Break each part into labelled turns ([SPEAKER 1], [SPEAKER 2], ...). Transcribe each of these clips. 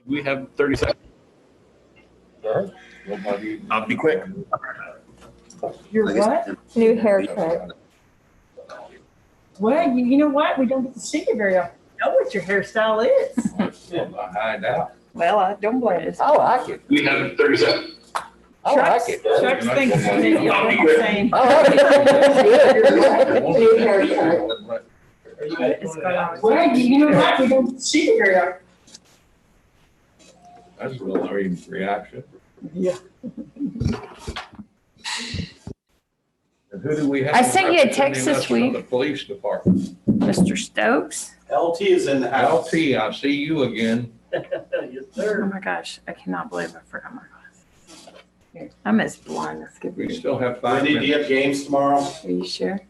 [SPEAKER 1] We have 30 seconds. I'll be quick.
[SPEAKER 2] Your what?
[SPEAKER 3] New haircut.
[SPEAKER 2] Well, you know what? We don't get to see you very often. I know what your hairstyle is.
[SPEAKER 4] I doubt.
[SPEAKER 2] Well, I don't blame you.
[SPEAKER 5] I like it.
[SPEAKER 1] We have 30 seconds.
[SPEAKER 5] I like it.
[SPEAKER 2] Chuck's thinking that you're the same.
[SPEAKER 5] I like it.
[SPEAKER 3] New haircut.
[SPEAKER 2] Well, you know what? We don't get to see you very often.
[SPEAKER 4] That's a little reaction.
[SPEAKER 2] Yeah.
[SPEAKER 4] And who do we have?
[SPEAKER 6] I sent you a text
[SPEAKER 4] representing
[SPEAKER 6] this
[SPEAKER 4] us from
[SPEAKER 6] week.
[SPEAKER 4] The police department.
[SPEAKER 6] Mr. Stokes.
[SPEAKER 7] LT is in the house.
[SPEAKER 4] LT, I see you again.
[SPEAKER 7] Yes,
[SPEAKER 6] Oh
[SPEAKER 7] sir.
[SPEAKER 6] my gosh, I cannot believe I forgot my glasses. I'm as blind as could
[SPEAKER 4] We
[SPEAKER 6] be.
[SPEAKER 4] still have 5
[SPEAKER 7] Wendy, do
[SPEAKER 4] minutes.
[SPEAKER 7] you have games tomorrow?
[SPEAKER 6] Are you sure?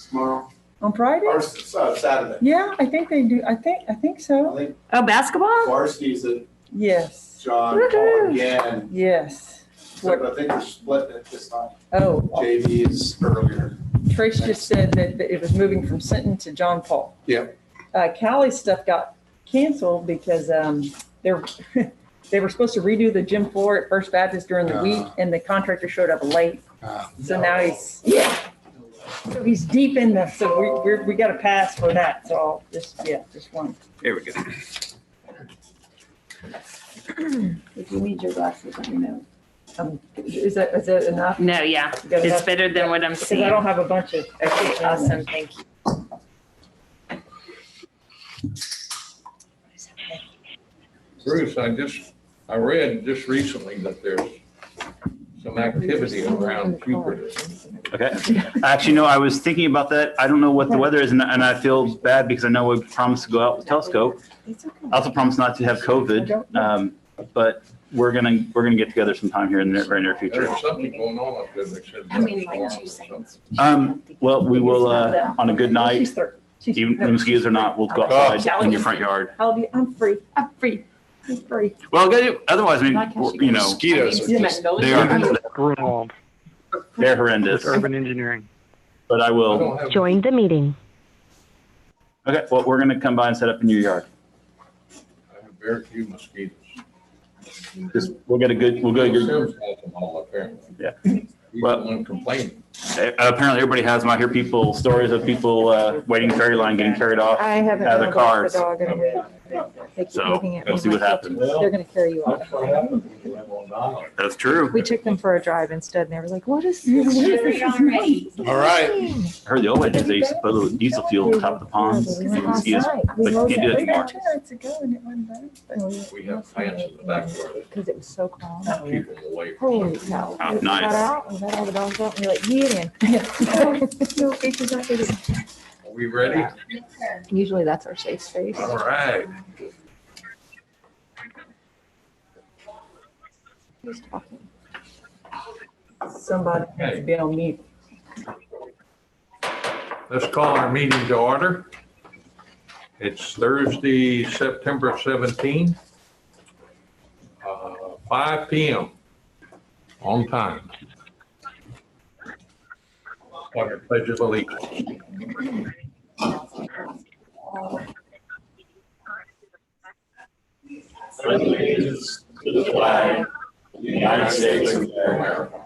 [SPEAKER 7] Tomorrow?
[SPEAKER 2] On Friday?
[SPEAKER 7] Or Saturday?
[SPEAKER 2] Yeah, I think they do. I think so.
[SPEAKER 7] I think
[SPEAKER 6] Oh, basketball?
[SPEAKER 7] varsity's at
[SPEAKER 2] Yes.
[SPEAKER 7] John
[SPEAKER 6] Woohoo.
[SPEAKER 7] Paul again.
[SPEAKER 2] Yes.
[SPEAKER 7] But I think they're splitting it this time.
[SPEAKER 2] Oh,
[SPEAKER 7] JV is earlier.
[SPEAKER 2] Trace just said that it was moving from Sinton to John Paul.
[SPEAKER 7] Yeah.
[SPEAKER 2] Callie's stuff got canceled because they're they were supposed to redo the gym floor at First Baptist during the week, and the contractor showed up late. So now so he's deep in the. So we got a pass for that. So I'll just one.
[SPEAKER 1] Here we go.
[SPEAKER 6] If you need your glasses, let me know.
[SPEAKER 2] Is that enough?
[SPEAKER 6] No, yeah,
[SPEAKER 2] You got
[SPEAKER 6] it's
[SPEAKER 2] enough?
[SPEAKER 6] better than what I'm
[SPEAKER 2] Because
[SPEAKER 6] seeing.
[SPEAKER 2] I don't have a bunch of extra.
[SPEAKER 6] Awesome, thank you.
[SPEAKER 4] Bruce, I read just recently that there's some activity around Cooper.
[SPEAKER 1] Okay. Actually, no, I was thinking about that. I don't know what the weather is, and I feel bad because I know we promised to go out with Telescope. I also promised not to have COVID, but we're gonna get together sometime here in the very near future.
[SPEAKER 4] There's something going on up there. They said
[SPEAKER 6] I mean, like
[SPEAKER 4] storm
[SPEAKER 6] 2
[SPEAKER 4] or
[SPEAKER 6] seconds.
[SPEAKER 1] Well, we will, on a good night,
[SPEAKER 2] She's 30.
[SPEAKER 1] even the mosquitoes or not, we'll go outside in your front yard.
[SPEAKER 2] I'll be. I'm free.
[SPEAKER 6] I'm free.
[SPEAKER 2] I'm free.
[SPEAKER 1] Well, otherwise, I mean, you know,
[SPEAKER 7] Mosquitoes are just.
[SPEAKER 1] they are,
[SPEAKER 8] Grunwald,
[SPEAKER 1] they're horrendous,
[SPEAKER 8] urban engineering.
[SPEAKER 1] but I
[SPEAKER 4] I
[SPEAKER 1] will.
[SPEAKER 4] don't have.
[SPEAKER 3] Join the meeting.
[SPEAKER 1] Okay, well, we're gonna come by and set up in your yard.
[SPEAKER 4] I have very few mosquitoes.
[SPEAKER 1] Just, we'll get a good.
[SPEAKER 4] Sims has them all apparently.
[SPEAKER 1] Yeah.
[SPEAKER 4] He's the
[SPEAKER 1] Well-
[SPEAKER 4] one complaining.
[SPEAKER 1] Apparently, everybody has them. I hear stories of people waiting ferry line, getting carried off.
[SPEAKER 3] I haven't.
[SPEAKER 1] Out of the cars.
[SPEAKER 3] They keep
[SPEAKER 1] So,
[SPEAKER 3] looking at me
[SPEAKER 1] let's see what
[SPEAKER 3] like
[SPEAKER 1] happens.
[SPEAKER 3] They're gonna carry you off.
[SPEAKER 4] That's what happens when you live on Dollar.
[SPEAKER 1] That's true.
[SPEAKER 3] We took them for a drive instead, and they were like, "What is
[SPEAKER 2] Yeah,
[SPEAKER 3] this?"
[SPEAKER 2] what is this?
[SPEAKER 7] All right.
[SPEAKER 1] I heard the old ladies, they used to put a little diesel fuel on top of the ponds.
[SPEAKER 3] We went last
[SPEAKER 1] Mosquitoes,
[SPEAKER 3] night.
[SPEAKER 1] but you can't do it anymore.
[SPEAKER 2] 2 nights ago, and it wasn't bad.
[SPEAKER 4] We have plants in the backyard
[SPEAKER 3] Because it was so calm.
[SPEAKER 4] that keep them away from.
[SPEAKER 3] Holy cow.
[SPEAKER 1] Oh,
[SPEAKER 3] We got
[SPEAKER 1] nice.
[SPEAKER 3] out, we let all the dogs out, and we're like, get in. No fishes out there.
[SPEAKER 4] Are we ready?
[SPEAKER 3] Usually that's our safe space.
[SPEAKER 4] All right.
[SPEAKER 3] Who's talking?
[SPEAKER 2] Somebody has to be on mute.
[SPEAKER 4] Let's call our meeting to order. It's Thursday, September 17th, 5 PM on time. On the pledge of allegiance.
[SPEAKER 1] Allegiance to the flag of the United States of America,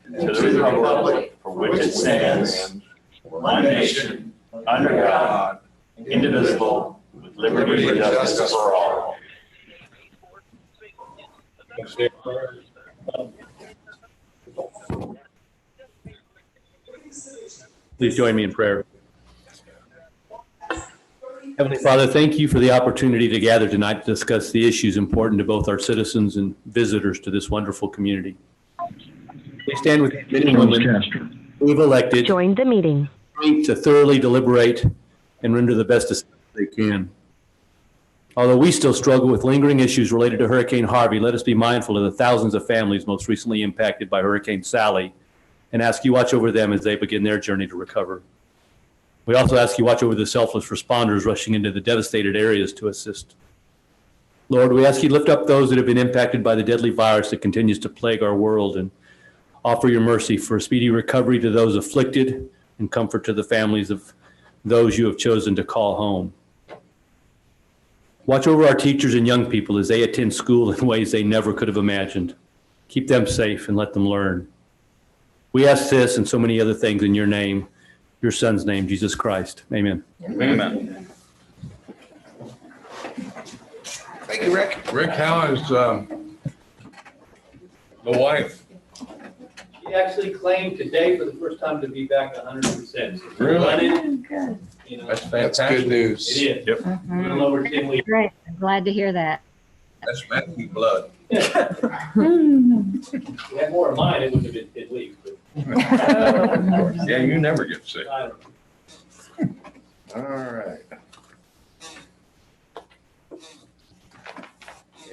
[SPEAKER 1] and to the republic for which it stands, one nation, under God, indivisible, with liberty and justice for all.
[SPEAKER 9] Please join me in prayer. Heavenly Father, thank you for the opportunity to gather tonight to discuss the issues important to both our citizens and visitors to this wonderful community. Please stand with these men and women who have elected
[SPEAKER 3] Join the meeting.
[SPEAKER 9] to thoroughly deliberate and render the best decisions they can. Although we still struggle with lingering issues related to Hurricane Harvey, let us be mindful of the thousands of families most recently impacted by Hurricane Sally and ask you watch over them as they begin their journey to recover. We also ask you watch over the selfless responders rushing into the devastated areas to assist. Lord, we ask you lift up those that have been impacted by the deadly virus that continues to plague our world and offer your mercy for a speedy recovery to those afflicted and comfort to the families of those you have chosen to call home. Watch over our teachers and young people as they attend school in ways they never could have imagined. Keep them safe and let them learn. We ask this and so many other things in your name, your son's name, Jesus Christ. Amen.
[SPEAKER 1] Amen.
[SPEAKER 5] Thank you, Rick.
[SPEAKER 4] Rick, how is the wife?
[SPEAKER 8] She actually claimed today for the first time to be back 100%. So
[SPEAKER 4] Really?
[SPEAKER 6] Good.
[SPEAKER 8] you know,
[SPEAKER 4] That's
[SPEAKER 5] That's
[SPEAKER 4] fantastic.
[SPEAKER 5] good news.
[SPEAKER 8] it is.
[SPEAKER 4] Yep.
[SPEAKER 8] A little over 10 weeks.
[SPEAKER 3] Great. I'm glad to hear that.
[SPEAKER 4] That's Matthew blood.
[SPEAKER 8] If we had more of mine, it would have been 10 weeks. But
[SPEAKER 4] Yeah, you never get sick.
[SPEAKER 8] I don't know.
[SPEAKER 4] All right.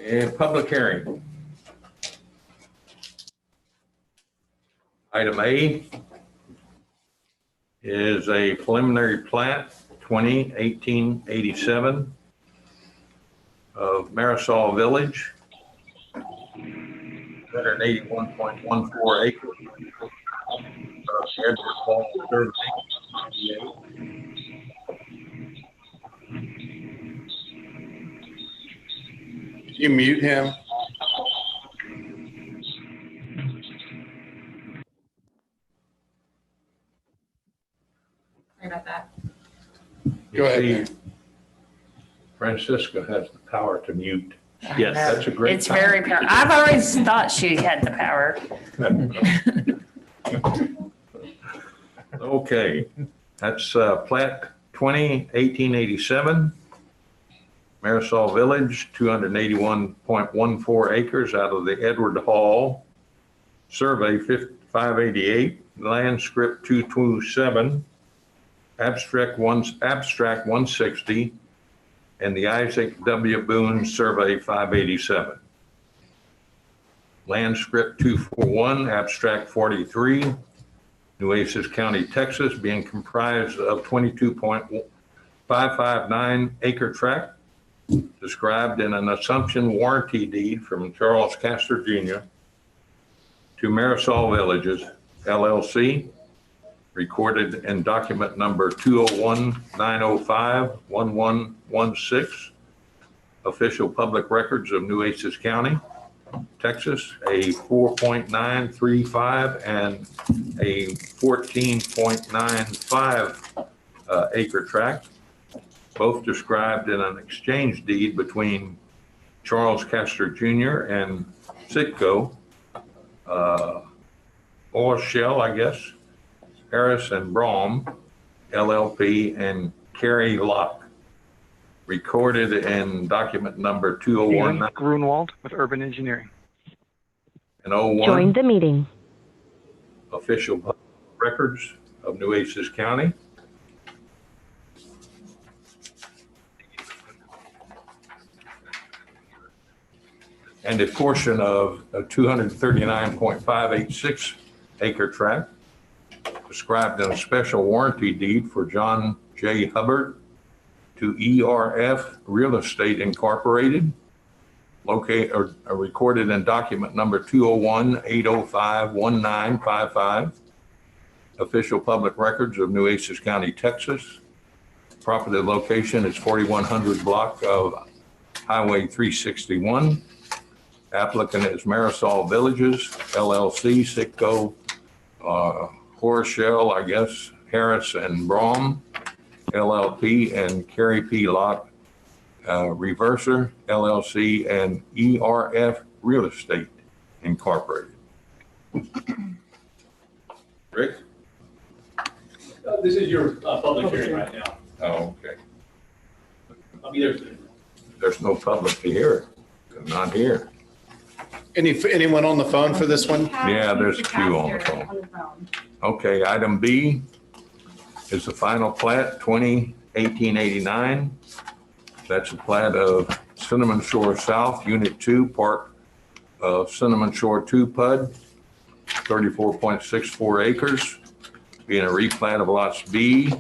[SPEAKER 4] And public hearing. Item A is a preliminary plat, 2018-87 of Marisol Village, 181.14 acres. Edward Hall Survey.
[SPEAKER 5] Did you mute him?
[SPEAKER 6] Sorry about that.
[SPEAKER 5] Go ahead,
[SPEAKER 4] You
[SPEAKER 5] Mayor.
[SPEAKER 4] see, Francisca has the power to mute.
[SPEAKER 9] Yes.
[SPEAKER 4] That's a great.
[SPEAKER 6] It's very powerful. I've always thought she had the power.
[SPEAKER 4] Okay, that's plat 2018-87, Marisol Village, 281.14 acres out of the Edward Hall, survey 588, land script 227, abstract 160, and the Isaac W. Boone survey 587. Land script 241, abstract 43, Nueces County, Texas, being comprised of 22.559 acre tract, described in an assumption warranty deed from Charles Castor Jr. to Marisol Villages LLC, recorded in document number 201-905-1116, official public records of Nueces County, Texas, a 4.935 and a 14.95 acre tract, both described in an exchange deed between Charles Castor Jr. and Sitco, Oil Shell, I guess, Harris and Brom, LLP, and Carrie Locke, recorded in document number 201
[SPEAKER 10] Grunwald with Urban Engineering.
[SPEAKER 4] and 01.
[SPEAKER 3] Join the meeting.
[SPEAKER 4] Official public records of Nueces County. And a portion of a 239.586 acre tract described in a special warranty deed for John J. Hubbard to ERF Real Estate Incorporated, recorded in document number 201-805-1955, official public records of Nueces County, Texas. Property location is 4100 block of Highway 361. Applicant is Marisol Villages, LLC, Sitco, Horshell, I guess, Harris and Brom, LLP, and Carrie P. Locke, Reverser, LLC, and ERF Real Estate Incorporated. Rick?
[SPEAKER 8] This is your public hearing right now.
[SPEAKER 4] Oh, okay.
[SPEAKER 8] I'll be there soon.
[SPEAKER 4] There's no public to hear it. They're not here.
[SPEAKER 5] Anyone on the phone for this one?
[SPEAKER 4] Yeah, there's a few on the phone. Okay, item B is the final plat, 2018-89. That's a plat of Cinnamon Shore South, Unit 2, part of Cinnamon Shore 2 PUD, 34.64 acres, being a replat of lots B,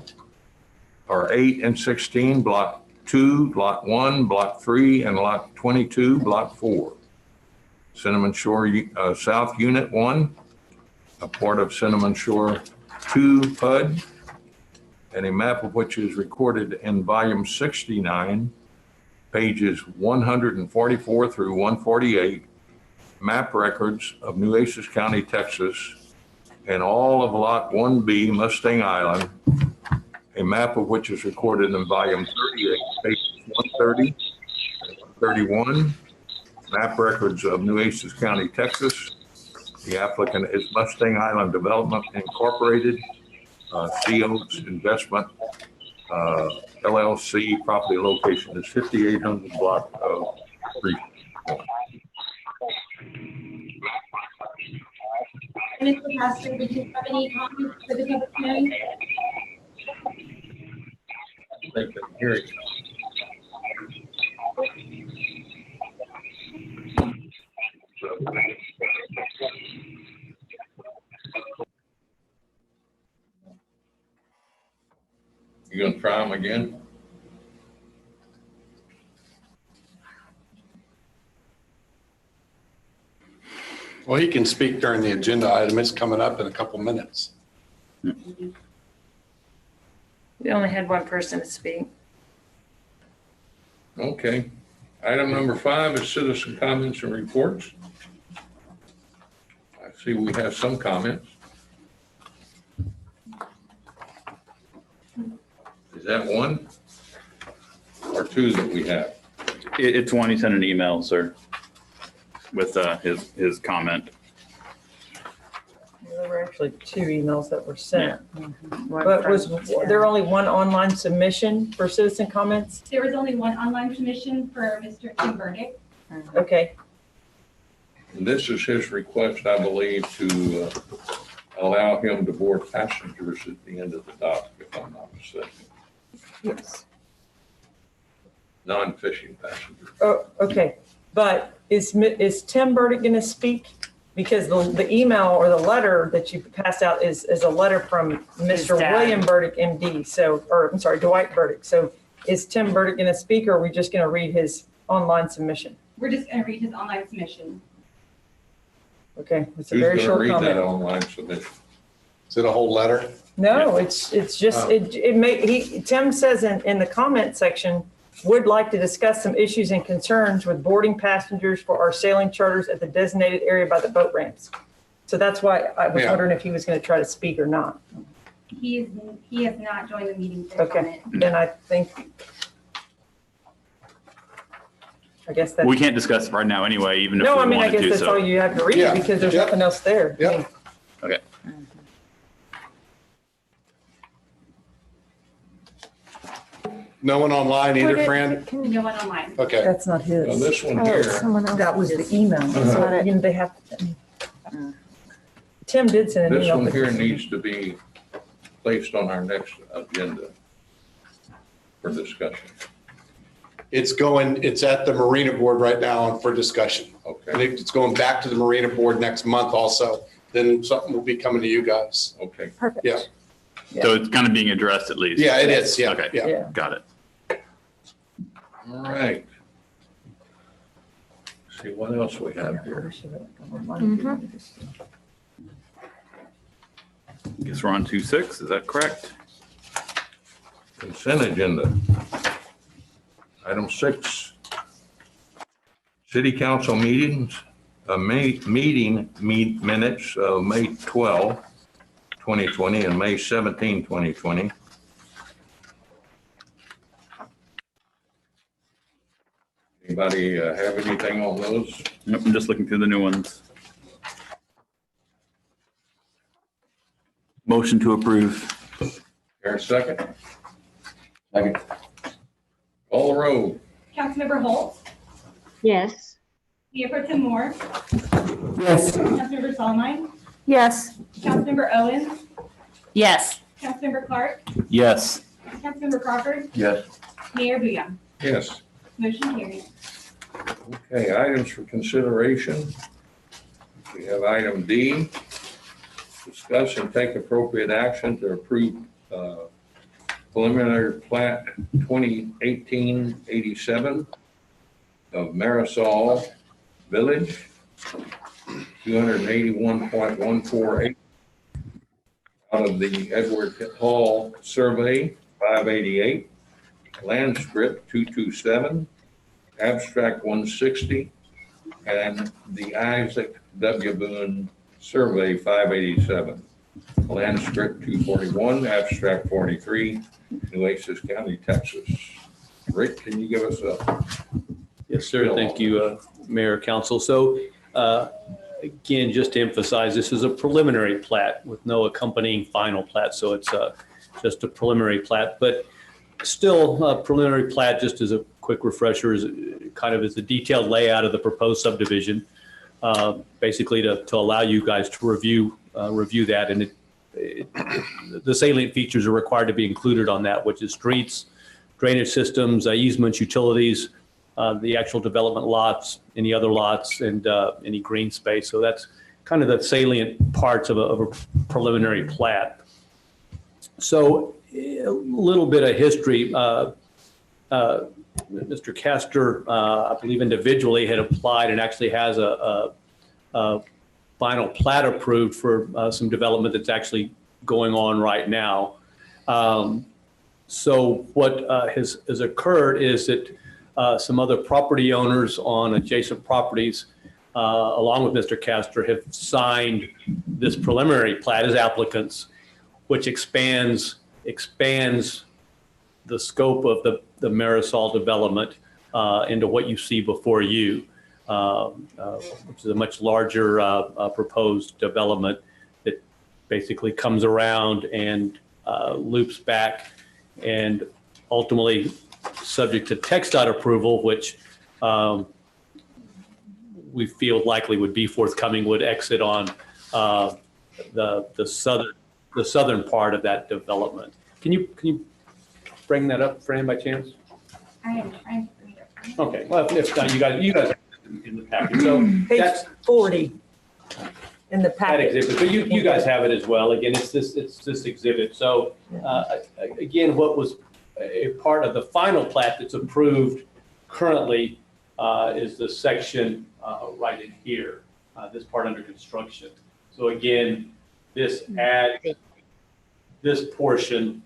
[SPEAKER 4] or 8 and 16, Block 2, Lot 1, Block 3, and Lot 22, Block 4. Cinnamon Shore South Unit 1, a part of Cinnamon Shore 2 PUD, and a map of which is recorded in volume 69 pages 144 through 148, map records of Nueces County, Texas, and all of Lot 1B, Mustang Island, a map of which is recorded in volume 38, pages 130 and 131, map records of Nueces County, Texas. The applicant is Mustang Island Development Incorporated, Sea Oaks Investment, LLC. Property location is 5800 block of 3.
[SPEAKER 11] Mr. Pastor, did you have any comments for the public hearing?
[SPEAKER 4] Thank you. Here it You gonna try them again?
[SPEAKER 5] Well, he can speak during the agenda item. It's coming up in a couple minutes.
[SPEAKER 6] We only had one person to speak.
[SPEAKER 4] Okay. Item number 5 is citizen comments and reports. I see we have some comments. Is that one or 2 that we have?
[SPEAKER 12] It's one. He sent an email, sir, with his comment.
[SPEAKER 2] There were actually 2 emails that were sent.
[SPEAKER 6] One
[SPEAKER 2] But
[SPEAKER 6] from
[SPEAKER 2] was
[SPEAKER 6] Tim.
[SPEAKER 2] there only one online submission for citizen comments?
[SPEAKER 11] There was only one online submission for Mr. Tim Burdick.
[SPEAKER 2] Okay,
[SPEAKER 4] And this is his request, I believe, to allow him to board passengers at the end of the dock, if I'm not mistaken.
[SPEAKER 2] yes.
[SPEAKER 4] Non-fishing passengers.
[SPEAKER 2] Oh, okay. But is Tim Burdick going to speak? Because the email or the letter that you passed out is a letter from
[SPEAKER 6] His
[SPEAKER 2] Mr.
[SPEAKER 6] dad.
[SPEAKER 2] William Burdick, MD. So, or I'm sorry, Dwight Burdick. So is Tim Burdick going to speak, or are we just going to read his online submission?
[SPEAKER 11] We're just going to read his online submission.
[SPEAKER 2] Okay, it's a
[SPEAKER 4] Who's
[SPEAKER 2] very
[SPEAKER 4] gonna
[SPEAKER 2] short
[SPEAKER 4] read that
[SPEAKER 2] comment.
[SPEAKER 4] online submission?
[SPEAKER 5] Is it a whole letter?
[SPEAKER 2] No, it's just,
[SPEAKER 5] Oh.
[SPEAKER 2] Tim says in the comment section, would like to discuss some issues and concerns with boarding passengers for our sailing charters at the designated area by the boat ramps. So that's why I was
[SPEAKER 5] Yeah.
[SPEAKER 2] wondering if he was going to try to speak or not.
[SPEAKER 11] He has not joined the meeting for
[SPEAKER 2] Okay,
[SPEAKER 11] comment.
[SPEAKER 2] then I think, I guess that's,
[SPEAKER 12] We can't discuss it right now anyway, even if
[SPEAKER 2] no, I
[SPEAKER 12] we
[SPEAKER 2] mean, I
[SPEAKER 12] wanted
[SPEAKER 2] guess
[SPEAKER 12] to.
[SPEAKER 2] that's all
[SPEAKER 12] So
[SPEAKER 2] you have to read
[SPEAKER 5] Yeah.
[SPEAKER 2] because there's
[SPEAKER 5] Yep.
[SPEAKER 2] nothing else there.
[SPEAKER 5] Yep.
[SPEAKER 12] okay.
[SPEAKER 5] No one online either, Fran?
[SPEAKER 11] No one online.
[SPEAKER 5] Okay.
[SPEAKER 2] That's not
[SPEAKER 4] Now,
[SPEAKER 2] his.
[SPEAKER 4] this one
[SPEAKER 3] Oh,
[SPEAKER 4] here,
[SPEAKER 3] someone else.
[SPEAKER 2] That was the email.
[SPEAKER 3] Got
[SPEAKER 2] So,
[SPEAKER 3] it.
[SPEAKER 2] you know, they have, Tim did send an
[SPEAKER 4] this
[SPEAKER 2] email.
[SPEAKER 4] one
[SPEAKER 2] but-
[SPEAKER 4] here needs to be placed on our next agenda for discussion.
[SPEAKER 5] It's at the Marina Board right now for discussion. And
[SPEAKER 4] Okay,
[SPEAKER 5] it's going back to the Marina Board next month also. Then something will be coming to you guys.
[SPEAKER 4] okay.
[SPEAKER 3] Perfect.
[SPEAKER 5] Yeah.
[SPEAKER 12] So it's kind of being addressed at least.
[SPEAKER 5] Yeah, it is. Yeah,
[SPEAKER 12] Okay.
[SPEAKER 5] yeah.
[SPEAKER 2] Yeah.
[SPEAKER 12] Got it.
[SPEAKER 4] All right. See what else we have here.
[SPEAKER 12] Guess we're on 2.6. Is that correct?
[SPEAKER 4] Consent agenda. Item 6, city council meetings, minutes of May 12, 2020 and May 17, 2020. Anybody have anything on those?
[SPEAKER 12] Nope, I'm just looking through the new ones. Motion to approve.
[SPEAKER 4] Here a second? Second. Call the roll.
[SPEAKER 11] Councilmember Holt,
[SPEAKER 3] Yes.
[SPEAKER 11] Mayor Pro Tem Moore,
[SPEAKER 2] Yes.
[SPEAKER 11] Councilmember Solomon,
[SPEAKER 3] Yes.
[SPEAKER 11] Councilmember Owens,
[SPEAKER 6] Yes.
[SPEAKER 11] Councilmember Clark,
[SPEAKER 12] Yes.
[SPEAKER 11] Councilmember Crawford,
[SPEAKER 4] Yes.
[SPEAKER 11] Mayor Booyan.
[SPEAKER 4] Yes.
[SPEAKER 11] Motion carried.
[SPEAKER 4] Okay, items for consideration. We have item D, discuss and take appropriate action to approve preliminary plat 2018-87 of Marisol Village, 281.148 out of the Edward Hall Survey, 588, land strip 227, Abstract 160, and the Isaac W. Boone Survey 587. Land Script 241, Abstract 43, Nueces County, Texas. Rick, can you give us a?
[SPEAKER 9] Yes, sir. Thank you, Mayor, Council. So again, just to emphasize, this is a preliminary plat with no accompanying final plat. So it's just a preliminary plat, but still a preliminary plat, just as a quick refresher, is kind of is the detailed layout of the proposed subdivision, basically to allow you guys to review that. And the salient features are required to be included on that, which is streets, drainage systems, easements, utilities, the actual development lots, any other lots, and any green space. So that's kind of the salient parts of a preliminary plat. So a little bit of history. Mr. Castor, I believe individually had applied and actually has a final plat approved for some development that's actually going on right now. So what has occurred is that some other property owners on adjacent properties, along with Mr. Castor, have signed this preliminary plat as applicants, which expands the scope of the Marisol development into what you see before you, which is a much larger proposed development that basically comes around and loops back, and ultimately, subject to TxDOT approval, which we feel likely would be forthcoming, would exit on the southern part of that development. Can you bring that up, Fran, by chance?
[SPEAKER 11] I am.
[SPEAKER 9] Okay, well, if not, you guys have it in the package. So
[SPEAKER 2] Page
[SPEAKER 9] that's
[SPEAKER 2] 40 in the
[SPEAKER 9] that
[SPEAKER 2] packet.
[SPEAKER 9] exhibit, but you guys have it as well. Again, it's this exhibit. So again, what was a part of the final plat that's approved currently is the section right in here, this part under construction. So again, this adds this portion,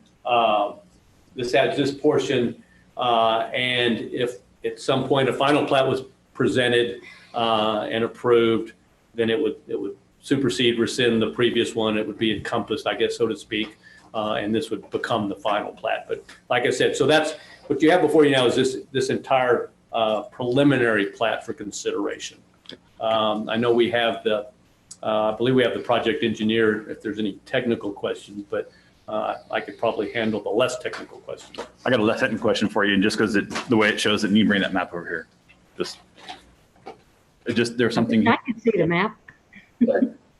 [SPEAKER 9] and if at some point a final plat was presented and approved, then it would supersede, rescind the previous one. It would be encompassed, I guess, so to speak. And this would become the final plat. But like I said, so that's what you have before you now is this entire preliminary plat for consideration. I know we have I believe we have the project engineer if there's any technical questions, but I could probably handle the less technical questions.
[SPEAKER 12] I got a less technical question for you, and just because the way it shows it, and you bring that map over here. There's something.
[SPEAKER 3] I can see the map.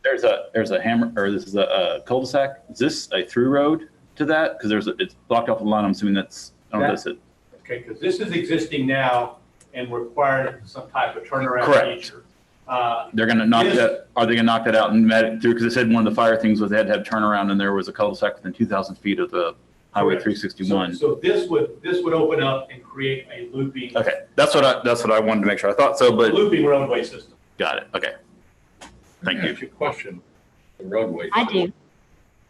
[SPEAKER 12] There's a hammer, or this is a cul-de-sac. Is this a through road to that? Because it's blocked off the line. I'm assuming that's, I don't know if that's it.
[SPEAKER 9] Okay, because this is existing now and required some type of turnaround
[SPEAKER 12] Correct.
[SPEAKER 9] feature.
[SPEAKER 12] They're going to knock that. Are they going to knock that out and met it through? Because it said one of the fire things was they had to have turnaround, and there was a cul-de-sac within 2,000 feet of the Highway
[SPEAKER 9] Correct.
[SPEAKER 12] 361.
[SPEAKER 9] So this would open up and create a looping.
[SPEAKER 12] Okay, that's what I wanted to make sure. I thought so, but
[SPEAKER 9] Looping roadway system.
[SPEAKER 12] got it. Okay, thank you.
[SPEAKER 4] Ask you a question. The roadway.
[SPEAKER 3] I do.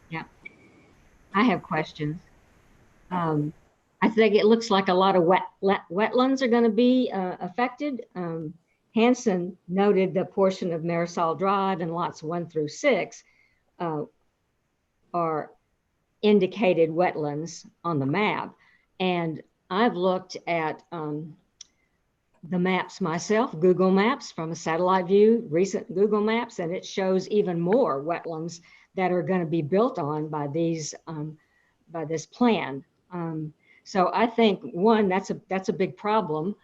[SPEAKER 3] Yeah. I have questions. I think it looks like a lot of wetlands are going to be affected. Hanson noted the portion of Marisol Drive and lots 1 through 6 are indicated wetlands on the map. And I've looked at the maps myself, Google Maps from a satellite view, recent Google Maps, and it shows even more wetlands that are going to be built on by these by this plan. So I think one, that's a big problem,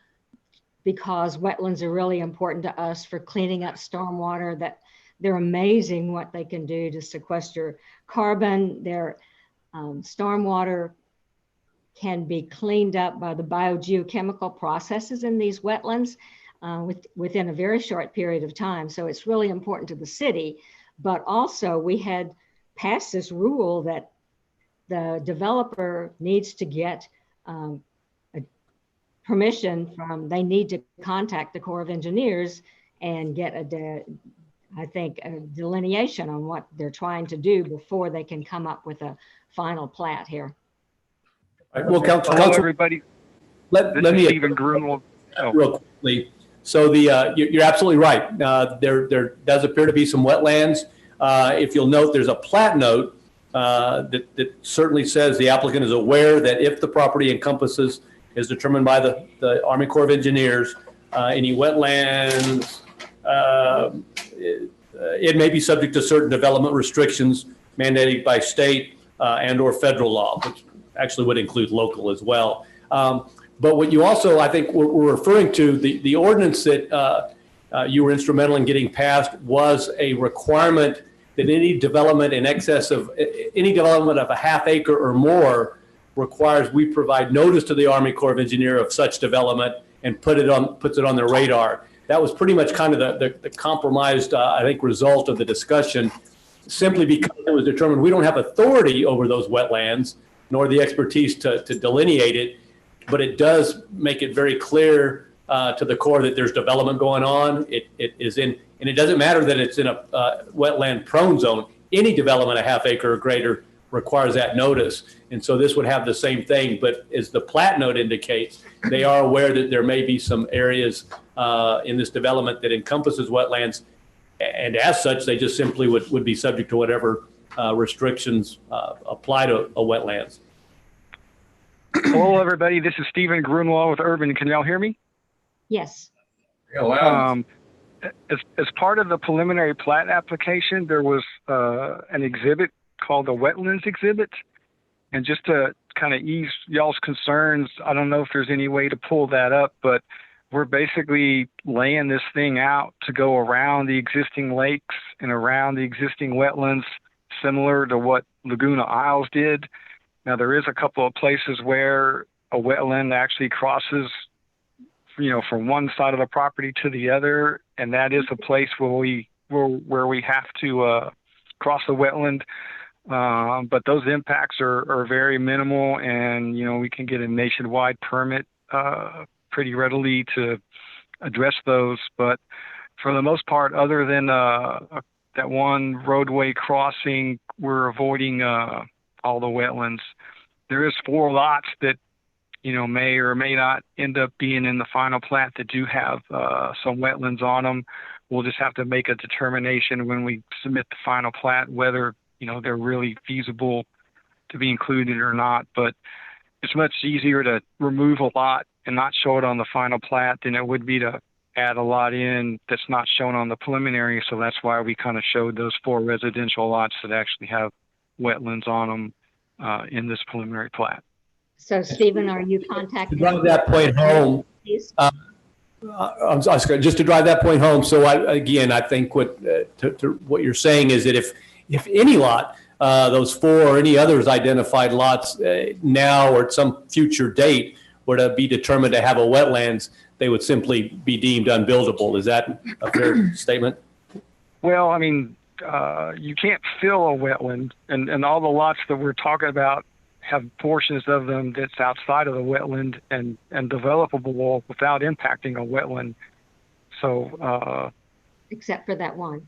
[SPEAKER 3] because wetlands are really important to us for cleaning up stormwater. That they're amazing what they can do to sequester carbon. Their stormwater can be cleaned up by the biogeochemical processes in these wetlands within a very short period of time. So it's really important to the city. But also we had passed this rule that the developer needs to get permission from, they need to contact the Corps of Engineers and get I think a delineation on what they're trying to do before they can come up with a final plat here.
[SPEAKER 9] Well,
[SPEAKER 10] Hello, everybody.
[SPEAKER 9] let
[SPEAKER 10] This
[SPEAKER 9] me
[SPEAKER 10] is Stephen Grunwald.
[SPEAKER 9] real quickly. So you're absolutely right. There does appear to be some wetlands. If you'll note, there's a plat note that certainly says the applicant is aware that if the property encompasses, is determined by the Army Corps of Engineers, any wetlands, it may be subject to certain development restrictions mandated by state and or federal law, which actually would include local as well. But what you also, I think we're referring to, the ordinance that you were instrumental in getting passed was a requirement that any development in excess of, any development of a half acre or more requires we provide notice to the Army Corps of Engineers of such development and puts it on their radar. That was pretty much kind of the compromised, I think, result of the discussion, simply because it was determined we don't have authority over those wetlands, nor the expertise to delineate it, but it does make it very clear to the Corps that there's development going on. It is in, and it doesn't matter that it's in a wetland prone zone. Any development a half acre or greater requires that notice. And so this would have the same thing, but as the plat note indicates, they are aware that there may be some areas in this development that encompasses wetlands. And as such, they just simply would be subject to whatever restrictions apply to a wetlands.
[SPEAKER 10] Hello, everybody. This is Stephen Grunwald with Urban. Can y'all hear me?
[SPEAKER 3] Yes.
[SPEAKER 10] As part of the preliminary plat application, there was an exhibit called the wetlands exhibit. And just to kind of ease y'all's concerns, I don't know if there's any way to pull that up, but we're basically laying this thing out to go around the existing lakes and around the existing wetlands, similar to what Laguna Isles did. Now, there is a couple of places where a wetland actually crosses, from one side of the property to the other, and that is a place where we have to cross the wetland. But those impacts are very minimal, and we can get a nationwide permit pretty readily to address those. But for the most part, other than that one roadway crossing, we're avoiding all the wetlands. There is 4 lots that may or may not end up being in the final plat that do have some wetlands on them. We'll just have to make a determination when we submit the final plat whether they're really feasible to be included or not. But it's much easier to remove a lot and not show it on the final plat than it would be to add a lot in that's not shown on the preliminary. So that's why we kind of showed those 4 residential lots that actually have wetlands on them in this preliminary plat.
[SPEAKER 3] So, Stephen, are you contacting?
[SPEAKER 9] To drive that point home, just to drive that point home. So I think what you're saying is that if any lot, those 4 or any others identified lots now or at some future date were to be determined to have a wetlands, they would simply be deemed unbuildable. Is that a fair statement?
[SPEAKER 10] Well, I mean, you can't fill a wetland, and all the lots that we're talking about have portions of them that's outside of the wetland and developable without impacting a wetland. So,
[SPEAKER 3] except for that one.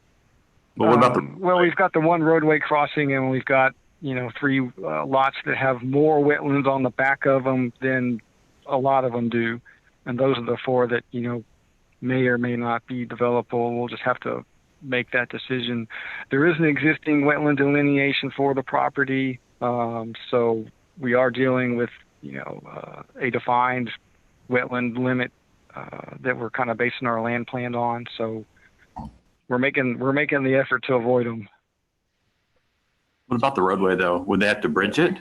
[SPEAKER 12] But what about the?
[SPEAKER 10] Well, we've got the one roadway crossing, and we've got 3 lots that have more wetlands on the back of them than a lot of them do, and those are the 4 that may or may not be developable. We'll just have to make that decision. There is an existing wetland delineation for the property, so we are dealing with a defined wetland limit that we're kind of basing our land plan on. So we're making the effort to avoid them.
[SPEAKER 12] What about the roadway though? Would they have to bridge it?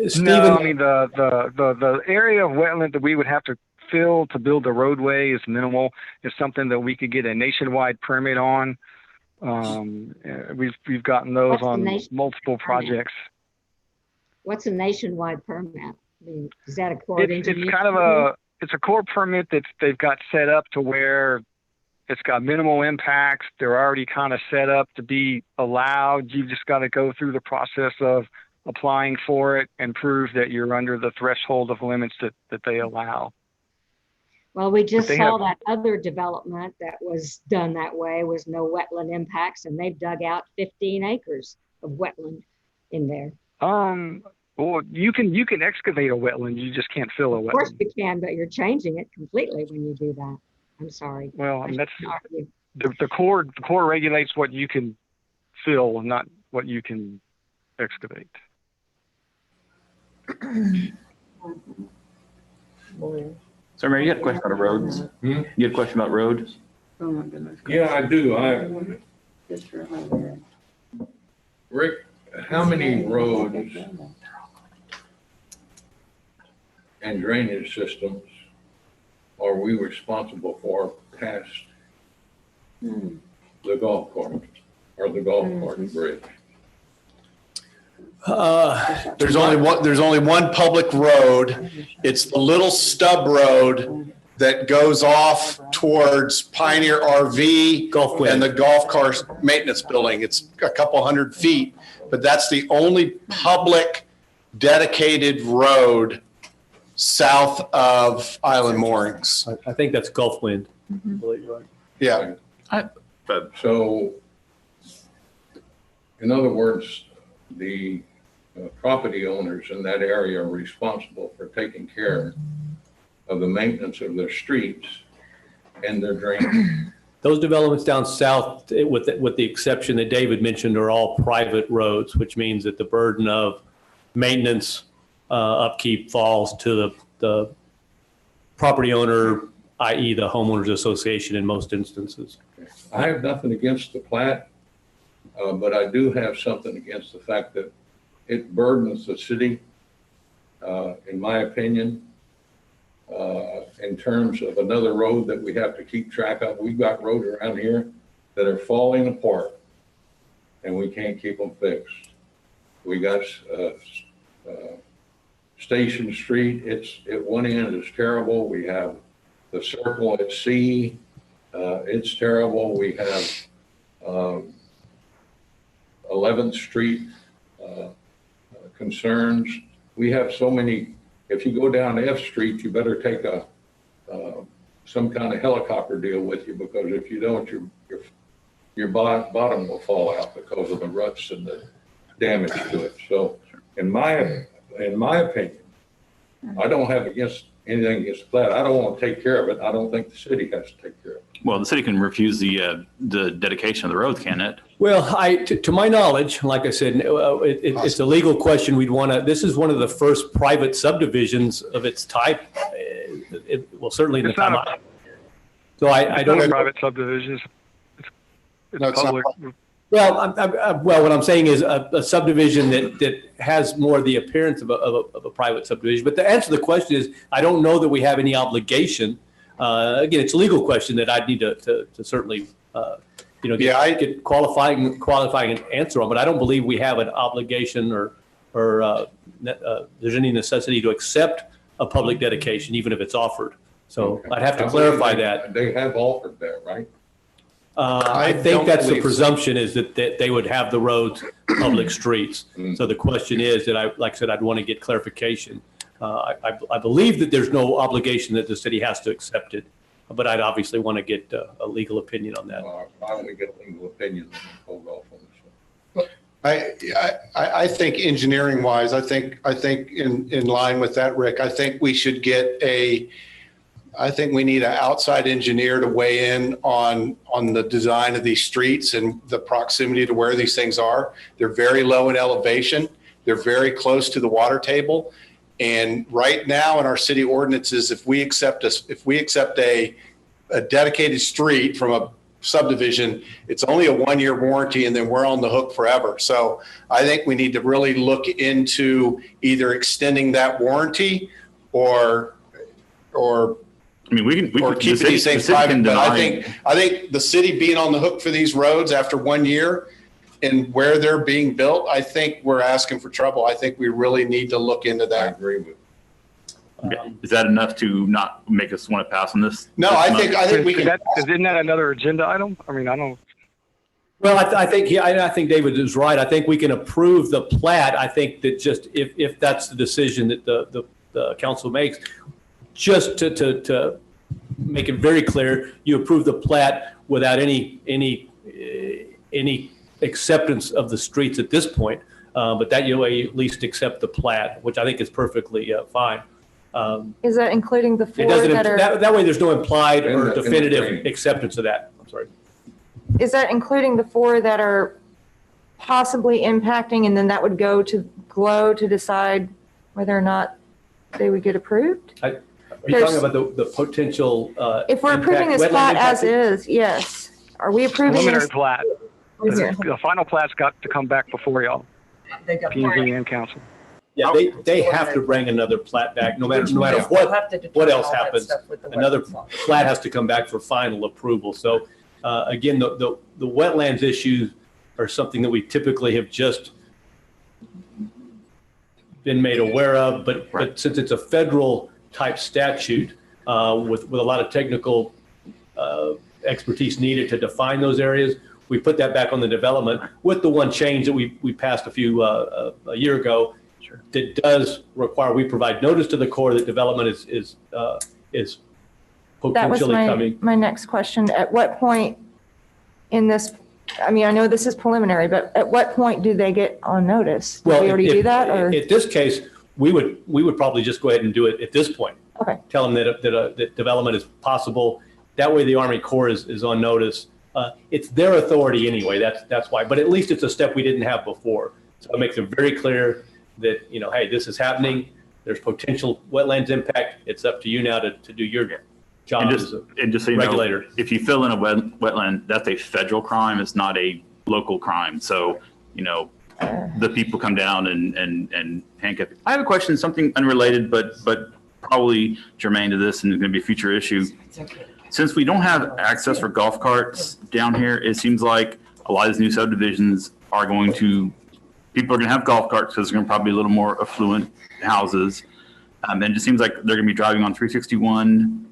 [SPEAKER 9] Stephen,
[SPEAKER 10] No, I mean the area of wetland that we would have to fill to build the roadway is minimal. It's something that we could get a nationwide permit on. We've gotten those on multiple projects.
[SPEAKER 3] What's a nationwide permit? I mean, is that a Corps of Engineers?
[SPEAKER 10] It's kind of it's a Corps permit that they've got set up to where it's got minimal impacts. They're already kind of set up to be allowed. You've just got to go through the process of applying for it and prove that you're under the threshold of limits that they allow.
[SPEAKER 3] Well, we just saw that other development that was done that way was no wetland impacts, and they've dug out 15 acres of wetland in there.
[SPEAKER 10] Well, you can excavate a wetland, you just can't fill a
[SPEAKER 3] Of course
[SPEAKER 10] wetland.
[SPEAKER 3] you can, but you're changing it completely when you do that. I'm sorry.
[SPEAKER 10] Well,
[SPEAKER 3] I
[SPEAKER 10] that's
[SPEAKER 3] shouldn't argue.
[SPEAKER 10] the Corps regulates what you can fill, not what you can excavate.
[SPEAKER 12] So Mary, you had a question about roads?
[SPEAKER 4] Hmm?
[SPEAKER 12] You had a question about roads?
[SPEAKER 6] Oh my goodness.
[SPEAKER 4] Yeah, I do.
[SPEAKER 6] Just remember.
[SPEAKER 4] Rick, how many roads and drainage systems are we responsible for past the golf cart or the golf cart bridge?
[SPEAKER 5] There's only one public road. It's the little stub road that goes off towards Pioneer RV
[SPEAKER 9] Golf
[SPEAKER 5] and
[SPEAKER 9] Wind.
[SPEAKER 5] the golf course maintenance building. It's a couple 100 feet, but that's the only public dedicated road south of Island Moorings.
[SPEAKER 9] I think that's Gulf Wind.
[SPEAKER 5] Yeah.
[SPEAKER 4] So, in other words, the property owners in that area are responsible for taking care of the maintenance of their streets and their drainage.
[SPEAKER 9] Those developments down south, with the exception that David mentioned, are all private roads, which means that the burden of maintenance, upkeep falls to the property owner, i.e. the homeowners association in most instances.
[SPEAKER 4] I have nothing against the plat, but I do have something against the fact that it burdens the city, in my opinion, in terms of another road that we have to keep track of. We've got roads around here that are falling apart and we can't keep them fixed. We got Station Street, at one end is terrible. We have the Circle at Sea, it's terrible. We have 11th Street concerns. We have so many. If you go down F Street, you better take some kind of helicopter deal with you, because if you don't, your bottom will fall out because of the ruts and the damage to it. So, in my opinion, I don't have anything against the plat. I don't want to take care of it. I don't think the city has to take care of it.
[SPEAKER 12] Well, the city can refuse the dedication of the road, can it?
[SPEAKER 9] Well, to my knowledge, like I said, it's a legal question. This is one of the first private subdivisions of its type. Well, certainly in the
[SPEAKER 10] It's not
[SPEAKER 9] time. So I
[SPEAKER 10] It's
[SPEAKER 9] don't.
[SPEAKER 10] not a private subdivision. It's
[SPEAKER 5] No, it's not.
[SPEAKER 10] public.
[SPEAKER 9] Well, well, what I'm saying is a subdivision that has more the appearance of a private subdivision. But to answer the question is, I don't know that we have any obligation. Again, it's a legal question that I'd need to certainly, get qualifying answer on. But I don't believe we have an obligation or there's any necessity to accept a public dedication, even if it's offered. So
[SPEAKER 4] Okay.
[SPEAKER 9] I'd have to
[SPEAKER 4] I
[SPEAKER 9] clarify
[SPEAKER 4] believe
[SPEAKER 9] that.
[SPEAKER 4] They have offered that, right?
[SPEAKER 9] I
[SPEAKER 5] don't
[SPEAKER 9] think that's the
[SPEAKER 5] believe so.
[SPEAKER 9] presumption, is that they would have the roads public streets.
[SPEAKER 4] Mm.
[SPEAKER 9] So the question is that like I said, I'd want to get clarification. I believe that there's no obligation that the city has to accept it, but I'd obviously want to get a legal opinion on that.
[SPEAKER 4] I only get a legal opinion and hold off on this one.
[SPEAKER 5] I think engineering wise, I think in line with that, Rick, I think we should get I think we need an outside engineer to weigh in on the design of these streets and the proximity to where these things are. They're very low in elevation. They're very close to the water table. And right now in our city ordinances, if we accept a dedicated street from a subdivision, it's only a 1-year warranty and then we're on the hook forever. So I think we need to really look into either extending that warranty or
[SPEAKER 12] I mean, we can
[SPEAKER 5] keep these things private. But I think the city being on the hook for these roads after 1 year and where they're being built, I think we're asking for trouble. I think we really need to look into
[SPEAKER 4] I
[SPEAKER 5] that.
[SPEAKER 4] agree with
[SPEAKER 12] Okay. Is that enough to not make us want to pass on this?
[SPEAKER 5] No,
[SPEAKER 12] this
[SPEAKER 5] I
[SPEAKER 12] month?
[SPEAKER 5] think we can.
[SPEAKER 10] Isn't that another agenda item? I mean, I don't.
[SPEAKER 9] Well, I think David is right. I think we can approve the plat. I think that just if that's the decision that the council makes, just to make it very clear, you approve the plat without any acceptance of the streets at this point. But that way you at least accept the plat, which I think is perfectly fine.
[SPEAKER 13] Is that including the
[SPEAKER 9] It
[SPEAKER 13] 4
[SPEAKER 9] doesn't,
[SPEAKER 13] that are,
[SPEAKER 9] that way there's no implied
[SPEAKER 4] In
[SPEAKER 9] or
[SPEAKER 4] the
[SPEAKER 9] definitive
[SPEAKER 4] training.
[SPEAKER 9] acceptance of that. I'm sorry.
[SPEAKER 13] is that including the 4 that are possibly impacting, and then that would go to GLOW to decide whether or not they would get approved?
[SPEAKER 9] Are you
[SPEAKER 13] There's-
[SPEAKER 9] talking about the potential?
[SPEAKER 13] If we're approving
[SPEAKER 9] impact-
[SPEAKER 13] this
[SPEAKER 9] wetland
[SPEAKER 13] plat as
[SPEAKER 9] impact?
[SPEAKER 13] is, yes. Are we approving
[SPEAKER 10] Preliminary
[SPEAKER 13] this?
[SPEAKER 10] plat. The final plat's got to come back before y'all,
[SPEAKER 2] They got
[SPEAKER 10] P&Z and council.
[SPEAKER 9] Yeah, they have to bring another plat back, no matter
[SPEAKER 2] We'll
[SPEAKER 9] what,
[SPEAKER 2] have to
[SPEAKER 9] what
[SPEAKER 2] determine
[SPEAKER 9] else
[SPEAKER 2] all that
[SPEAKER 9] happens.
[SPEAKER 2] stuff with the
[SPEAKER 9] Another
[SPEAKER 2] wetlands law.
[SPEAKER 9] plat has to come back for final approval. So again, the wetlands issues are something that we typically have just been made aware of, but since it's a federal type statute with a lot of technical expertise needed to define those areas, we put that back on the development with the one change that we passed a year ago. That does require we provide notice to the Corps that development is
[SPEAKER 13] That was
[SPEAKER 9] potentially coming.
[SPEAKER 13] my next question. At what point in this, I mean, I know this is preliminary, but at what point do they get on notice? Did we already do that, or?
[SPEAKER 9] In this case, we would probably just go ahead and do it at this point.
[SPEAKER 13] Okay.
[SPEAKER 9] Tell them that development is possible. That way the Army Corps is on notice. It's their authority anyway. That's why. But at least it's a step we didn't have before. So it makes it very clear that, hey, this is happening. There's potential wetlands impact. It's up to you now to do your job
[SPEAKER 12] And
[SPEAKER 9] as a
[SPEAKER 12] just so you know,
[SPEAKER 9] regulator.
[SPEAKER 12] if you fill in a wetland, that's a federal crime. It's not a local crime. So, the people come down and handcuff you. I have a question, something unrelated, but probably germane to this and going to be a future issue. Since we don't have access for golf carts down here, it seems like a lot of these new subdivisions are going to, people are going to have golf carts because they're going to probably be a little more affluent houses. And it just seems like they're going to be driving on 361.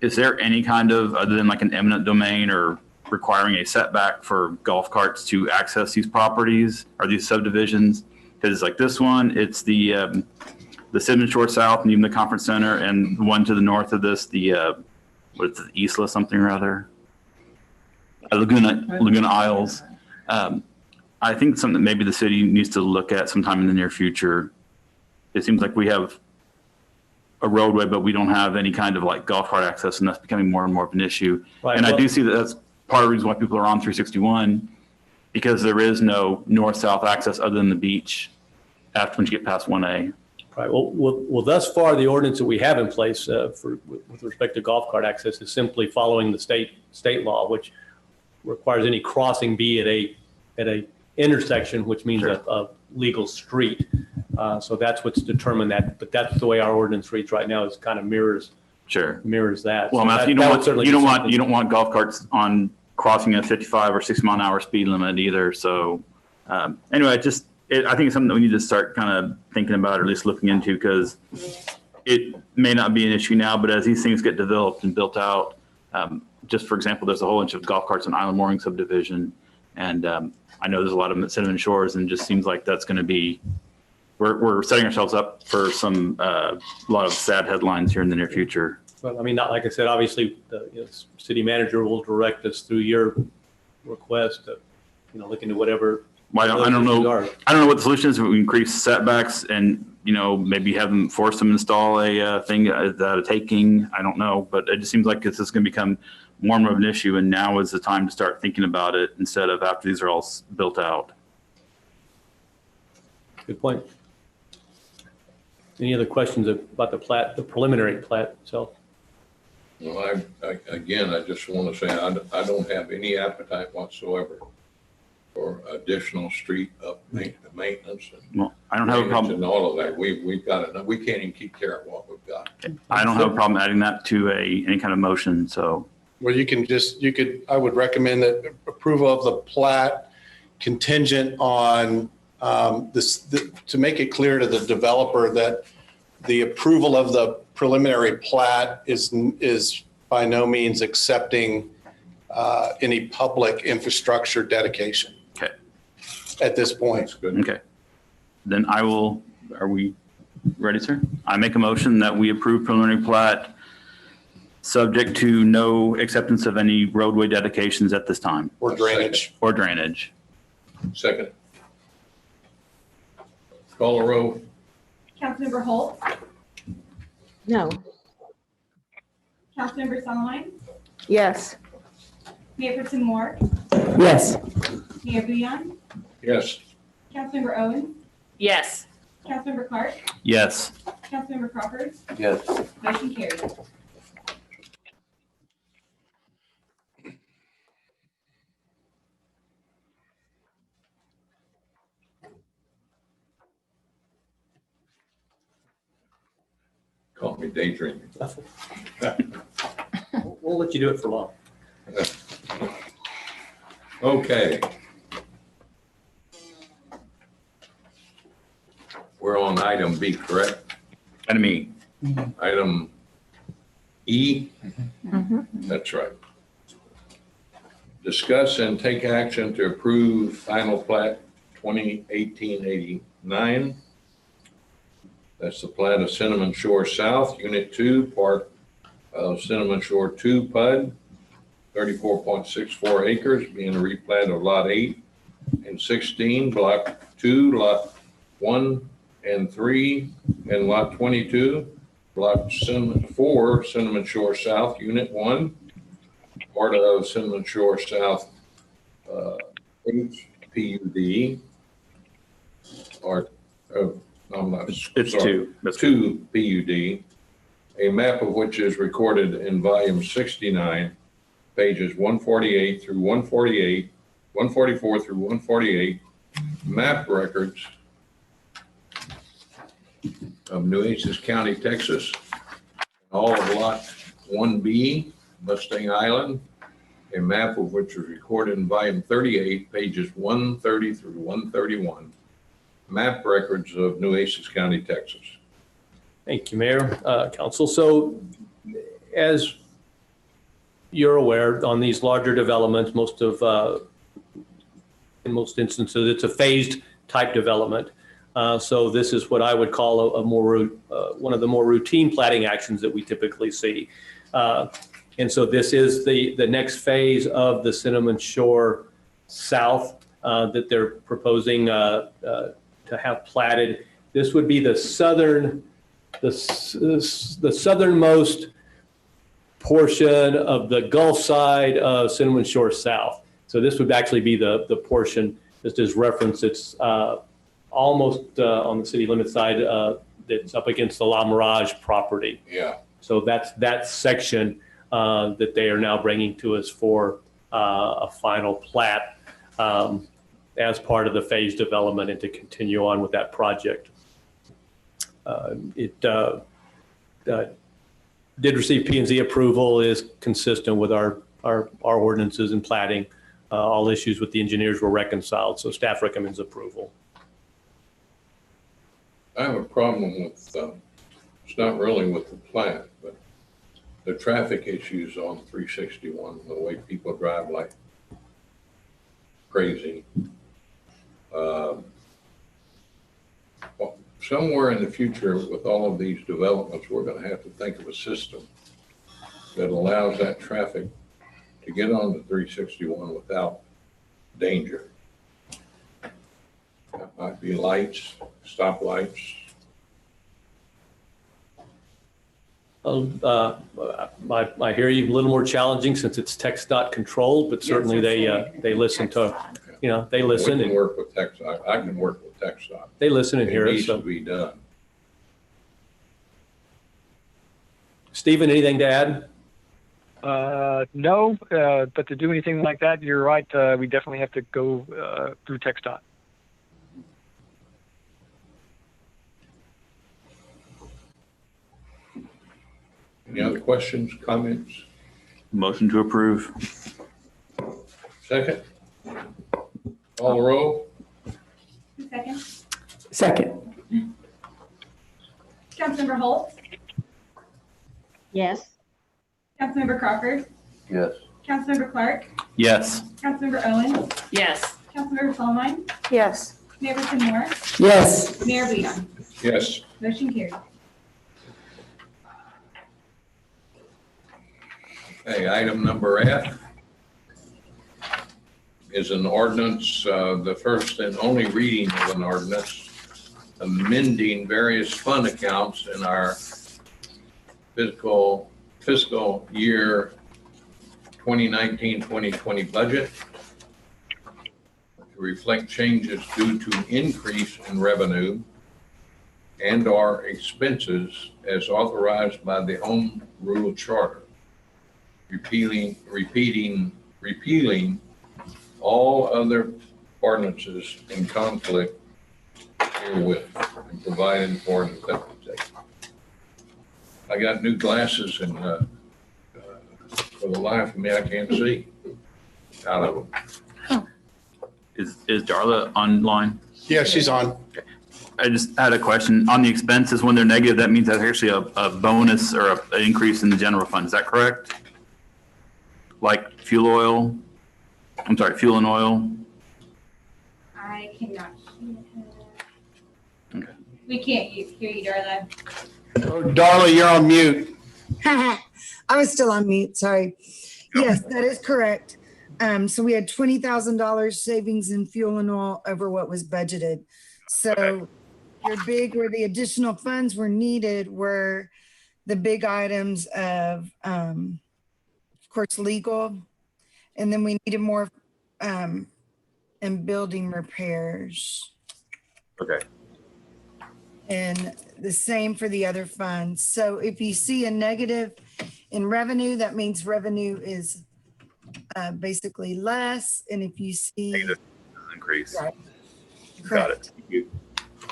[SPEAKER 12] Is there any kind of, other than like an eminent domain or requiring a setback for golf carts to access these properties or these subdivisions? Because like this one, it's the Cinnamon Shore South and even the Conference Center, and the one to the north of this, what's it, Isla something or other? Laguna Isles. I think something that maybe the city needs to look at sometime in the near future. It seems like we have a roadway, but we don't have any kind of like golf cart access, and that's becoming more and more of an issue.
[SPEAKER 9] Right,
[SPEAKER 12] And I
[SPEAKER 9] well-
[SPEAKER 12] do see that that's part of the reason why people are on 361, because there is no north-south access other than the beach after once you get past 1A.
[SPEAKER 9] Right. Well, thus far, the ordinance that we have in place with respect to golf cart access is simply following the state law, which requires any crossing be at a intersection, which means a legal street. So that's what's determined that, but that's the way our ordinance reads right now, is kind of mirrors that.
[SPEAKER 12] Well,
[SPEAKER 9] So
[SPEAKER 12] Matthew,
[SPEAKER 9] that would certainly be something-
[SPEAKER 12] you don't want golf carts on crossing a 55 or 60-mile-an-hour speed limit either. So anyway, I think it's something that we need to start kind of thinking about, or at least looking into, because it may not be an issue now, but as these things get developed and built out, just for example, there's a whole bunch of golf carts in Island Mooring subdivision, and I know there's a lot of them at Cinnamon Shores, and it just seems like that's going to be, we're setting ourselves up for a lot of sad headlines here in the near future.
[SPEAKER 9] Well, I mean, not like I said, obviously, the city manager will direct us through your request to, look into whatever.
[SPEAKER 12] Well, I don't know what the solution is. If we increase setbacks and, maybe have them, force them to install a thing at a taking. I don't know, but it just seems like this is going to become more and more of an issue. And now is the time to start thinking about it instead of after these are all built out.
[SPEAKER 9] Good point. Any other questions about the preliminary plat itself?
[SPEAKER 4] Well, I just want to say, I don't have any appetite whatsoever for additional street maintenance and.
[SPEAKER 12] Well, I don't have a problem.
[SPEAKER 4] And all of that. We've got enough. We can't even keep care of what we've got.
[SPEAKER 12] I don't have a problem adding that to any kind of motion. So,
[SPEAKER 5] Well, I would recommend that approval of the plat contingent on to make it clear to the developer that the approval of the preliminary plat is by no means accepting any public infrastructure dedication.
[SPEAKER 12] Okay.
[SPEAKER 5] At this point.
[SPEAKER 4] That's good.
[SPEAKER 12] okay. Then are we ready, sir? I make a motion that we approve preliminary plat subject to no acceptance of any roadway dedications at this time.
[SPEAKER 5] Or drainage.
[SPEAKER 12] Or drainage.
[SPEAKER 4] Second. Call a roll.
[SPEAKER 11] Councilmember Holt,
[SPEAKER 3] No.
[SPEAKER 11] Councilmember Sondemine,
[SPEAKER 13] Yes.
[SPEAKER 11] Mayor Pro Tem Moore,
[SPEAKER 2] Yes.
[SPEAKER 11] Mayor Bouillon,
[SPEAKER 4] Yes.
[SPEAKER 11] Councilmember Owens,
[SPEAKER 6] Yes.
[SPEAKER 11] Councilmember Clark,
[SPEAKER 12] Yes.
[SPEAKER 11] Councilmember Crawford,
[SPEAKER 7] Yes.
[SPEAKER 11] motion carried.
[SPEAKER 4] Caught me daydreaming.
[SPEAKER 9] We'll let you do it for long.
[SPEAKER 4] Okay. We're on item B, correct?
[SPEAKER 12] Item E.
[SPEAKER 4] Item E? That's right. Discuss and take action to approve final plat 2018-89. That's the plat of Cinnamon Shore South, Unit 2, part of Cinnamon Shore 2 PUD, 34.64 acres, being a replat of Lot 8 and 16, Block 2, Lot 1 and 3, and Lot 22, Block 4, Cinnamon Shore South, Unit 1, part of Cinnamon Shore South HPUD, or, I'm not.
[SPEAKER 12] It's
[SPEAKER 4] sorry,
[SPEAKER 12] 2. That's
[SPEAKER 4] 2 PUD, a map of which is recorded in volume 69, pages 148 through 148, 144 through 148, map records of Nueces County, Texas, all of Lot 1B, Mustang Island, a map of which was recorded in volume 38, pages 130 through 131, map records of Nueces County, Texas.
[SPEAKER 9] Thank you, Mayor, Council. So as you're aware, on these larger developments, in most instances, it's a phased type development. So this is what I would call one of the more routine platting actions that we typically see. And so this is the next phase of the Cinnamon Shore South that they're proposing to have platted. This would be the southernmost portion of the Gulf side of Cinnamon Shore South. So this would actually be the portion, just as reference, it's almost on the city limit side that's up against the La Mirage property.
[SPEAKER 4] Yeah.
[SPEAKER 9] So that's that section that they are now bringing to us for a final plat as part of the phase development and to continue on with that project. It did receive P&Z approval, is consistent with our ordinances and platting. All issues with the engineers were reconciled, so staff recommends approval.
[SPEAKER 4] I have a problem with, it's not really with the plat, but the traffic issues on 361, the way people drive like crazy. Well, somewhere in the future with all of these developments, we're going to have to think of a system that allows that traffic to get onto 361 without danger. That might be lights, stoplights.
[SPEAKER 9] I hear you, a little more challenging since it's TxDOT controlled, but certainly they listen to, they listen.
[SPEAKER 4] We can work with TxDOT. I can work with TxDOT.
[SPEAKER 9] They listen and hear
[SPEAKER 4] It
[SPEAKER 9] us.
[SPEAKER 4] needs to
[SPEAKER 9] So,
[SPEAKER 4] be done.
[SPEAKER 9] Stephen, anything to add?
[SPEAKER 10] No, but to do anything like that, you're right. We definitely have to go through TxDOT.
[SPEAKER 4] Any other questions, comments?
[SPEAKER 12] Motion to approve.
[SPEAKER 4] Second? Call the roll?
[SPEAKER 11] Second.
[SPEAKER 2] Second.
[SPEAKER 11] Councilmember Holt,
[SPEAKER 3] Yes.
[SPEAKER 11] Councilmember Crawford,
[SPEAKER 7] Yes.
[SPEAKER 11] Councilmember Clark,
[SPEAKER 12] Yes.
[SPEAKER 11] Councilmember Owens,
[SPEAKER 6] Yes.
[SPEAKER 11] Councilmember Sondemine,
[SPEAKER 13] Yes.
[SPEAKER 11] Mayor Pro Tem Moore,
[SPEAKER 2] Yes.
[SPEAKER 11] Mayor Bouillon,
[SPEAKER 4] Yes.
[SPEAKER 11] motion carried.
[SPEAKER 4] Okay, item number F is an ordinance, the first and only reading of an ordinance amending various fund accounts in our fiscal year 2019-2020 budget to reflect changes due to increase in revenue and/or expenses as authorized by the Home Rule Charter, repealing all other ordinances in conflict herewith and providing for an effective date. I got new glasses and for the life of me, I can't see out of them.
[SPEAKER 12] Is Darla online?
[SPEAKER 5] Yeah, she's on.
[SPEAKER 12] I just had a question on the expenses. When they're negative, that means that's actually a bonus or an increase in the general fund. Is that correct? Like fuel and oil?
[SPEAKER 11] I cannot hear.
[SPEAKER 12] Okay.
[SPEAKER 11] We can't hear you, Darla.
[SPEAKER 5] Oh, Darla, you're on mute.
[SPEAKER 14] I was still on mute, sorry. Yes, that is correct. So we had $20,000 savings in fuel and oil over what was budgeted. So your big, where the additional funds were needed were the big items of course, legal. And then we needed more in building repairs.
[SPEAKER 12] Okay.
[SPEAKER 14] And the same for the other funds. So if you see a negative in revenue, that means revenue is basically less. And if you see
[SPEAKER 12] Increase.
[SPEAKER 14] Right.
[SPEAKER 12] Got it. Thank you.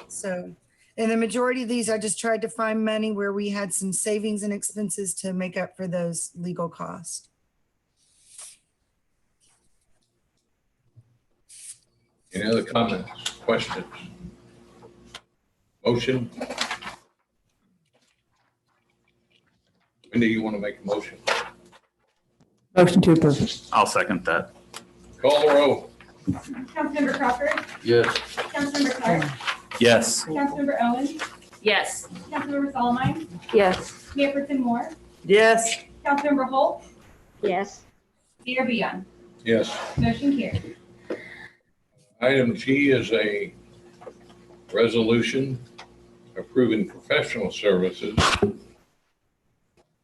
[SPEAKER 14] So, and the majority of these, I just tried to find money where we had some savings and expenses to make up for those legal costs.
[SPEAKER 4] Any other comments, questions? Motion? Wendy, you want to make a motion?
[SPEAKER 2] Motion to approve.
[SPEAKER 12] I'll second that.
[SPEAKER 4] Call the roll.
[SPEAKER 11] Councilmember Crawford.
[SPEAKER 4] Yes.
[SPEAKER 11] Councilmember Clark.
[SPEAKER 12] Yes.
[SPEAKER 11] Councilmember Owens.
[SPEAKER 6] Yes.
[SPEAKER 11] Councilmember Solomon.
[SPEAKER 13] Yes.
[SPEAKER 11] Mayor Pro Tem Moore.
[SPEAKER 2] Yes.
[SPEAKER 11] Councilmember Holt.
[SPEAKER 3] Yes.
[SPEAKER 11] Mayor Beyond.
[SPEAKER 4] Yes.
[SPEAKER 11] Motion carried.
[SPEAKER 4] Item G is a resolution approving professional services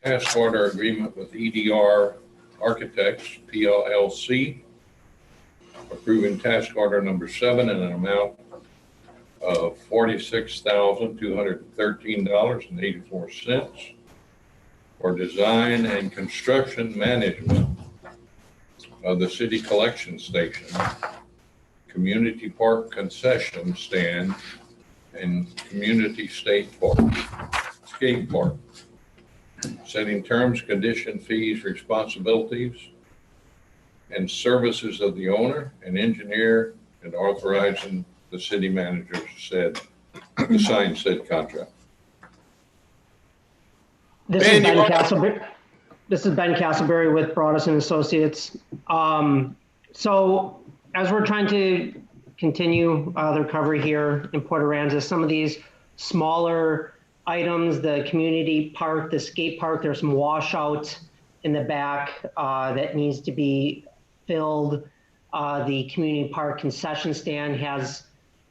[SPEAKER 4] task order agreement with EDR Architects, PLLC, approving task order number 7 in an amount of $46,213.84 for design and construction management of the city collection station, community park concession stand, and community skate park, setting terms, condition, fees, responsibilities, and services of the owner and engineer, and authorizing the city manager to sign said contract.
[SPEAKER 15] This is Ben Castleberry. This is Ben Castleberry with Broadus and Associates. So as we're trying to continue the recovery here in Port Aransas, some of these smaller items, the community park, the skate park, there's some washouts in the back that needs to be filled. The community park concession stand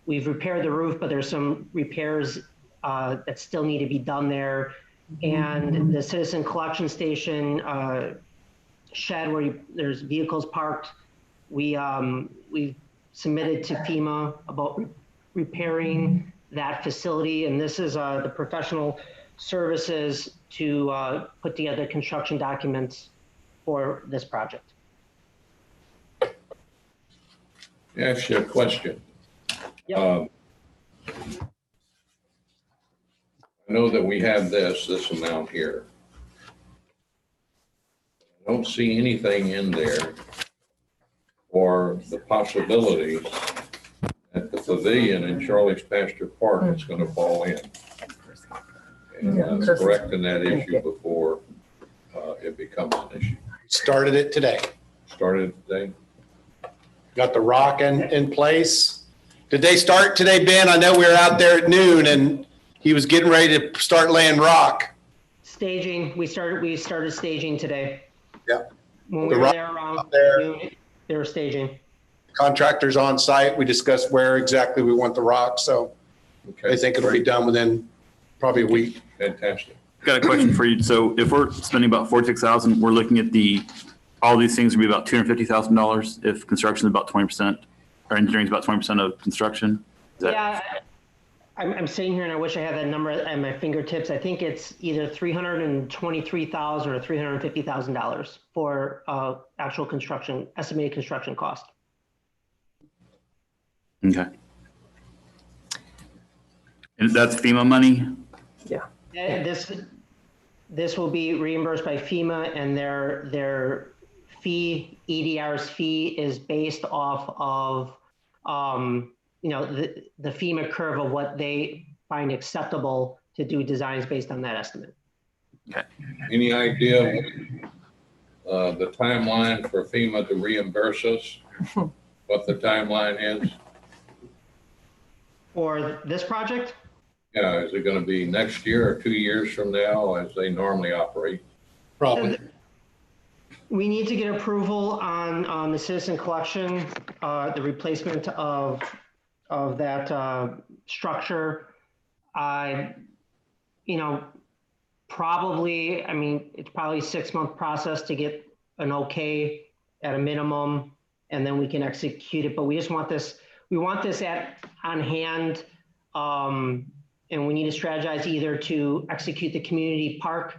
[SPEAKER 15] we've repaired the roof, but there's some repairs that still need to be done there. And the citizen collection station shed where there's vehicles parked, we submitted to FEMA about repairing that facility. And this is the professional services to put together construction documents for this project.
[SPEAKER 4] I ask you a question.
[SPEAKER 15] Yep.
[SPEAKER 4] I know that we have this amount here. I don't see anything in there for the possibility that the pavilion in Charlie's Pasture Park is going to fall in. And correcting that issue before it becomes an issue.
[SPEAKER 5] Started it today.
[SPEAKER 4] Started today?
[SPEAKER 5] Got the rock in place. Did they start today, Ben? I know we were out there at noon and he was getting ready to start laying rock.
[SPEAKER 15] Staging, we started staging today.
[SPEAKER 5] Yeah.
[SPEAKER 15] When we were there around noon, they were staging.
[SPEAKER 5] Contractors on site. We discussed where exactly we want the rock. So I think it'll be done within probably a week.
[SPEAKER 4] Fantastic.
[SPEAKER 12] Got a question for you. So if we're spending about 46,000, we're looking at all these things would be about $250,000 if construction is about 20%, or engineering is about 20% of construction. Is that?
[SPEAKER 15] Yeah, I'm sitting here and I wish I had that number at my fingertips. I think it's either $323,000 or $350,000 for actual construction, estimated construction cost.
[SPEAKER 12] Okay. And that's FEMA money?
[SPEAKER 15] And this will be reimbursed by FEMA, and their fee, EDR's fee, is based off of the FEMA curve of what they find acceptable to do designs based on that estimate.
[SPEAKER 12] Okay.
[SPEAKER 4] Any idea the timeline for FEMA to reimburse us? What the timeline is?
[SPEAKER 15] For this project?
[SPEAKER 4] Yeah, is it going to be next year or 2 years from now as they normally operate?
[SPEAKER 5] Probably.
[SPEAKER 15] We need to get approval on the citizen collection, the replacement of that structure. Probably, I mean, it's probably a 6-month process to get an okay at a minimum, and then we can execute it. But we just want this, on hand, and we need to strategize either to execute the community park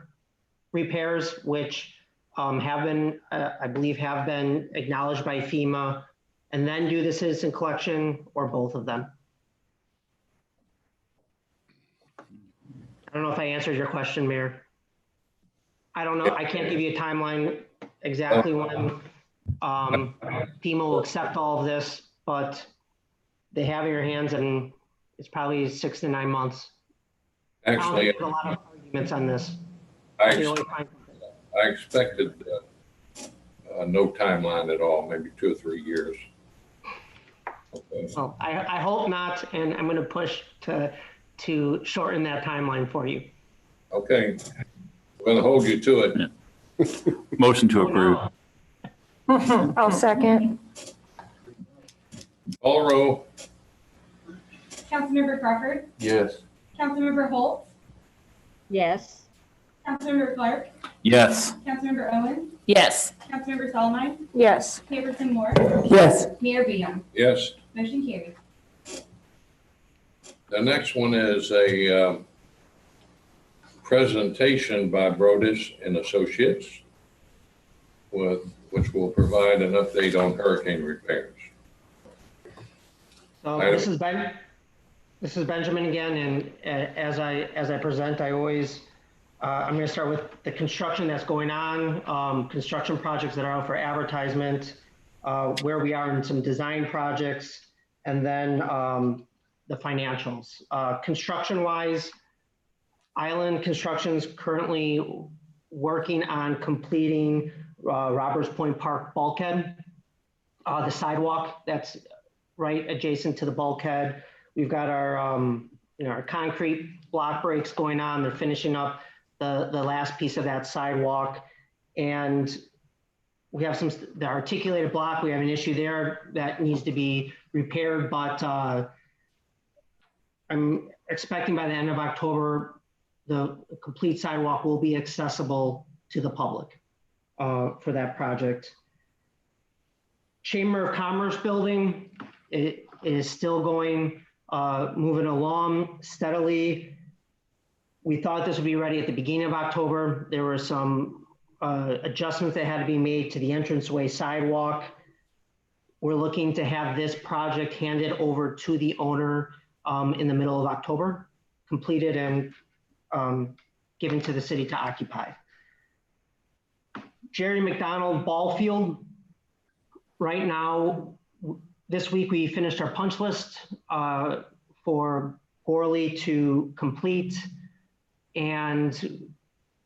[SPEAKER 15] repairs, which I believe have been acknowledged by FEMA, and then do the citizen collection, or both of them. I don't know if I answered your question, Mayor. I don't know. I can't give you a timeline exactly when FEMA will accept all of this, but they have in your hands, and it's probably 6 to 9 months.
[SPEAKER 4] Actually,
[SPEAKER 15] there's a lot of arguments on this.
[SPEAKER 4] I expected no timeline at all, maybe 2 or 3 years. Okay.
[SPEAKER 15] So I hope not, and I'm going to push to shorten that timeline for you.
[SPEAKER 4] Okay, we're going to hold you to it.
[SPEAKER 12] Yeah. Motion to approve.
[SPEAKER 13] I'll second.
[SPEAKER 4] Call roll.
[SPEAKER 11] Councilmember Crawford,
[SPEAKER 4] Yes.
[SPEAKER 11] Councilmember Holt,
[SPEAKER 3] Yes.
[SPEAKER 11] Councilmember Clark,
[SPEAKER 12] Yes.
[SPEAKER 11] Councilmember Owens,
[SPEAKER 6] Yes.
[SPEAKER 11] Councilmember Solomon,
[SPEAKER 13] Yes.
[SPEAKER 11] Haverson Moore,
[SPEAKER 6] Yes.
[SPEAKER 11] Mayor Beam.
[SPEAKER 4] Yes.
[SPEAKER 11] Motion carried.
[SPEAKER 4] The next one is a presentation by Brodus and Associates, which will provide an update on hurricane repairs.
[SPEAKER 15] So this is Benjamin again, and as I present, I'm going to start with the construction that's going on, construction projects that are out for advertisement, where we are in some design projects, and then the financials. Construction-wise, Island Construction's currently working on completing Roberts Point Park bulkhead, the sidewalk that's right adjacent to the bulkhead. We've got our concrete block breaks going on. They're finishing up the last piece of that sidewalk, and we have the articulated block. We have an issue there that needs to be repaired, but I'm expecting by the end of October, the complete sidewalk will be accessible to the public for that project. Chamber of Commerce building, it is still going, moving along steadily. We thought this would be ready at the beginning of October. There were some adjustments that had to be made to the entranceway sidewalk. We're looking to have this project handed over to the owner in the middle of October, completed and given to the city to occupy. Jerry McDonald Ball Field, right now, this week we finished our punch list for Gorley to complete, and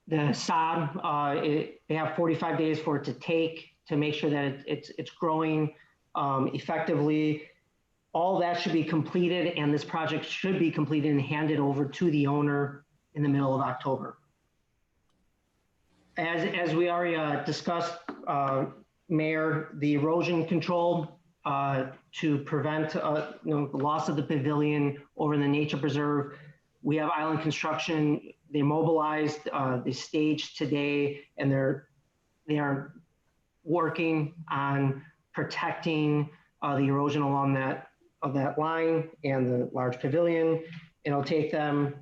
[SPEAKER 15] the sod, they have 45 days for it to take to make sure that it's growing effectively. All that should be completed, and this project should be completed and handed over to the owner in the middle of October. As we already discussed, Mayor, the erosion control to prevent the loss of the pavilion over in the nature preserve. We have Island Construction. They mobilized the stage today, and they are working on protecting the erosion along that line and the large pavilion. It'll take them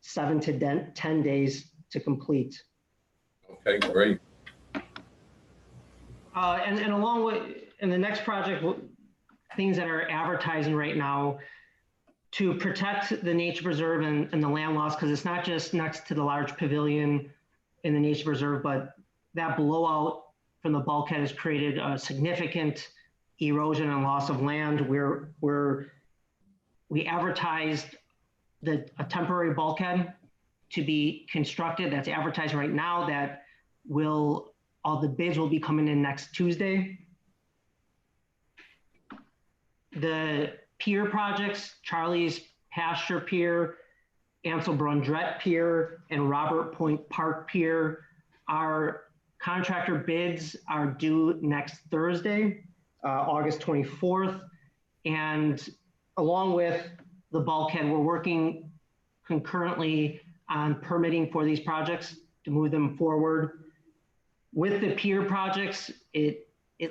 [SPEAKER 15] 7 to 10 days to complete.
[SPEAKER 4] Okay, great.
[SPEAKER 15] And along with, in the next project, things that are advertising right now to protect the nature preserve and the land loss, because it's not just next to the large pavilion in the nature preserve, but that blowout from the bulkhead has created a significant erosion and loss of land. We advertised a temporary bulkhead to be constructed. That's advertised right now. That all the bids will be coming in next Tuesday. The pier projects, Charlie's Pasture Pier, Ansel Brundrett Pier, and Robert Point Park Pier, our contractor bids are due next Thursday, August 24th. And along with the bulkhead, we're working concurrently on permitting for these projects to move them forward. With the pier projects, it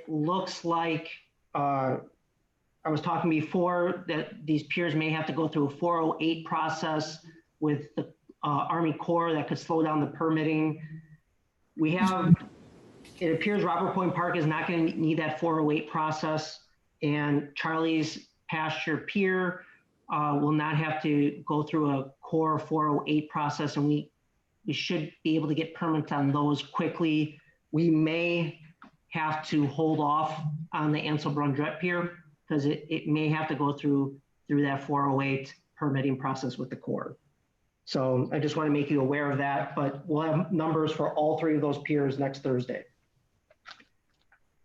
[SPEAKER 15] looks like, I was talking before that these piers may have to go through a 408 process with the Army Corps that could slow down the permitting. It appears Robert Point Park is not going to need that 408 process, and Charlie's Pasture Pier will not have to go through a Corps 408 process, and we should be able to get permits on those quickly. We may have to hold off on the Ansel Brundrett Pier because it may have to go through that 408 permitting process with the Corps. So I just want to make you aware of that, but we'll have numbers for all 3 of those piers next Thursday.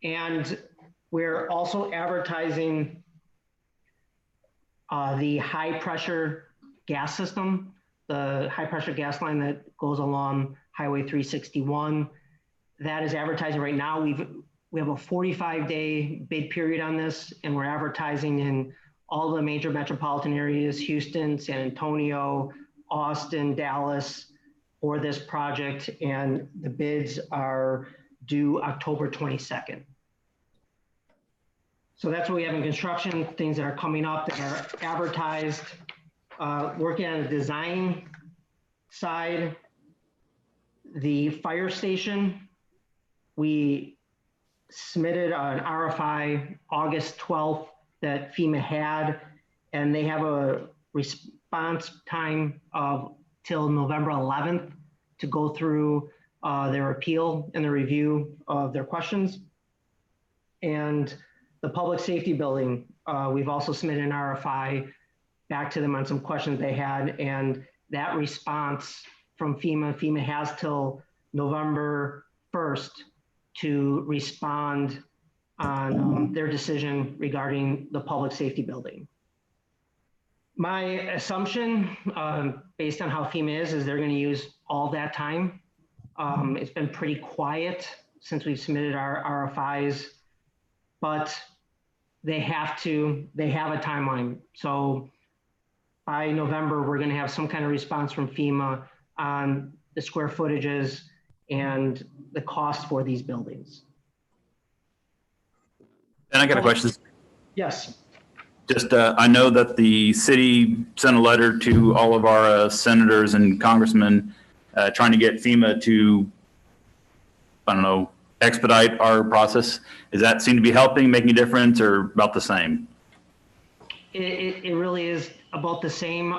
[SPEAKER 15] And we're also advertising the high pressure gas system, the high pressure gas line that goes along Highway 361. That is advertising right now. We have a 45-day bid period on this, and we're advertising in all the major metropolitan areas, Houston, San Antonio, Austin, Dallas, for this project, and the bids are due October 22nd. So that's what we have in construction, things that are coming up that are advertised. Working on the design side, the fire station, we submitted an RFI August 12th that FEMA had, and they have a response time of till November 11th to go through their appeal and the review of their questions. And the public safety building, we've also submitted an RFI back to them on some questions they had, and that response from FEMA has till November 1st to respond on their decision regarding the public safety building. My assumption, based on how FEMA is they're going to use all that time. It's been pretty quiet since we've submitted our RFIs, but they have a timeline. So by November, we're going to have some kind of response from FEMA on the square footages and the cost for these buildings.
[SPEAKER 12] And I got a question.
[SPEAKER 15] Yes.
[SPEAKER 12] Just, I know that the city sent a letter to all of our senators and congressmen trying to get FEMA to, I don't know, expedite our process. Does that seem to be helping, making a difference, or about the same?
[SPEAKER 15] It really is about the same.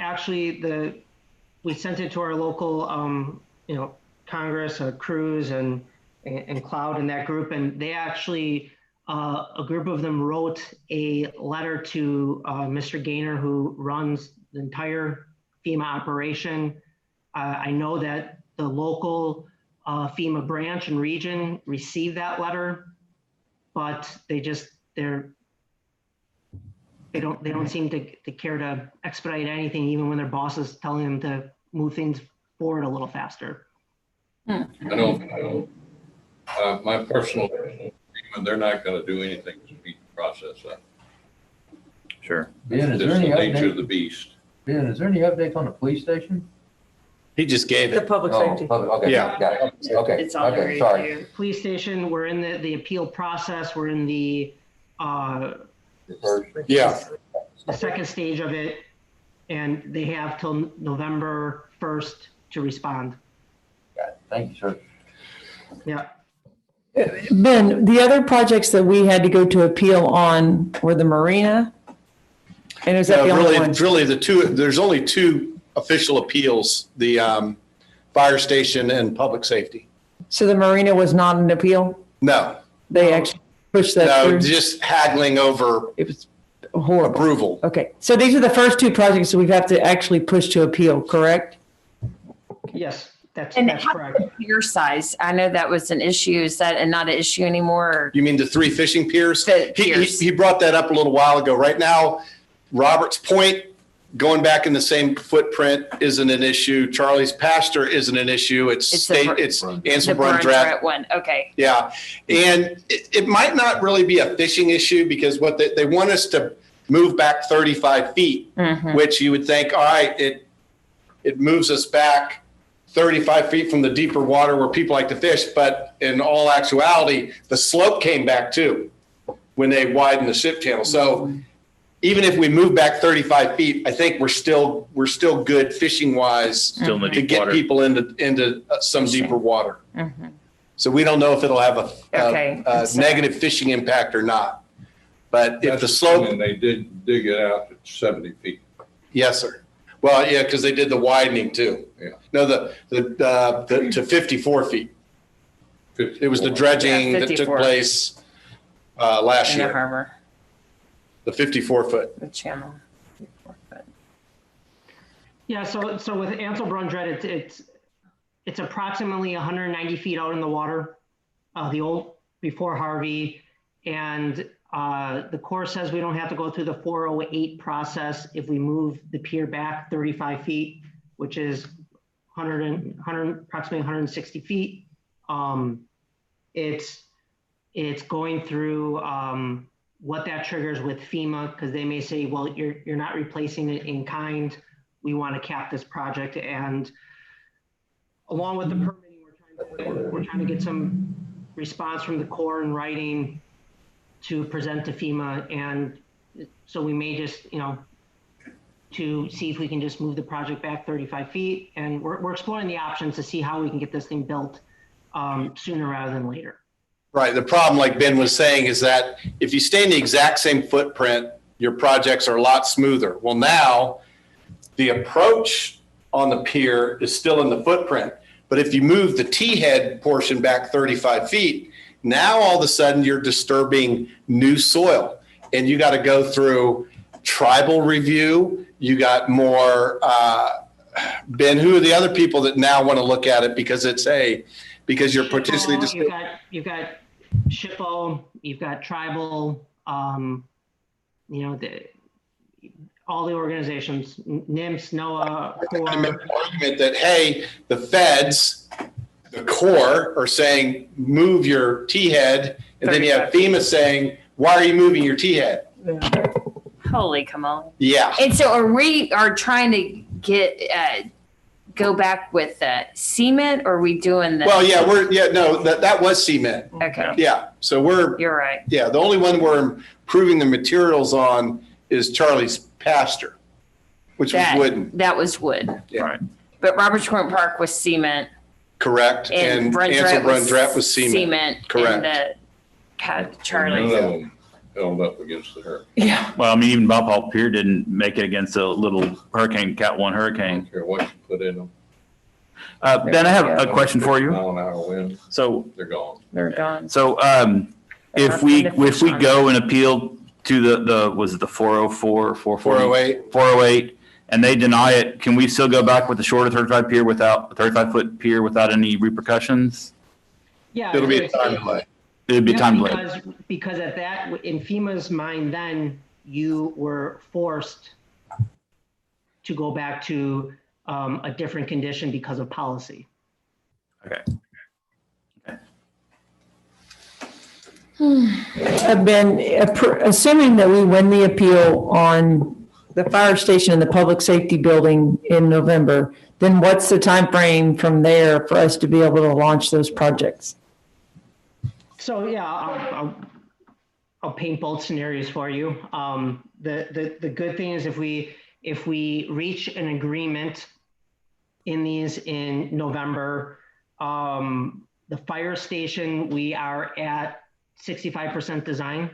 [SPEAKER 15] Actually, we sent it to our local, Congress, Cruz and Cloud and that group, and they actually, a group of them wrote a letter to Mr. Gaynor, who runs the entire FEMA operation. I know that the local FEMA branch and region received that letter, but they don't seem to care to expedite anything, even when their boss is telling them to move things forward a little faster.
[SPEAKER 4] I don't. My personal and they're not gonna do anything to speed the process up.
[SPEAKER 12] Sure.
[SPEAKER 16] Ben, is
[SPEAKER 4] It's
[SPEAKER 16] there any
[SPEAKER 4] the nature of
[SPEAKER 16] update?
[SPEAKER 4] the beast.
[SPEAKER 16] Ben, is there any update on the police station?
[SPEAKER 5] He just gave
[SPEAKER 2] The
[SPEAKER 5] it.
[SPEAKER 2] public
[SPEAKER 16] Oh,
[SPEAKER 2] safety.
[SPEAKER 16] okay,
[SPEAKER 5] Yeah.
[SPEAKER 16] got it. Okay,
[SPEAKER 6] It's on the
[SPEAKER 16] okay, sorry.
[SPEAKER 6] review.
[SPEAKER 15] Police station, we're in the appeal process. We're in the
[SPEAKER 5] Yeah.
[SPEAKER 15] second stage of it. And they have till November 1st to respond.
[SPEAKER 16] Got it. Thank you, sir.
[SPEAKER 15] Yeah.
[SPEAKER 2] Ben, the other projects that we had to go to appeal on were the marina. And is that
[SPEAKER 5] No,
[SPEAKER 2] the only
[SPEAKER 5] really,
[SPEAKER 2] one?
[SPEAKER 5] really there's only two official appeals, the fire station and public safety.
[SPEAKER 2] So the marina was not an appeal?
[SPEAKER 5] No,
[SPEAKER 2] They actually pushed that
[SPEAKER 5] no,
[SPEAKER 2] through?
[SPEAKER 5] just haggling over
[SPEAKER 2] It was horrible.
[SPEAKER 5] approval.
[SPEAKER 2] Okay, so these are the first two projects that we have to actually push to appeal, correct?
[SPEAKER 15] Yes, that's
[SPEAKER 6] And
[SPEAKER 15] that's
[SPEAKER 6] how
[SPEAKER 15] correct.
[SPEAKER 6] pier size? I know that was an issue. Is that not an issue anymore? Or
[SPEAKER 5] You mean the three fishing piers?
[SPEAKER 6] The
[SPEAKER 5] He
[SPEAKER 6] piers.
[SPEAKER 5] brought that up a little while ago. Right now, Roberts Point, going back in the same footprint isn't an issue. Charlie's Pasture isn't an issue. It's
[SPEAKER 6] It's the
[SPEAKER 5] state,
[SPEAKER 6] Br-
[SPEAKER 5] it's
[SPEAKER 6] the
[SPEAKER 5] Ansel Brundrat.
[SPEAKER 6] Brundrat one? Okay.
[SPEAKER 5] Yeah, and it might not really be a fishing issue because what they want us to move back 35 feet,
[SPEAKER 6] Mhm.
[SPEAKER 5] which you would think, all right, it moves us back 35 feet from the deeper water where people like to fish, but in all actuality, the slope came back too when they widened the ship channel. So even if we move back 35 feet, I think we're still good fishing wise
[SPEAKER 12] Still in the
[SPEAKER 5] to
[SPEAKER 12] deep
[SPEAKER 5] get
[SPEAKER 12] water.
[SPEAKER 5] people into some deeper water.
[SPEAKER 6] Mhm.
[SPEAKER 5] So we don't know if it'll have
[SPEAKER 6] Okay.
[SPEAKER 5] a negative fishing impact or not. But if the slope,
[SPEAKER 4] And they did dig it out at 70 feet.
[SPEAKER 5] yes, sir. Well, yeah, because they did the widening too.
[SPEAKER 4] Yeah.
[SPEAKER 5] No, the to 54 feet. It was the
[SPEAKER 4] 54.
[SPEAKER 5] dredging
[SPEAKER 6] Yeah,
[SPEAKER 5] that took
[SPEAKER 6] 54.
[SPEAKER 5] place last
[SPEAKER 6] In the
[SPEAKER 5] year,
[SPEAKER 6] harbor,
[SPEAKER 5] the 54 foot.
[SPEAKER 6] the channel.
[SPEAKER 15] Yeah, so with Ansel Brundrat, it's approximately 190 feet out in the water, the old before Harvey, and the Corps says we don't have to go through the 408 process if we move the pier back 35 feet, which is approximately 160 feet. It's going through what that triggers with FEMA, because they may say, well, you're not replacing it in kind. We want to cap this project, and along with the permitting, we're trying to get some response from the Corps in writing to present to FEMA, and so we may just, to see if we can just move the project back 35 feet, and we're exploring the options to see how we can get this thing built sooner rather than later.
[SPEAKER 5] Right. The problem, like Ben was saying, is that if you stay in the exact same footprint, your projects are a lot smoother. Well, now the approach on the pier is still in the footprint. But if you move the T-head portion back 35 feet, now all of a sudden you're disturbing new soil. And you got to go through tribal review. You got more, Ben, who are the other people that now want to look at it because because you're potentially just.
[SPEAKER 15] You've got SHPO, you've got tribal, all the organizations, NIMS, NOAA, Corps.
[SPEAKER 5] I make the argument that, hey, the feds, the Corps are saying, move your T-head. And then you have FEMA saying, why are you moving your T-head?
[SPEAKER 6] Holy come on.
[SPEAKER 5] Yeah.
[SPEAKER 6] And so we are trying to get, go back with cement, or are we doing the?
[SPEAKER 5] Well, yeah, that was cement.
[SPEAKER 6] Okay.
[SPEAKER 5] Yeah. So
[SPEAKER 6] You're right.
[SPEAKER 5] yeah, the only one we're improving the materials on is Charlie's Pasture, which was wooden.
[SPEAKER 6] That was wood.
[SPEAKER 5] Yeah. Right.
[SPEAKER 6] But Roberts Point Park was cement.
[SPEAKER 5] Correct. And Ansel Brundrat was cement. Correct.
[SPEAKER 6] And Charlie.
[SPEAKER 4] None of them held up against the hurricane.
[SPEAKER 6] Yeah.
[SPEAKER 12] Well, I mean, even Bob Hall Pier didn't make it against a little hurricane, Cat 1
[SPEAKER 4] I
[SPEAKER 12] hurricane.
[SPEAKER 4] don't care what you put in them.
[SPEAKER 12] Ben, I have a question for you.
[SPEAKER 4] Mile an hour wind,
[SPEAKER 12] So,
[SPEAKER 4] they're gone.
[SPEAKER 6] They're gone.
[SPEAKER 12] so if we go and appeal to the was it the 404,
[SPEAKER 5] 408.
[SPEAKER 12] 408, and they deny it, can we still go back with the shorter 35-foot pier without any repercussions?
[SPEAKER 15] Yeah.
[SPEAKER 5] It'll be a time delay.
[SPEAKER 12] It'd be time delay.
[SPEAKER 15] Because at that, in FEMA's mind, then you were forced to go back to a different condition because of policy.
[SPEAKER 12] Okay.
[SPEAKER 2] Ben, assuming that we win the appeal on the fire station and the public safety building in November, then what's the time frame from there for us to be able to launch those projects?
[SPEAKER 15] So yeah, I'll paint both scenarios for you. The good thing is if we reach an agreement in these in November, the fire station, we are at 65% design.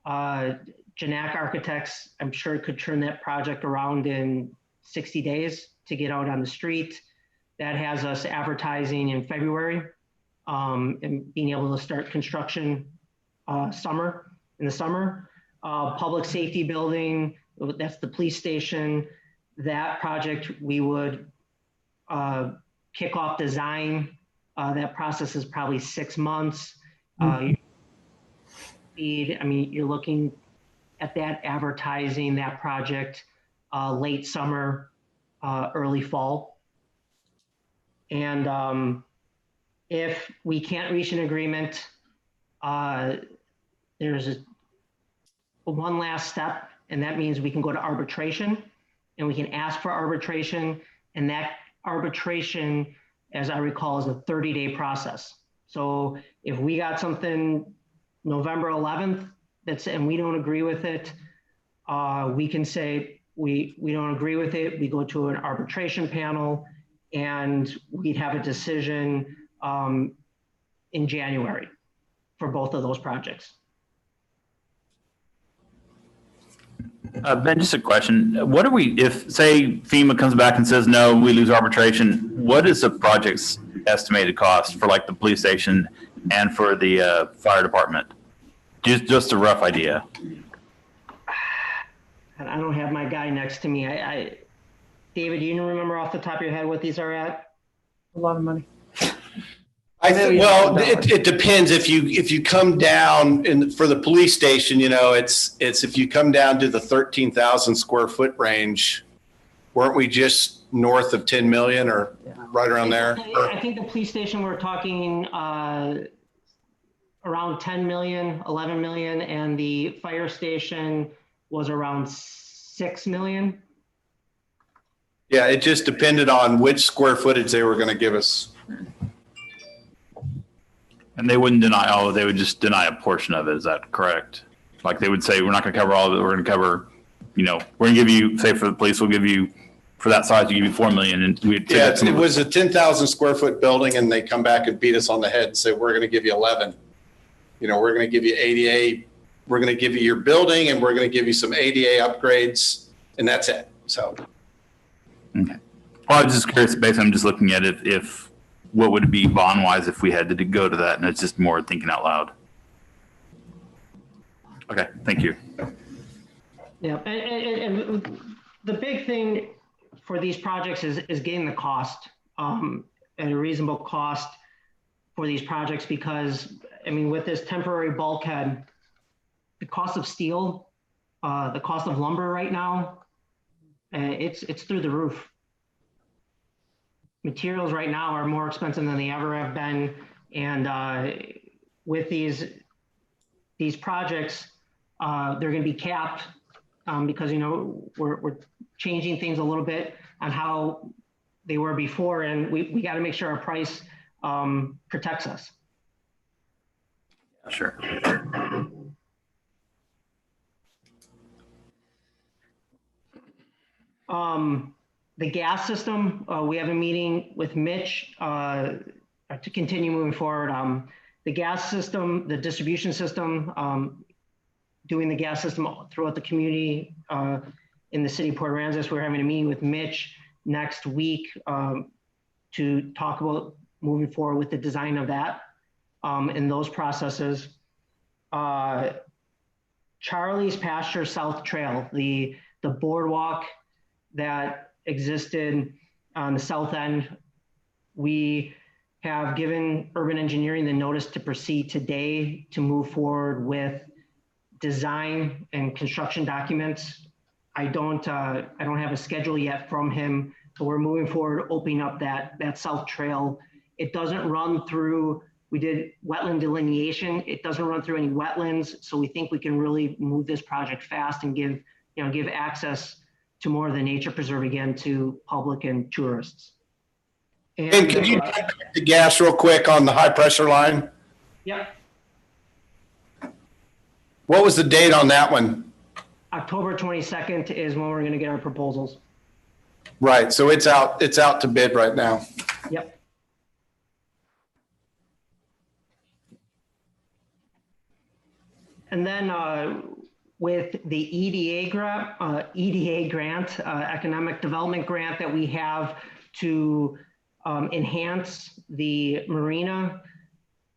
[SPEAKER 15] Janak Architects, I'm sure could turn that project around in 60 days to get out on the street. That has us advertising in February and being able to start construction in the summer. Public safety building, that's the police station. That project, we would kick off design. That process is probably 6 months. I mean, you're looking at that advertising, that project, late summer, early fall. And if we can't reach an agreement, there's one last step, and that means we can go to arbitration, and we can ask for arbitration, and that arbitration, as I recall, is a 30-day process. So if we got something November 11th and we don't agree with it, we can say we don't agree with it. We go to an arbitration panel, and we'd have a decision in January for both of those projects.
[SPEAKER 12] Ben, just a question. What are we, if say FEMA comes back and says, no, we lose arbitration, what is the project's estimated cost for like the police station and for the fire department? Just a rough idea.
[SPEAKER 15] I don't have my guy next to me. David, do you remember off the top of your head what these are at?
[SPEAKER 2] A lot of money.
[SPEAKER 5] Well, it depends. If you come down for the police station, you know, it's if you come down to the 13,000 square foot range, weren't we just north of 10 million or right around there?
[SPEAKER 15] I think the police station, we're talking around 10 million, 11 million, and the fire station was around 6 million.
[SPEAKER 5] Yeah, it just depended on which square footage they were going to give us.
[SPEAKER 12] And they wouldn't deny, they would just deny a portion of it. Is that correct? Like they would say, we're not going to cover all of it. We're going to cover, you know, we're going to give you, say for the police, we'll give you, for that size, we give you 4 million. And we'd say
[SPEAKER 5] it was a 10,000 square foot building, and they come back and beat us on the head and say, we're going to give you 11. You know, we're going to give you ADA. We're going to give you your building, and we're going to give you some ADA upgrades, and that's it. So.
[SPEAKER 12] Okay. Well, I was just curious, basically, I'm just looking at it, if what would it be bond wise if we had to go to that, and it's just more thinking out loud. Okay, thank you.
[SPEAKER 15] Yeah, and the big thing for these projects is getting the cost at a reasonable cost for these projects, because I mean, with this temporary bulkhead, the cost of steel, the cost of lumber right now, it's through the roof. Materials right now are more expensive than they ever have been, and with these projects, they're going to be capped because, you know, we're changing things a little bit on how they were before, and we got to make sure our price protects us.
[SPEAKER 12] Sure.
[SPEAKER 15] The gas system, we have a meeting with Mitch to continue moving forward. The gas system, the distribution system, doing the gas system throughout the community in the city of Port Aransas. We're having a meeting with Mitch next week to talk about moving forward with the design of that and those processes. Charlie's Pasture South Trail, the boardwalk that existed on the south end, we have given Urban Engineering the notice to proceed today to move forward with design and construction documents. I don't have a schedule yet from him, but we're moving forward, opening up that south trail. It doesn't run through We did wetland delineation. It doesn't run through any wetlands, so we think we can really move this project fast and give access to more of the nature preserve again to public and tourists.
[SPEAKER 5] And can you check the gas real quick on the high pressure line?
[SPEAKER 15] Yep,
[SPEAKER 5] What was the date on that one?
[SPEAKER 15] October 22nd is when we're going to get our proposals.
[SPEAKER 5] Right, so it's out to bid right now.
[SPEAKER 15] Yep. And then with the EDA grant, economic development grant that we have to enhance the marina,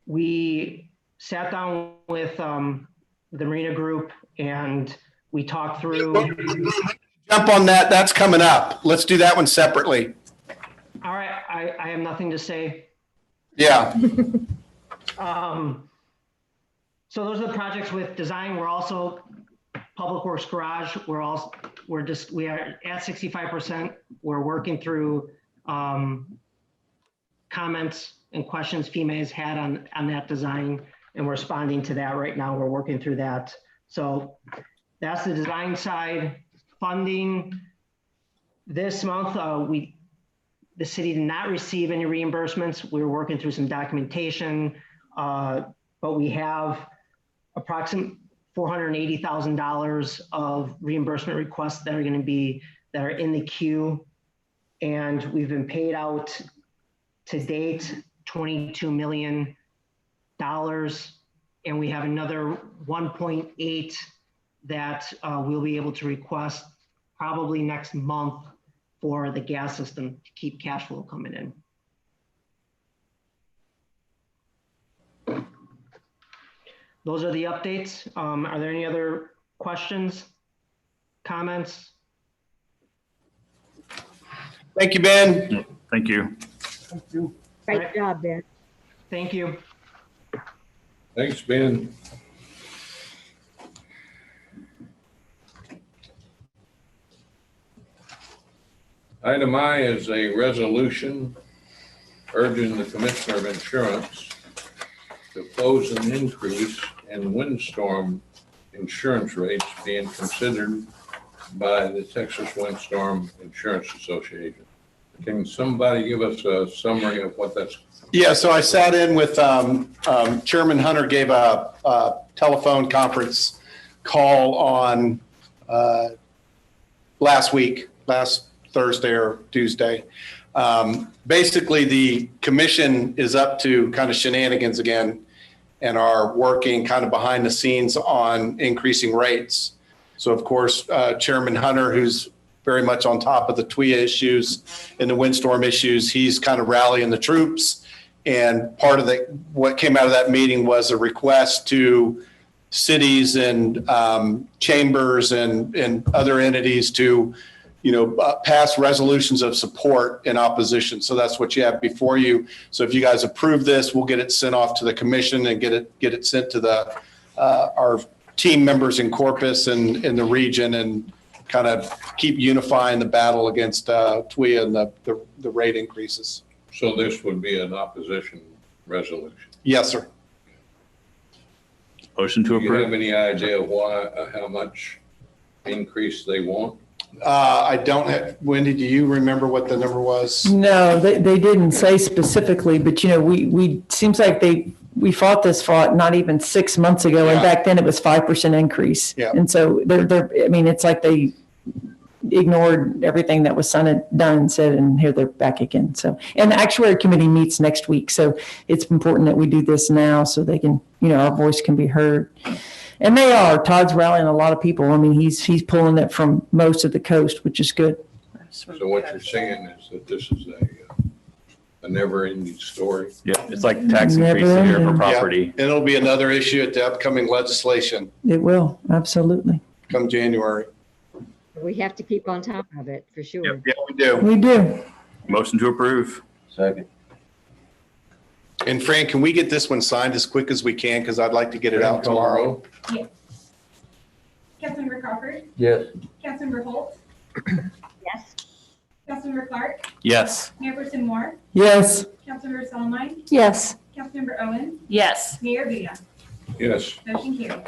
[SPEAKER 15] we sat down with the marina group and we talked through.
[SPEAKER 5] Jump on that. That's coming up. Let's do that one separately.
[SPEAKER 15] All right, I have nothing to say.
[SPEAKER 5] Yeah.
[SPEAKER 15] So those are the projects with design. We're also Public Works Garage. We are at 65%. We're working through comments and questions FEMA has had on that design, and we're responding to that right now. We're working through that. So that's the design side. Funding this month, the city did not receive any reimbursements. We were working through some documentation, but we have approximately $480,000 of reimbursement requests that are in the queue. And we've been paid out to date $22 million. And we have another 1.8 that we'll be able to request probably next month for the gas system to keep cash flow coming in. Those are the updates. Are there any other questions, comments?
[SPEAKER 5] Thank you, Ben.
[SPEAKER 12] Thank you.
[SPEAKER 3] Great job, Ben.
[SPEAKER 15] Thank you.
[SPEAKER 4] Thanks, Ben. Item I is a resolution urging the Commissioner of Insurance to oppose an increase in windstorm insurance rates being considered by the Texas Windstorm Insurance Association. Can somebody give us a summary of what that's?
[SPEAKER 5] Yeah, so I sat in with Chairman Hunter, gave a telephone conference call on last Thursday or Tuesday. Basically, the commission is up to kind of shenanigans again and are working kind of behind the scenes on increasing rates. So of course, Chairman Hunter, who's very much on top of the TWIA issues and the windstorm issues, he's kind of rallying the troops. And part of what came out of that meeting was a request to cities and chambers and other entities to pass resolutions of support in opposition. So that's what you have before you. So if you guys approve this, we'll get it sent off to the commission and get it sent to our team members in Corpus and in the region, and kind of keep unifying the battle against TWIA and the rate increases.
[SPEAKER 4] So this would be an opposition resolution?
[SPEAKER 5] Yes, sir.
[SPEAKER 12] Motion to
[SPEAKER 4] Do you
[SPEAKER 12] approve.
[SPEAKER 4] have any idea why, how much increase they want?
[SPEAKER 5] I don't have, Wendy, do you remember what the number was?
[SPEAKER 2] No, they didn't say specifically, but we seems like we fought this fight not even 6 months ago, and
[SPEAKER 5] Yeah.
[SPEAKER 2] back then it was 5% increase.
[SPEAKER 5] Yeah.
[SPEAKER 2] And so it's like they ignored everything that was done and said, and here they're back again. So, and the actuary committee meets next week, so it's important that we do this now so they can, our voice can be heard. And they are. Todd's rallying a lot of people. I mean, he's pulling it from most of the coast, which is good.
[SPEAKER 4] So what you're saying is that this is a never-ending story?
[SPEAKER 12] Yeah, it's like tax
[SPEAKER 2] Never
[SPEAKER 12] increase here for
[SPEAKER 2] ending.
[SPEAKER 12] property.
[SPEAKER 5] And it'll be another issue at the upcoming legislation
[SPEAKER 2] It will, absolutely.
[SPEAKER 5] come January.
[SPEAKER 3] We have to keep on top of it, for sure.
[SPEAKER 5] Yeah, we do.
[SPEAKER 2] We do.
[SPEAKER 12] Motion to approve.
[SPEAKER 16] Second.
[SPEAKER 5] And Fran, can we get this one signed as quick as we can? Because I'd like to get it out tomorrow.
[SPEAKER 11] Yes. Councilmember Crawford,
[SPEAKER 16] Yes.
[SPEAKER 11] Councilmember Holt,
[SPEAKER 3] Yes.
[SPEAKER 11] Councilmember Clark,
[SPEAKER 12] Yes.
[SPEAKER 11] Mayor Pro Tem Moore,
[SPEAKER 2] Yes.
[SPEAKER 11] Councilmember Solomon,
[SPEAKER 2] Yes.
[SPEAKER 11] Councilmember Owens,
[SPEAKER 6] Yes.
[SPEAKER 11] Mayor Buda.
[SPEAKER 4] Yes.
[SPEAKER 11] Motion carried.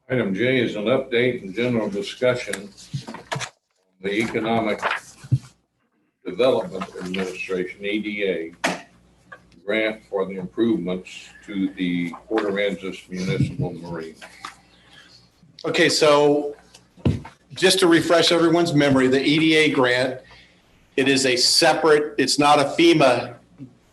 [SPEAKER 4] Item J is an update and general discussion on the Economic Development Administration, EDA, grant for the improvements to the Port Aransas Municipal Marine.
[SPEAKER 5] Okay, so just to refresh everyone's memory, the EDA grant, it is a separate, it's not a FEMA,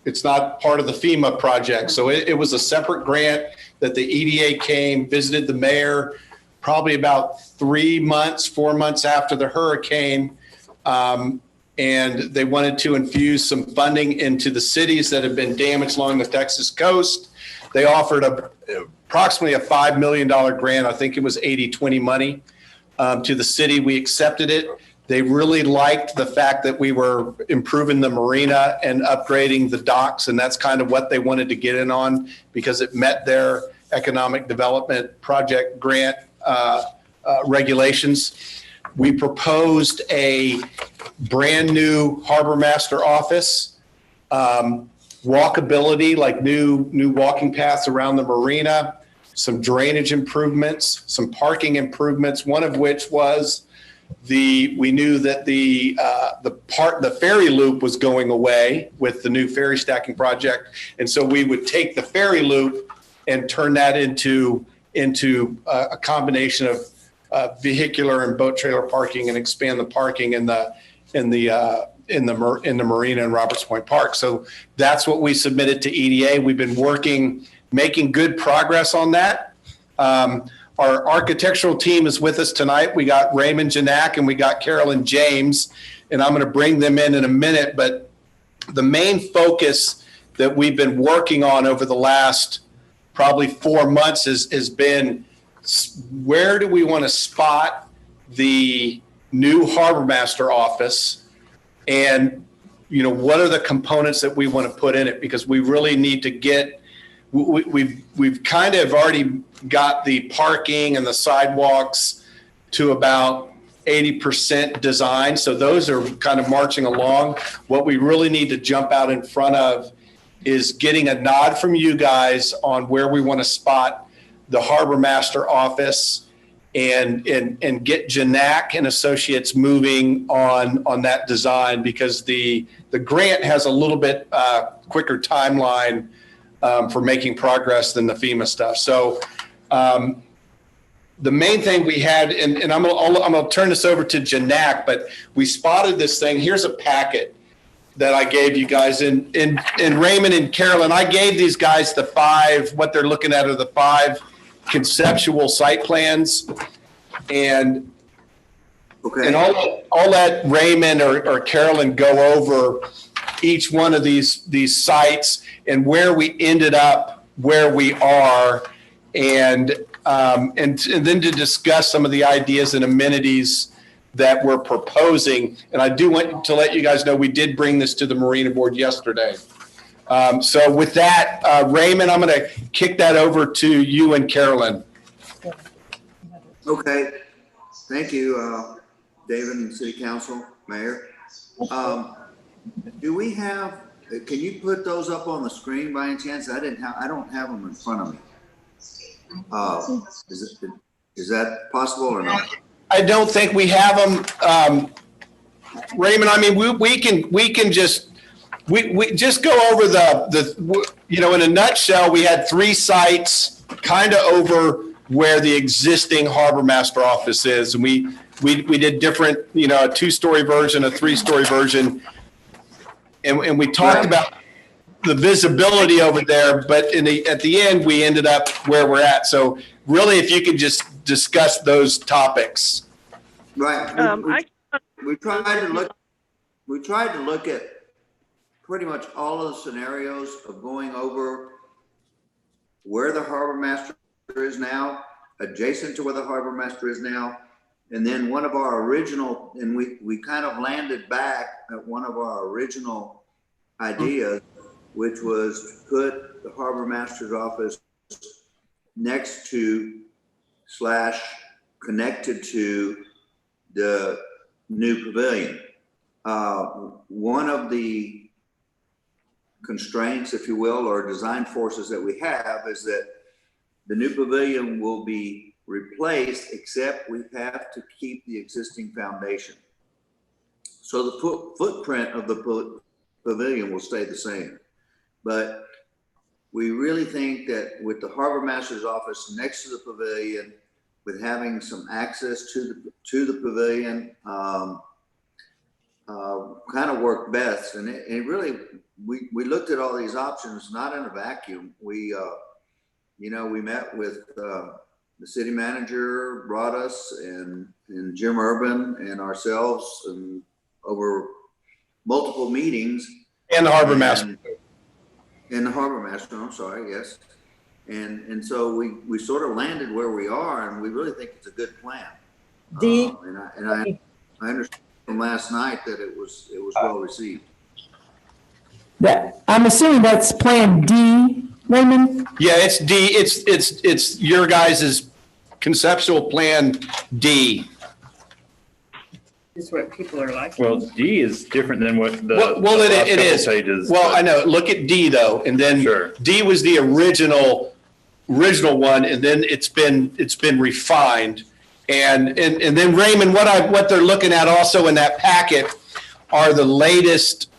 [SPEAKER 5] it's not part of the FEMA project. So it was a separate grant that the EDA came, visited the mayor, probably about 4 months after the hurricane. And they wanted to infuse some funding into the cities that have been damaged along the Texas coast. They offered approximately a $5 million grant. I think it was 80-20 money to the city. We accepted it. They really liked the fact that we were improving the marina and upgrading the docks. And that's kind of what they wanted to get in on because it met their economic development project grant regulations. We proposed a brand new harbor master office, walkability, like new walking paths around the marina, some drainage improvements, some parking improvements, one of which was we knew that the ferry loop was going away with the new ferry stacking project. And so we would take the ferry loop and turn that into a combination of vehicular and boat trailer parking and expand the parking in the marina in Roberts Point Park. So that's what we submitted to EDA. We've been making good progress on that. Our architectural team is with us tonight. We got Raymond Janak and we got Carolyn James, and I'm going to bring them in a minute. But the main focus that we've been working on over the last probably 4 months has been where do we want to spot the new harbor master office, and what are the components that we want to put in it, because we really need to get we've kind of already got the parking and the sidewalks to about 80% design. So those are kind of marching along. What we really need to jump out in front of is getting a nod from you guys on where we want to spot the harbor master office and get Janak and Associates moving on that design, because the grant has a little bit quicker timeline for making progress than the FEMA stuff. So the main thing we had, and I'm gonna turn this over to Janak, but we spotted this thing. Here's a packet that I gave you guys, and Raymond and Carolyn, I gave these guys what they're looking at are the 5 conceptual site plans, and I'll let Raymond or Carolyn go over each one of these sites and where we ended up where we are, and then to discuss some of the ideas and amenities that we're proposing. And I do want to let you guys know we did bring this to the Marina Board yesterday. So with that, Raymond, I'm going to kick that over to you and Carolyn.
[SPEAKER 17] Okay. Thank you, David and City Council, Mayor. Do we have, can you put those up on the screen by any chance? I don't have them in front of me. Is that possible or not?
[SPEAKER 5] I don't think we have them. Raymond, I mean, we can just go over in a nutshell, we had 3 sites kind of over where the existing harbor master office is. And we did different, a 2-story version, a 3-story version. And we talked about the visibility over there, but at the end, we ended up where we're at. So really, if you could just discuss those topics.
[SPEAKER 17] Right. We tried to look at pretty much all of the scenarios of going over where the harbor master is now, adjacent to where the harbor master is now. And then one of our original, and we kind of landed back at one of our original ideas, which was to put the harbor master's office next to / connected to the new pavilion. One of the constraints, if you will, or design forces that we have is that the new pavilion will be replaced, except we have to keep the existing foundation. So the footprint of the pavilion will stay the same. But we really think that with the harbor master's office next to the pavilion, with having some access to the pavilion, kind of worked best. And it really, we looked at all these options, not in a vacuum. We met with the city manager, brought us, and Jim Urban and ourselves, and over multiple meetings.
[SPEAKER 5] And the harbor master.
[SPEAKER 17] And the harbor master, I'm sorry, yes. And so we sort of landed where we are, and we really think it's a good plan. And I understand from last night that it was well received.
[SPEAKER 2] I'm assuming that's Plan D, Raymond?
[SPEAKER 5] Yeah, it's D. It's your guys' conceptual plan D.
[SPEAKER 6] Is what people are like.
[SPEAKER 12] Well, D is different than what the
[SPEAKER 5] Well, it is.
[SPEAKER 12] pages.
[SPEAKER 5] Well, I know. Look at D though, and then
[SPEAKER 12] Sure.
[SPEAKER 5] D was the original one, and then it's been refined. And then Raymond, what they're looking at also in that packet are the latest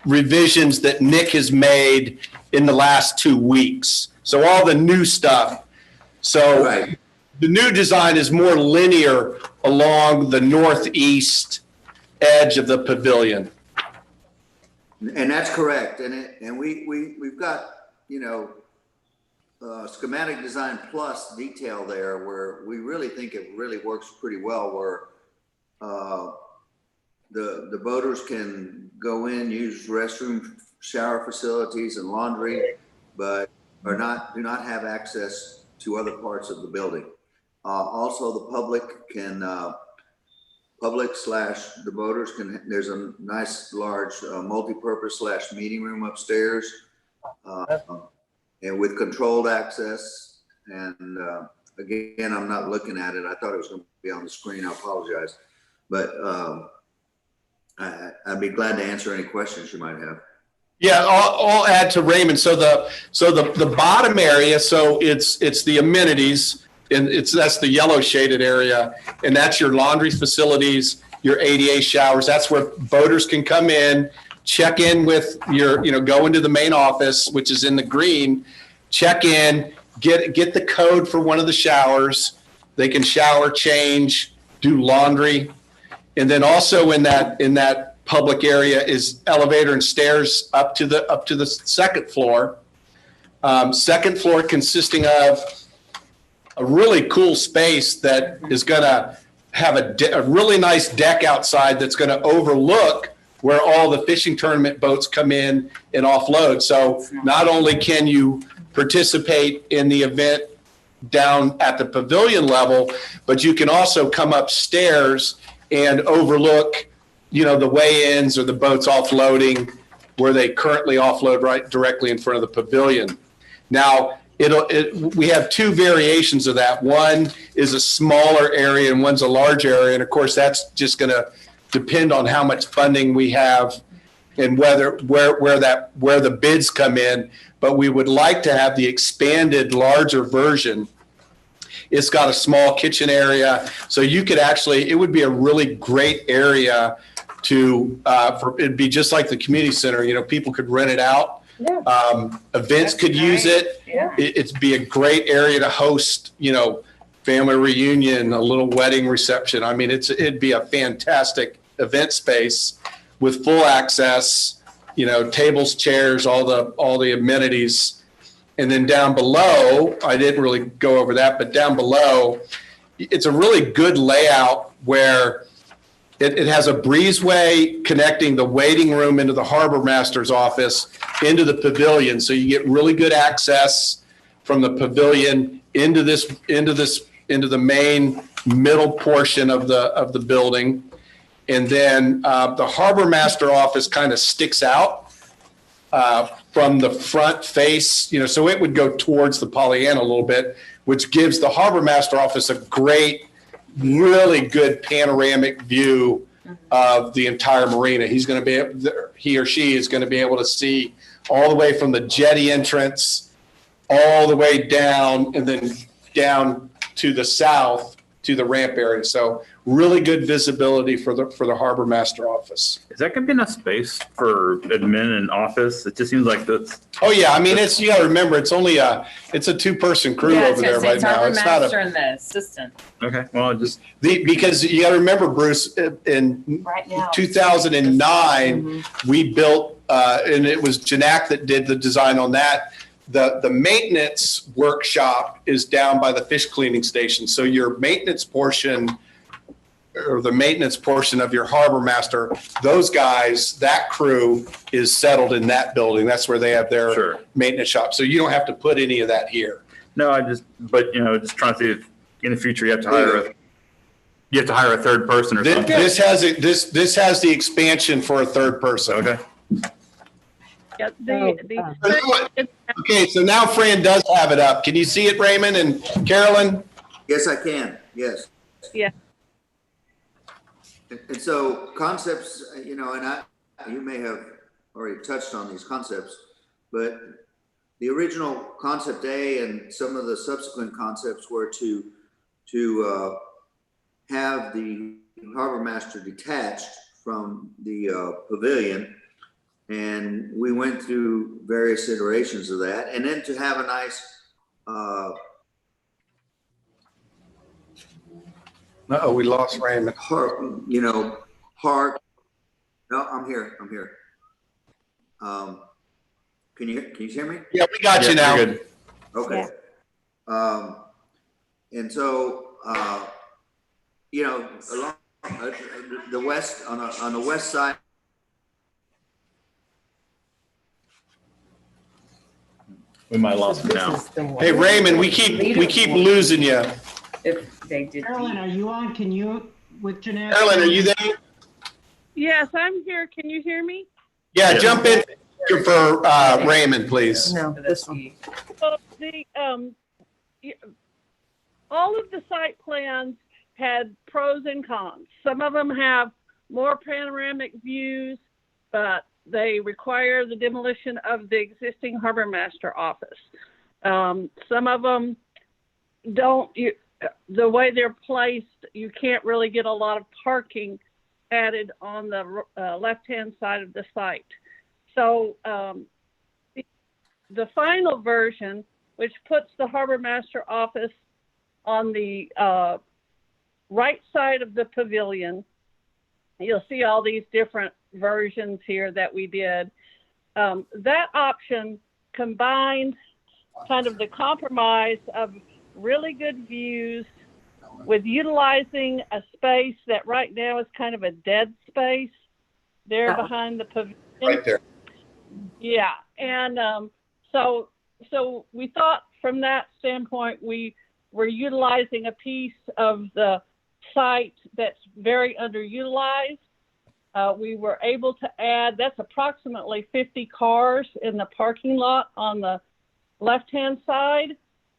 [SPEAKER 5] revisions that Nick has made in the last 2 weeks. So all the new stuff. So
[SPEAKER 17] Right.
[SPEAKER 5] the new design is more linear along the northeast edge of the pavilion.
[SPEAKER 17] And that's correct. And we've got, schematic design plus detail there where we really think it really works pretty well, where the boaters can go in, use restroom, shower facilities and laundry, but do not have access to other parts of the building. Also, the public can, the boaters can, there's a nice large multi-purpose / meeting room upstairs, and with controlled access. And again, I'm not looking at it. I thought it was going to be on the screen. I apologize. But I'd be glad to answer any questions you might have.
[SPEAKER 5] Yeah, I'll add to Raymond. So the bottom area, so it's the amenities, and that's the yellow shaded area, and that's your laundry facilities, your ADA showers. That's where boaters can come in, check in with go into the main office, which is in the green, check in, get the code for one of the showers. They can shower, change, do laundry. And then also in that public area is elevator and stairs up to the second floor. Second floor consisting of a really cool space that is going to have a really nice deck outside that's going to overlook where all the fishing tournament boats come in and offload. So not only can you participate in the event down at the pavilion level, but you can also come upstairs and overlook, the weigh-ins or the boats offloading where they currently offload right directly in front of the pavilion. Now, we have two variations of that. One is a smaller area and one's a large area. And of course, that's just going to depend on how much funding we have and where the bids come in. But we would like to have the expanded, larger version. It's got a small kitchen area, so you could it would be a really great area it'd be just like the community center. People could rent it out.
[SPEAKER 2] Yeah.
[SPEAKER 5] Events could use it.
[SPEAKER 2] Yeah.
[SPEAKER 5] It'd be a great area to host, family reunion, a little wedding reception. I mean, it'd be a fantastic event space with full access, tables, chairs, all the amenities. And then down below, I didn't really go over that, but down below, it's a really good layout where it has a breezeway connecting the waiting room into the harbor master's office into the pavilion. So you get really good access from the pavilion into the main middle portion of the building. And then the harbor master office kind of sticks out from the front face, so it would go towards the Pollyanna a little bit, which gives the harbor master office a great, really good panoramic view of the entire marina. He's going to be, he or she is going to be able to see all the way from the jetty entrance, all the way down, and then down to the south to the ramp area. So really good visibility for the harbor master office.
[SPEAKER 12] Is that going to be enough space for admin and office? It just seems like that's.
[SPEAKER 5] Oh yeah, I mean, you got to remember, it's only it's a 2-person crew
[SPEAKER 6] Yeah,
[SPEAKER 5] over there right
[SPEAKER 6] it's
[SPEAKER 5] now.
[SPEAKER 6] harbor
[SPEAKER 5] It's not
[SPEAKER 6] master
[SPEAKER 5] a,
[SPEAKER 6] and the assistant.
[SPEAKER 12] Okay, well,
[SPEAKER 5] because you got to remember, Bruce, in
[SPEAKER 6] Right now.
[SPEAKER 5] 2009, we built, and it was Janak that did the design on that. The maintenance workshop is down by the fish cleaning station. So your maintenance portion, or the maintenance portion of your harbor master, those guys, that crew is settled in that building. That's where they have their maintenance shop. So you don't have to put any of that here.
[SPEAKER 12] No, but just trying to see if in the future you have to hire a third person or something.
[SPEAKER 5] This has the expansion for a third person.
[SPEAKER 12] Okay.
[SPEAKER 18] Yeah,
[SPEAKER 5] Okay, so now Fran does have it up. Can you see it, Raymond and Carolyn?
[SPEAKER 17] Yes, I can. Yes.
[SPEAKER 18] Yeah.
[SPEAKER 17] And so concepts, and you may have already touched on these concepts, but the original concept A and some of the subsequent concepts were to have the harbor master detached from the pavilion. And we went through various iterations of that, and then to have a nice
[SPEAKER 5] we lost Raymond.
[SPEAKER 17] Park. No, I'm here. Can you hear me?
[SPEAKER 5] Yeah, we got you now.
[SPEAKER 12] Good.
[SPEAKER 17] Okay. And so along the west on the west side.
[SPEAKER 12] We might have lost him now.
[SPEAKER 5] Hey, Raymond, we keep losing you.
[SPEAKER 6] If they did.
[SPEAKER 15] Carolyn, are you on? Can you, with Jeanette?
[SPEAKER 5] Carolyn, are you there?
[SPEAKER 18] Yes, I'm here. Can you hear me?
[SPEAKER 5] Yeah, jump in for Raymond, please.
[SPEAKER 2] No, this one.
[SPEAKER 18] Well, all of the site plans had pros and cons. Some of them have more panoramic views, but they require the demolition of the existing harbor master office. Some of them don't. The way they're placed, you can't really get a lot of parking added on the left-hand side of the site. So the final version, which puts the harbor master office on the right side of the pavilion, you'll see all these different versions here that we did. That option combined kind of the compromise of really good views with utilizing a space that right now is kind of a dead space there behind the pavilion.
[SPEAKER 5] Right there.
[SPEAKER 18] Yeah, and so we thought from that standpoint we were utilizing a piece of the site that's very underutilized. We were able to add, that's approximately 50 cars in the parking lot on the left-hand side.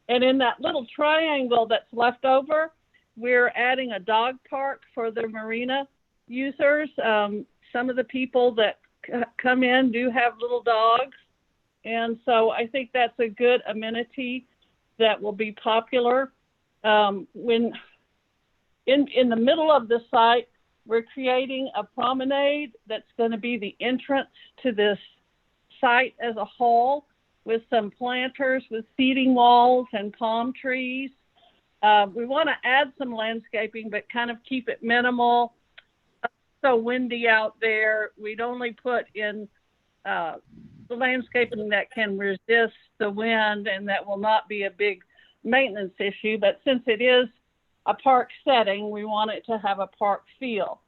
[SPEAKER 18] And in that little triangle that's left over, we're adding a dog park for the marina users. Some of the people that come in do have little dogs. And so I think that's a good amenity that will be popular. When in the middle of the site, we're creating a promenade that's going to be the entrance to this site as a whole, with some planters with seating walls and palm trees. We want to add some landscaping, but kind of keep it minimal. So windy out there. We'd only put in the landscaping that can resist the wind and that will not be a big maintenance issue. But since it is a park setting, we want it to have a park feel.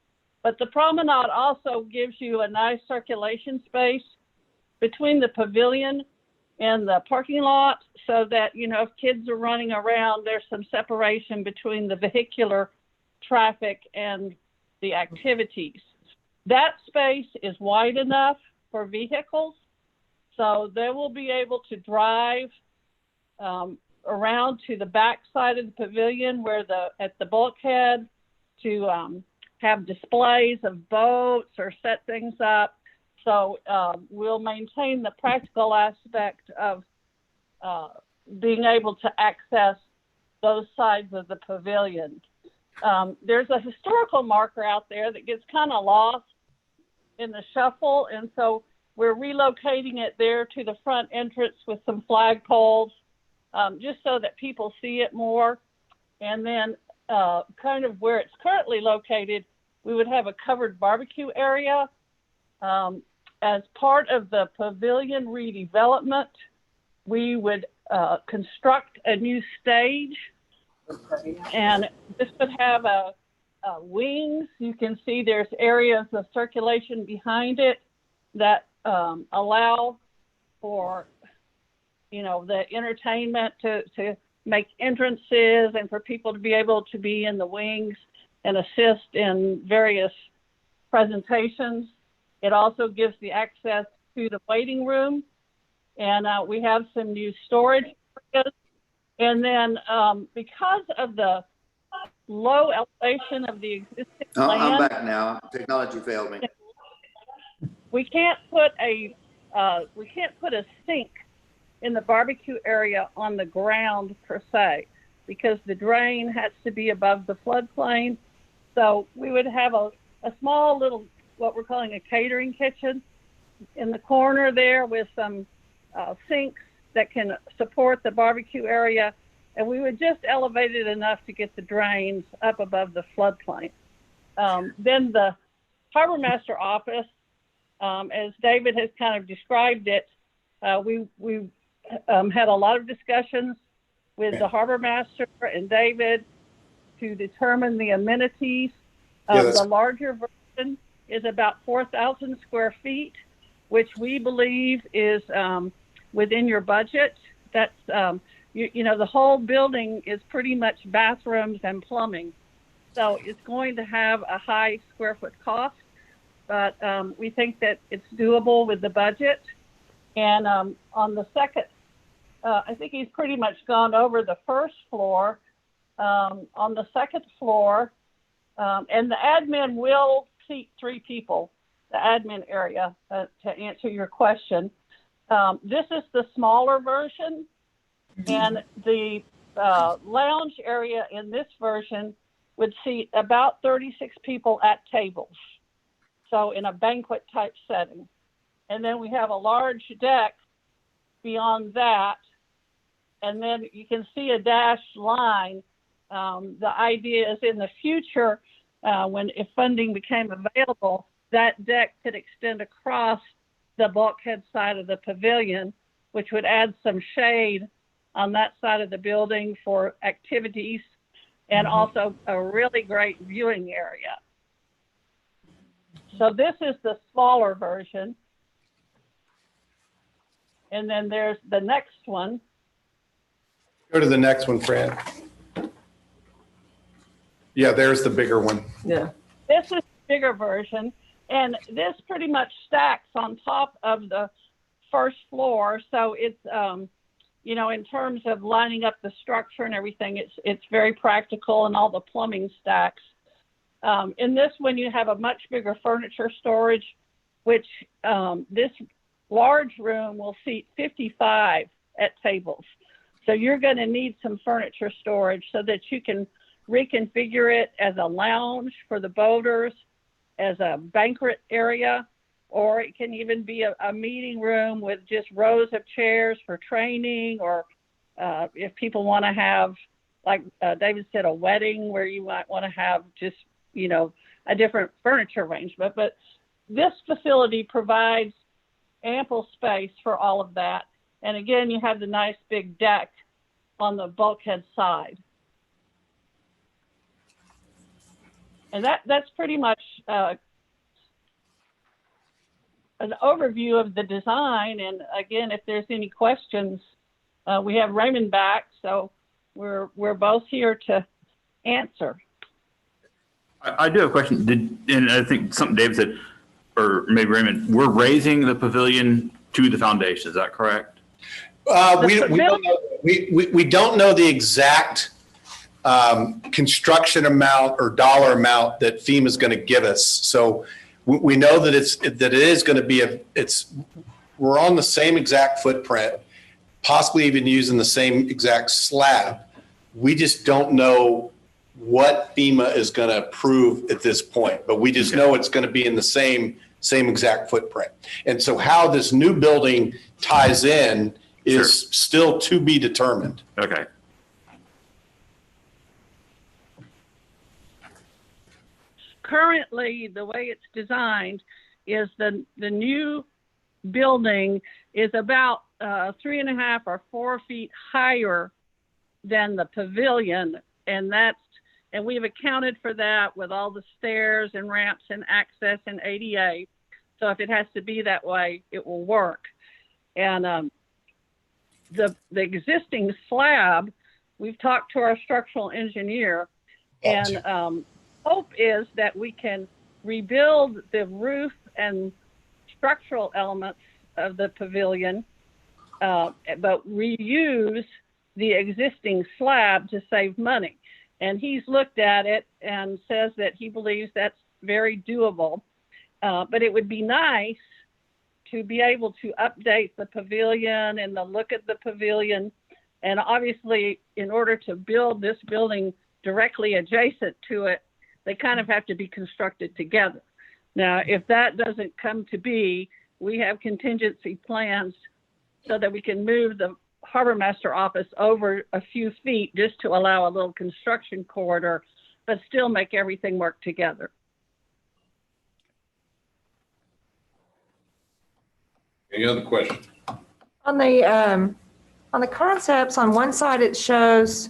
[SPEAKER 18] But the promenade also gives you a nice circulation space between the pavilion and the parking lot, so that, if kids are running around, there's some separation between the vehicular traffic and the activities. That space is wide enough for vehicles, so they will be able to drive around to the back side of the pavilion where at the bulkhead to have displays of boats or set things up. So we'll maintain the practical aspect of being able to access those sides of the pavilion. There's a historical marker out there that gets kind of lost in the shuffle, and so we're relocating it there to the front entrance with some flagpoles, just so that people see it more. And then kind of where it's currently located, we would have a covered barbecue area. As part of the pavilion redevelopment, we would construct a new stage, and this would have wings. You can see there's areas of circulation behind it that allow for, the entertainment to make entrances and for people to be able to be in the wings and assist in various presentations. It also gives the access to the waiting room, and we have some new storage areas. And then because of the low elevation of the existing land,
[SPEAKER 17] I'm back now. Technology failed me.
[SPEAKER 18] we can't put a sink in the barbecue area on the ground per se, because the drain has to be above the floodplain. So we would have a small little, what we're calling a catering kitchen in the corner there with some sinks that can support the barbecue area. And we would just elevate it enough to get the drains up above the floodplain. Then the harbor master office, as David has kind of described it, we had a lot of discussions with the harbor master and David to determine the amenities. The larger version is about 4,000 square feet, which we believe is within your budget. That's, the whole building is pretty much bathrooms and plumbing. So it's going to have a high square foot cost, but we think that it's doable with the budget. And on the second, I think he's pretty much gone over the first floor. On the second floor, and the admin will seat 3 people, the admin area, to answer your question. This is the smaller version, and the lounge area in this version would seat about 36 people at tables, so in a banquet type setting. And then we have a large deck beyond that, and then you can see a dashed line. The idea is in the future, if funding became available, that deck could extend across the bulkhead side of the pavilion, which would add some shade on that side of the building for activities, and also a really great viewing area. So this is the smaller version. And then there's the next one.
[SPEAKER 5] Go to the next one, Fran. Yeah, there's the bigger one.
[SPEAKER 2] Yeah.
[SPEAKER 18] This is the bigger version, and this pretty much stacks on top of the first floor. So it's, in terms of lining up the structure and everything, it's very practical, and all the plumbing stacks. In this one, you have a much bigger furniture storage, which this large room will seat 55 at tables. So you're going to need some furniture storage so that you can reconfigure it as a lounge for the boaters, as a banquet area, or it can even be a meeting room with just rows of chairs for training, or if people want to have, like David said, a wedding where you might want to have just, a different furniture arrangement. But this facility provides ample space for all of that. And again, you have the nice big deck on the bulkhead side. And that's pretty much an overview of the design. And again, if there's any questions, we have Raymond back, so we're both here to answer.
[SPEAKER 12] I do have a question. And I think something David said, or maybe Raymond, we're raising the pavilion to the foundation. Is that correct?
[SPEAKER 5] We don't know the exact construction amount or dollar amount that FEMA is going to give us. So we know that it is going to be we're on the same exact footprint, possibly even using the same exact slab. We just don't know what FEMA is going to approve at this point, but we just know it's going to be in the same exact footprint. And so how this new building ties in is still to be determined.
[SPEAKER 12] Okay.
[SPEAKER 18] Currently, the way it's designed is the new building is about 3.5 or 4 feet higher than the pavilion, and we've accounted for that with all the stairs and ramps and access and ADA. So if it has to be that way, it will work. And the existing slab, we've talked to our structural engineer, and hope is that we can rebuild the roof and structural elements of the pavilion, but reuse the existing slab to save money. And he's looked at it and says that he believes that's very doable. But it would be nice to be able to update the pavilion and the look at the pavilion. And obviously, in order to build this building directly adjacent to it, they kind of have to be constructed together. Now, if that doesn't come to be, we have contingency plans so that we can move the harbor master office over a few feet just to allow a little construction corridor, but still make everything work together.
[SPEAKER 4] Any other questions?
[SPEAKER 13] On the concepts, on one side it shows,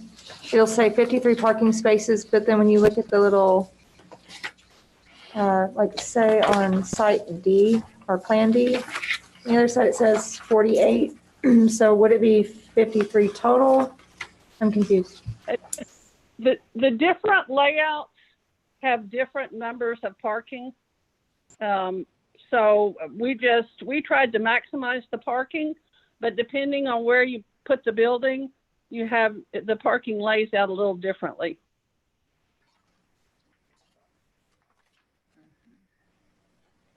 [SPEAKER 13] it'll say 53 parking spaces, but then when you look at the little, like say on site D or plan D, on the other side it says 48. So would it be 53 total? I'm confused.
[SPEAKER 18] The different layouts have different numbers of parking. So we tried to maximize the parking, but depending on where you put the building, you have the parking lays out a little differently.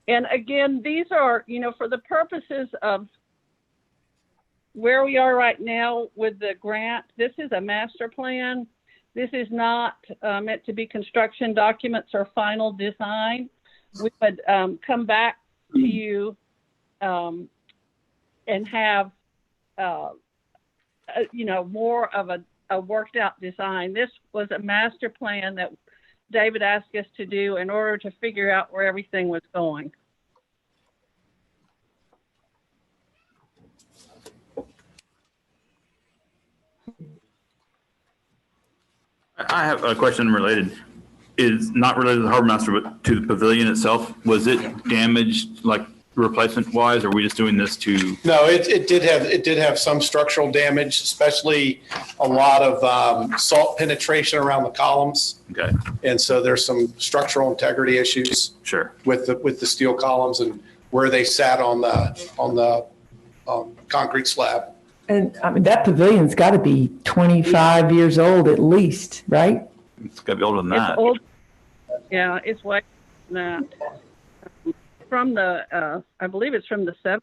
[SPEAKER 18] And again, these are, for the purposes of where we are right now with the grant, this is a master plan. This is not meant to be construction documents or final design. We would come back to you and have, more of a worked out design. This was a master plan that David asked us to do in order to figure out where everything was going.
[SPEAKER 12] I have a question related. Is not related to the harbor master, but to the pavilion itself. Was it damaged, like replacement wise, or are we just doing this to?
[SPEAKER 5] No, it did have some structural damage, especially a lot of salt penetration around the columns.
[SPEAKER 12] Okay.
[SPEAKER 5] And so there's some structural integrity issues.
[SPEAKER 12] Sure.
[SPEAKER 5] With the steel columns and where they sat on the concrete slab.
[SPEAKER 2] And I mean, that pavilion's got to be 25 years old at least, right?
[SPEAKER 12] It's got to be older than that.
[SPEAKER 18] It's old. Yeah, it's way than that. From the, I believe it's from the 70s.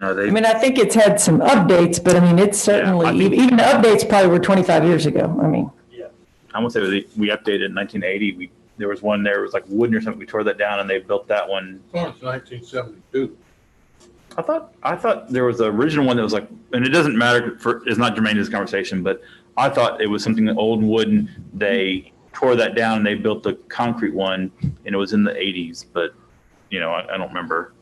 [SPEAKER 12] No,
[SPEAKER 2] I think it's had some updates, but I mean, it's certainly, even the updates probably were 25 years ago. I mean.
[SPEAKER 12] I won't say we updated in 1980. There was one there, it was like wooden or something. We tore that down and they built that one.
[SPEAKER 4] Oh, it's 1972.
[SPEAKER 12] I thought there was an original one that was like, and it doesn't matter it's not germane to this conversation, but I thought it was something old and wooden. They tore that down and they built the concrete one, and it was in the 80s, but I don't remember.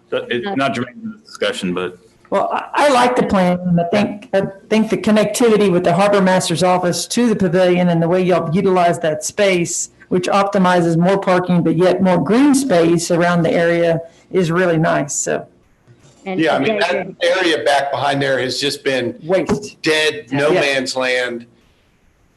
[SPEAKER 12] So it's not germane to this discussion, but.
[SPEAKER 2] Well, I like the plan, and I think the connectivity with the harbor master's office to the pavilion and the way y'all utilize that space, which optimizes more parking, but yet more green space around the area, is really nice. So.
[SPEAKER 5] Yeah, I mean, that area back behind there has just been
[SPEAKER 2] waste,
[SPEAKER 5] dead, no man's land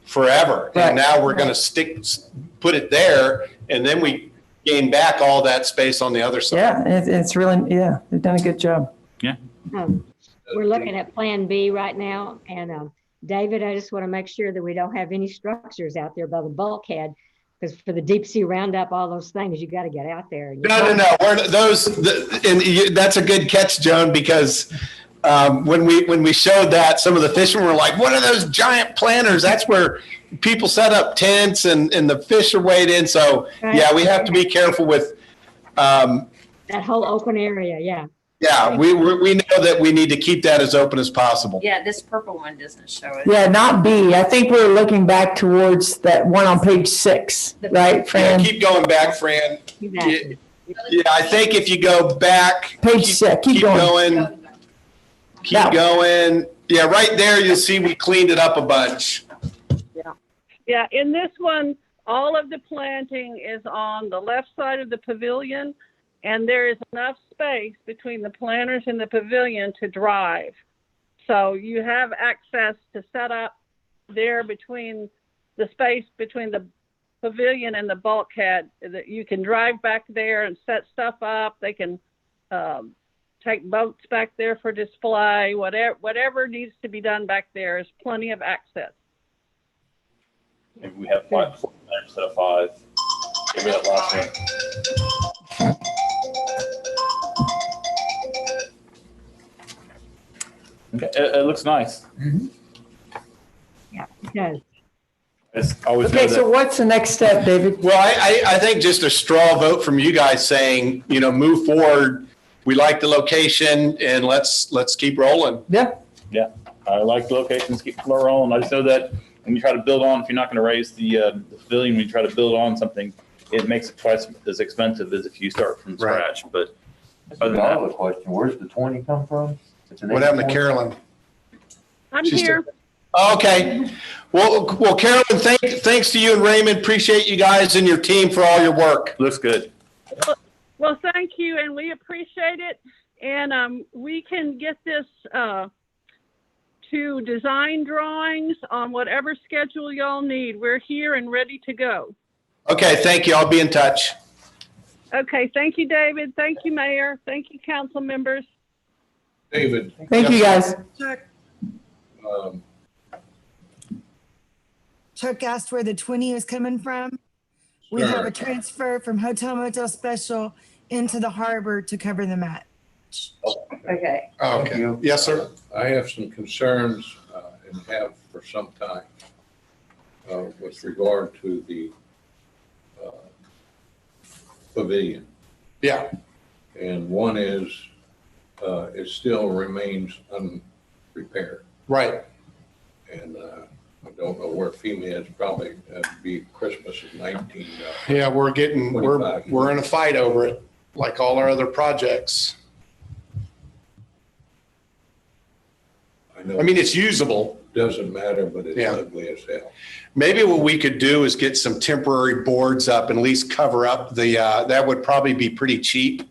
[SPEAKER 5] forever.
[SPEAKER 2] Right.
[SPEAKER 5] And now we're going to put it there, and then we gain back all that space on the other side.
[SPEAKER 2] Yeah, it's really, they've done a good job.
[SPEAKER 12] Yeah.
[SPEAKER 3] We're looking at Plan B right now, and David, I just want to make sure that we don't have any structures out there by the bulkhead, because for the deep sea roundup, all those things, you got to get out there.
[SPEAKER 5] No. That's a good catch, Joan, because when we showed that, some of the fishermen were like, what are those giant planters? That's where people set up tents and the fish are weighed in. So yeah, we have to be careful with
[SPEAKER 3] that whole open area. Yeah.
[SPEAKER 5] Yeah, we know that we need to keep that as open as possible.
[SPEAKER 6] Yeah, this purple one doesn't show it.
[SPEAKER 2] Yeah, not B. I think we're looking back towards that one on page 6, right, Fran?
[SPEAKER 5] Yeah, keep going back, Fran. Yeah, I think if you go back.
[SPEAKER 2] Page 6, keep going.
[SPEAKER 5] Keep going. Yeah, right there, you'll see we cleaned it up a bunch.
[SPEAKER 18] Yeah, in this one, all of the planting is on the left side of the pavilion, and there is enough space between the planters and the pavilion to drive. So you have access to set up there between the space between the pavilion and the bulkhead, that you can drive back there and set stuff up. They can take boats back there for display. Whatever needs to be done back there is plenty of access.
[SPEAKER 12] Maybe we have 5 instead of 5. Maybe that last one. Okay, it looks nice.
[SPEAKER 3] Yeah, it does.
[SPEAKER 12] It's always
[SPEAKER 2] Okay, so what's the next step, David?
[SPEAKER 5] Well, I think just a straw vote from you guys saying, move forward. We like the location and let's keep rolling.
[SPEAKER 2] Yeah.
[SPEAKER 12] Yeah, I like the locations, keep rolling. I just know that when you try to build on, if you're not going to raise the pavilion, when you try to build on something, it makes it twice as expensive as if you start from scratch. But
[SPEAKER 16] Other than that, question, where's the 20 come from?
[SPEAKER 5] What happened to Carolyn?
[SPEAKER 18] I'm
[SPEAKER 5] She's
[SPEAKER 18] here.
[SPEAKER 5] Okay. Well, Carolyn, thanks to you and Raymond. Appreciate you guys and your team for all your work.
[SPEAKER 12] Looks good.
[SPEAKER 18] Well, thank you, and we appreciate it. And we can get this to design drawings on whatever schedule y'all need. We're here and ready to go.
[SPEAKER 5] Okay, thank you. I'll be in touch.
[SPEAKER 18] Okay, thank you, David. Thank you, Mayor. Thank you, council members.
[SPEAKER 4] David.
[SPEAKER 2] Thank you, guys.
[SPEAKER 14] Chuck asked where the 20 is coming from. We have a transfer from Hotel Motel Special into the harbor to cover the match.
[SPEAKER 6] Okay.
[SPEAKER 5] Okay. Yes, sir.
[SPEAKER 4] I have some concerns and have for some time with regard to the pavilion.
[SPEAKER 5] Yeah.
[SPEAKER 4] And one is it still remains unrepaired.
[SPEAKER 5] Right.
[SPEAKER 4] And I don't know where FEMA is, probably be Christmas of 19.
[SPEAKER 5] Yeah, we're in a fight over it, like all our other projects. I mean, it's usable.
[SPEAKER 4] Doesn't matter, but it's ugly as hell.
[SPEAKER 5] Maybe what we could do is get some temporary boards up and at least cover up the, that would probably be pretty cheap.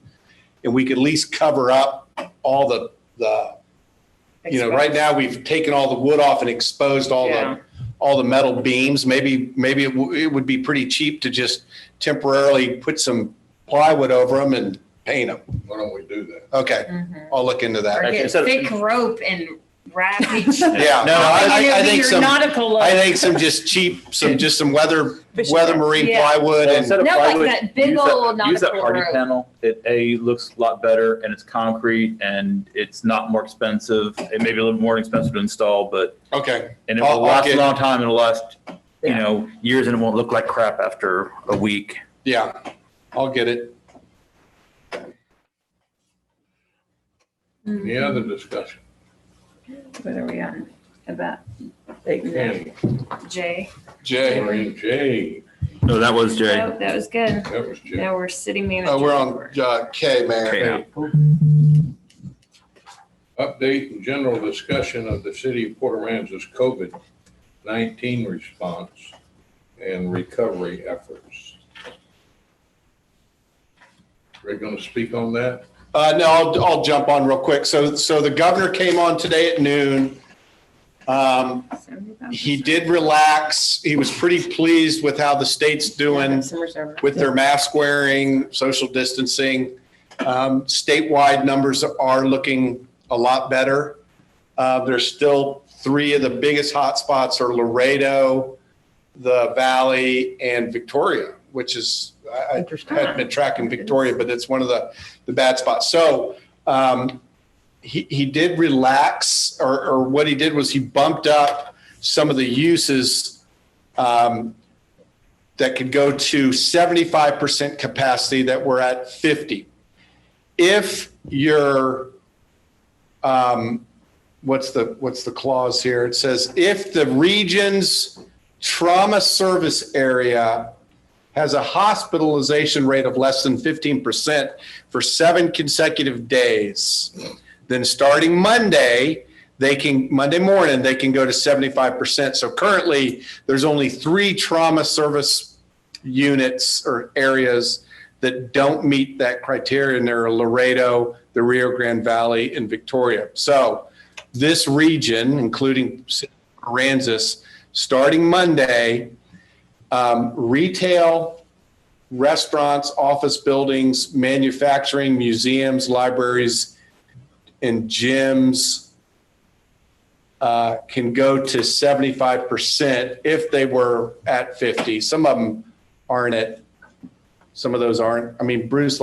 [SPEAKER 5] And we could at least cover up all the right now we've taken all the wood off and exposed all the metal beams. Maybe it would be pretty cheap to just temporarily put some plywood over them and paint them.
[SPEAKER 4] Why don't we do that?
[SPEAKER 5] Okay, I'll look into that.
[SPEAKER 6] Or get thick rope and wrap each.
[SPEAKER 5] Yeah, no, I think some.
[SPEAKER 6] Nautical
[SPEAKER 5] I think some just cheap, some weather marine plywood and.
[SPEAKER 12] Instead of
[SPEAKER 6] No, like
[SPEAKER 12] plywood,
[SPEAKER 6] that big old
[SPEAKER 12] use that
[SPEAKER 6] nautical
[SPEAKER 12] hardy
[SPEAKER 6] rope.
[SPEAKER 12] panel. It looks a lot better, and it's concrete, and it's not more expensive. It may be a little more expensive to install, but
[SPEAKER 5] okay,
[SPEAKER 12] and it will last a long time. It'll last years, and it won't look like crap after a week.
[SPEAKER 5] Yeah, I'll get it.
[SPEAKER 4] Any other discussion?
[SPEAKER 6] What are we on? About
[SPEAKER 4] Candy.
[SPEAKER 6] Jay.
[SPEAKER 4] Jay.
[SPEAKER 12] No, that was Jay.
[SPEAKER 6] Oh, that was good.
[SPEAKER 4] That was Jay.
[SPEAKER 6] Now we're city manager.
[SPEAKER 5] We're on K, Mayor.
[SPEAKER 4] Update and general discussion of the city of Port Aransas COVID-19 response and recovery efforts. Are you going to speak on that?
[SPEAKER 5] No, I'll jump on real quick. So the governor came on today at noon. He did relax. He was pretty pleased with how the state's doing with their mask wearing, social distancing. Statewide numbers are looking a lot better. There's still 3 of the biggest hotspots are Laredo, the Valley, and Victoria, which is, I hadn't been tracking Victoria, but it's one of the bad spots. So he did relax, or what he did was he bumped up some of the uses that could go to 75% capacity that were at 50. If you're, what's the clause here? It says, if the region's trauma service area has a hospitalization rate of less than 15% for 7 consecutive days, then starting Monday morning, they can go to 75%. So currently there's only 3 trauma service units or areas that don't meet that criteria, and they're Laredo, the Rio Grande Valley, and Victoria. So this region, including Aransas, starting Monday, retail, restaurants, office buildings, manufacturing, museums, libraries, and gyms can go to 75% if they were at 50. Some of them aren't at, some of those aren't. I mean, Bruce,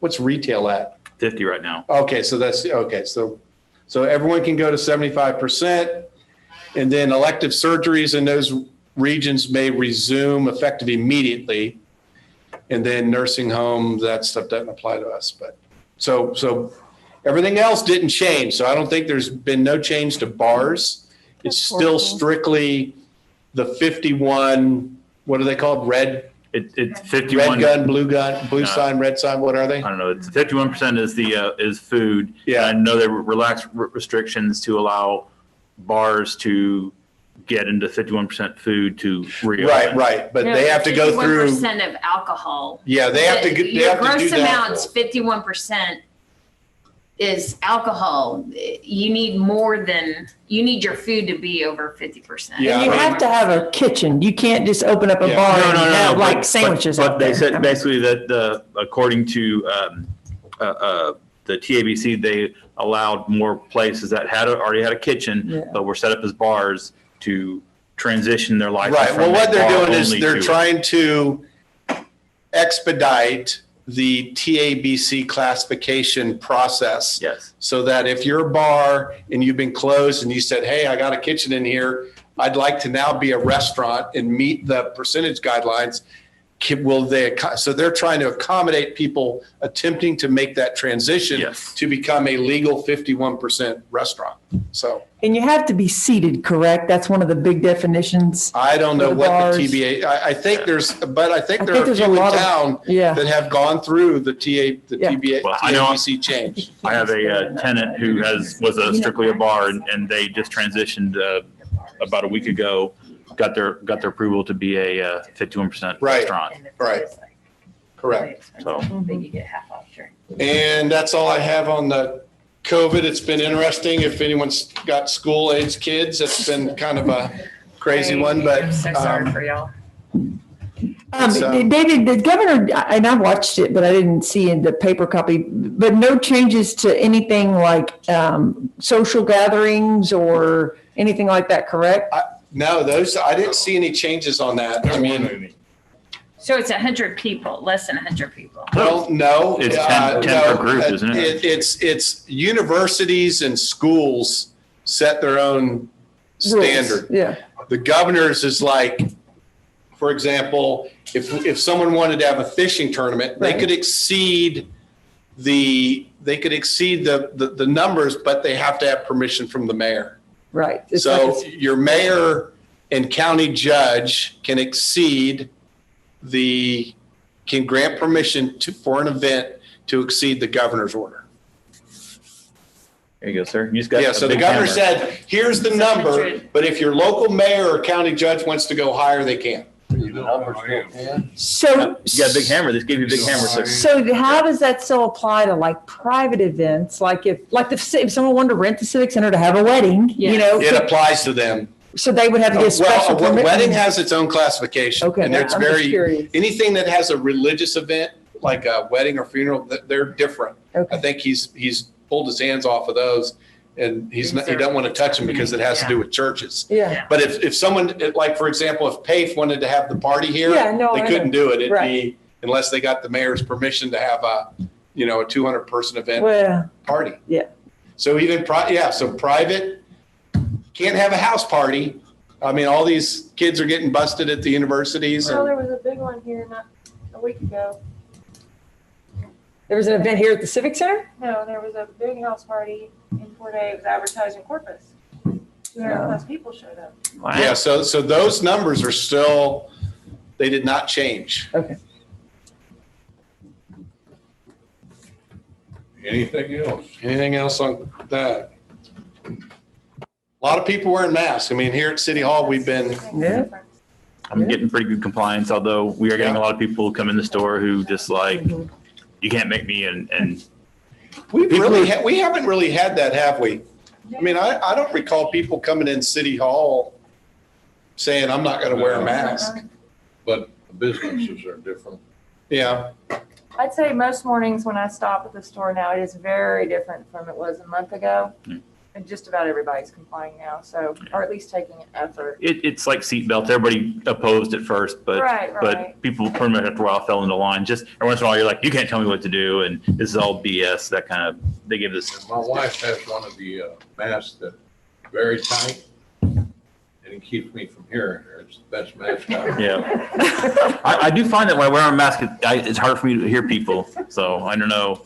[SPEAKER 5] what's retail at?
[SPEAKER 12] 50 right now.
[SPEAKER 5] Okay, so that's, okay. So everyone can go to 75%, and then elective surgeries in those regions may resume effective immediately. And then nursing homes, that stuff doesn't apply to us. But so everything else didn't change. So I don't think there's been no change to bars. It's still strictly the 51, what are they called?
[SPEAKER 12] It's 51.
[SPEAKER 5] Red gun, blue sign, red sign. What are they?
[SPEAKER 12] I don't know. It's 51% is food.
[SPEAKER 5] Yeah.
[SPEAKER 12] And I know they relaxed restrictions to allow bars to get into 51% food to reopen.
[SPEAKER 5] Right. But they have to go through
[SPEAKER 6] 51% of alcohol.
[SPEAKER 5] Yeah, they have to
[SPEAKER 6] Your
[SPEAKER 5] do
[SPEAKER 6] gross
[SPEAKER 5] that.
[SPEAKER 6] amount's 51% is alcohol. You need your food to be over 50%.
[SPEAKER 5] Yeah,
[SPEAKER 2] And you have to have a kitchen. You can't just open up a bar and have like sandwiches out
[SPEAKER 12] But
[SPEAKER 2] there.
[SPEAKER 12] they said basically that according to the TABC, they allowed more places that already had a kitchen, but were set up as bars to transition their license.
[SPEAKER 5] Right. Well, what they're doing is they're
[SPEAKER 12] to
[SPEAKER 5] trying to expedite the TABC classification process.
[SPEAKER 12] Yes.
[SPEAKER 5] So that if you're a bar and you've been closed and you said, hey, I got a kitchen in here, I'd like to now be a restaurant and meet the percentage guidelines, so they're trying to accommodate people attempting to make that transition to become a legal 51% restaurant. So.
[SPEAKER 2] And you have to be seated, correct? That's one of the big definitions.
[SPEAKER 5] I don't know
[SPEAKER 2] for
[SPEAKER 5] what
[SPEAKER 2] bars.
[SPEAKER 5] the TBA, I think there's, but I think there are a
[SPEAKER 2] there's
[SPEAKER 5] few
[SPEAKER 2] a
[SPEAKER 5] in
[SPEAKER 2] lot of-
[SPEAKER 5] town that have gone through the TBA,
[SPEAKER 12] Well, I know-
[SPEAKER 5] TABC change.
[SPEAKER 12] I have a tenant who was strictly a bar, and they just transitioned about a week ago. Got their approval to be a 51% restaurant.
[SPEAKER 5] Right. Correct.
[SPEAKER 12] So.
[SPEAKER 6] But you get half off drink.
[SPEAKER 5] And that's all I have on the COVID. It's been interesting. If anyone's got school-aged kids, it's been kind of a crazy one, but.
[SPEAKER 6] I'm so sorry for y'all.
[SPEAKER 2] David, the governor, and I watched it, but I didn't see in the paper copy, but no changes to anything like social gatherings or anything like that, correct?
[SPEAKER 5] No, I didn't see any changes on that. I mean.
[SPEAKER 6] So it's 100 people, less than 100 people.
[SPEAKER 5] Well, no.
[SPEAKER 12] It's 10 per group, isn't it?
[SPEAKER 5] It's universities and schools set their own standard.
[SPEAKER 2] Yeah.
[SPEAKER 5] The governor's is like, for example, if someone wanted to have a fishing tournament, they could exceed the numbers, but they have to have permission from the mayor.
[SPEAKER 2] Right. It's
[SPEAKER 5] So
[SPEAKER 2] like
[SPEAKER 5] your mayor and county judge can grant permission for an event to exceed the governor's order.
[SPEAKER 12] There you go, sir. You just got
[SPEAKER 5] Yeah,
[SPEAKER 12] a
[SPEAKER 5] so the
[SPEAKER 12] big
[SPEAKER 5] governor
[SPEAKER 12] hammer.
[SPEAKER 5] said, here's the number,
[SPEAKER 6] 100.
[SPEAKER 5] but if your local mayor or county judge wants to go higher, they can.
[SPEAKER 2] So,
[SPEAKER 12] You got a big hammer. This gave you a big hammer, sir.
[SPEAKER 2] so how does that still apply to like private events? Like if someone wanted to rent the Civic Center to have a wedding,
[SPEAKER 5] It applies to them.
[SPEAKER 2] so they would have to get a special
[SPEAKER 5] Well, a
[SPEAKER 2] permit?
[SPEAKER 5] wedding has its own classification.
[SPEAKER 2] Okay,
[SPEAKER 5] And it's
[SPEAKER 2] I'm just
[SPEAKER 5] very,
[SPEAKER 2] curious.
[SPEAKER 5] anything that has a religious event, like a wedding or funeral, they're different.
[SPEAKER 2] Okay.
[SPEAKER 5] I think he's pulled his hands off of those. and he doesn't want to touch them because it has to do with churches.
[SPEAKER 2] Yeah.
[SPEAKER 5] But if someone, like, for example, if PAFE wanted to have the party here,
[SPEAKER 2] Yeah, no,
[SPEAKER 5] they
[SPEAKER 2] I
[SPEAKER 5] couldn't
[SPEAKER 2] know.
[SPEAKER 5] do it. It'd
[SPEAKER 2] Right.
[SPEAKER 5] be, unless they got the mayor's permission to have a 200-person event
[SPEAKER 2] Well,
[SPEAKER 5] party.
[SPEAKER 2] yeah.
[SPEAKER 5] So even, so private, can't have a house party. I mean, all these kids are getting busted at the universities.
[SPEAKER 13] Well,
[SPEAKER 5] and-
[SPEAKER 13] there was a big one here not a week ago.
[SPEAKER 2] There was an event here at the Civic Center?
[SPEAKER 13] No, there was a big house party in Port A. It was advertised in Corpus. 200 plus people showed up.
[SPEAKER 5] Yeah, so those numbers are still, they did not change.
[SPEAKER 2] Okay.
[SPEAKER 4] Anything else?
[SPEAKER 5] Anything else on that? A lot of people wearing masks. I mean, here at City Hall, we've been,
[SPEAKER 12] I'm getting pretty good compliance, although we are getting a lot of people come in the store who just like, you can't make me and
[SPEAKER 5] we haven't really had that, have we? I mean, I don't recall people coming in City Hall saying, I'm not going to wear a mask.
[SPEAKER 4] But businesses are different.
[SPEAKER 5] Yeah.
[SPEAKER 13] I'd say most mornings when I stop at the store now, it is very different from it was a month ago. And just about everybody's complying now, so, or at least taking an effort.
[SPEAKER 12] it's like seatbelts. Everybody opposed at first, but
[SPEAKER 13] Right.
[SPEAKER 12] but people pretty much after a while fell into line. Just every once in a while, you're like, you can't tell me what to do, and this is all BS. That kind of they give this.
[SPEAKER 4] My wife has one of the masks that very tight, and it keeps me from hearing her. It's the best mask out.
[SPEAKER 12] Yeah, I do find that when I wear a mask, it's hard for me to hear people. So I don't know.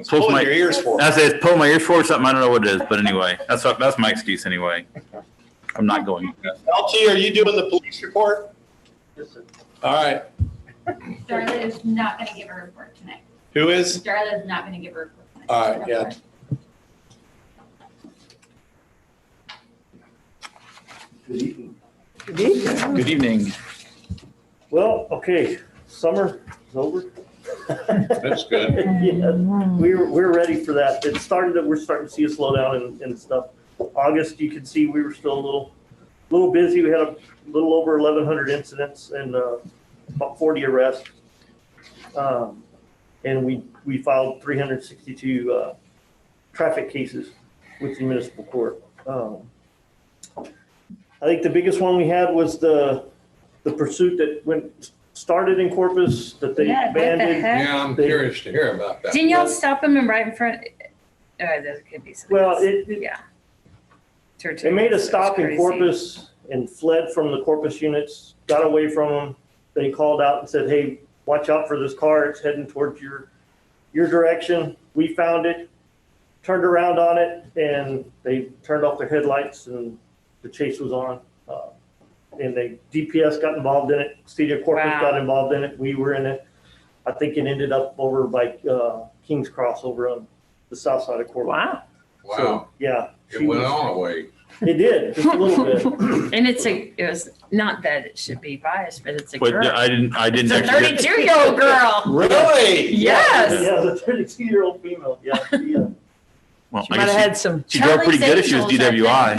[SPEAKER 5] Pulling your ears for.
[SPEAKER 12] I say it's pulling my ears for something. I don't know what it is, but anyway, that's my excuse anyway. I'm not going.
[SPEAKER 5] LT, are you doing the police report?
[SPEAKER 8] Yes, sir.
[SPEAKER 5] All right.
[SPEAKER 11] Darla is not going to give a report tonight.
[SPEAKER 5] Who is?
[SPEAKER 11] Darla is not going to give a report tonight.
[SPEAKER 5] All right, yeah.
[SPEAKER 19] Good evening.
[SPEAKER 12] Good evening.
[SPEAKER 19] Well, okay, summer is over.
[SPEAKER 4] That's good.
[SPEAKER 19] Yeah, we're ready for that. It started, we're starting to see a slowdown and stuff. August, you can see we were still a little busy. We had a little over 1,100 incidents and about 40 arrests. And we filed 362 traffic cases with the municipal court. I think the biggest one we had was the pursuit that started in Corpus that they
[SPEAKER 6] Yeah, what the
[SPEAKER 19] abandoned.
[SPEAKER 6] heck?
[SPEAKER 4] Yeah, I'm curious to hear about that.
[SPEAKER 6] Didn't y'all stop him and right in front? There could be something.
[SPEAKER 19] Well,
[SPEAKER 6] else. Yeah.
[SPEAKER 19] They made a
[SPEAKER 6] It's
[SPEAKER 19] stop in
[SPEAKER 6] crazy.
[SPEAKER 19] Corpus and fled from the Corpus units, got away from them. They called out and said, hey, watch out for this car. It's heading towards your direction. We found it, turned around on it, and they turned off their headlights and the chase was on. And DPS got involved in it. City of Corpus
[SPEAKER 6] Wow.
[SPEAKER 19] got involved in it. We were in it. I think it ended up over by King's Cross over on the south side of Corpus.
[SPEAKER 2] Wow.
[SPEAKER 4] Wow.
[SPEAKER 19] So, yeah.
[SPEAKER 4] It went on away.
[SPEAKER 19] It did, just a little bit.
[SPEAKER 6] And it was not that it should be biased, but it's a
[SPEAKER 12] But
[SPEAKER 6] girl.
[SPEAKER 12] I didn't
[SPEAKER 6] It's a
[SPEAKER 12] actually get-
[SPEAKER 6] 32-year-old girl.
[SPEAKER 5] Really?
[SPEAKER 6] Yes.
[SPEAKER 19] Yeah, the 32-year-old female. Yeah.
[SPEAKER 12] Well,
[SPEAKER 2] She
[SPEAKER 12] I
[SPEAKER 2] might
[SPEAKER 12] guess
[SPEAKER 2] have had some.
[SPEAKER 12] she drove pretty good if she was
[SPEAKER 6] Charlie's Angels, I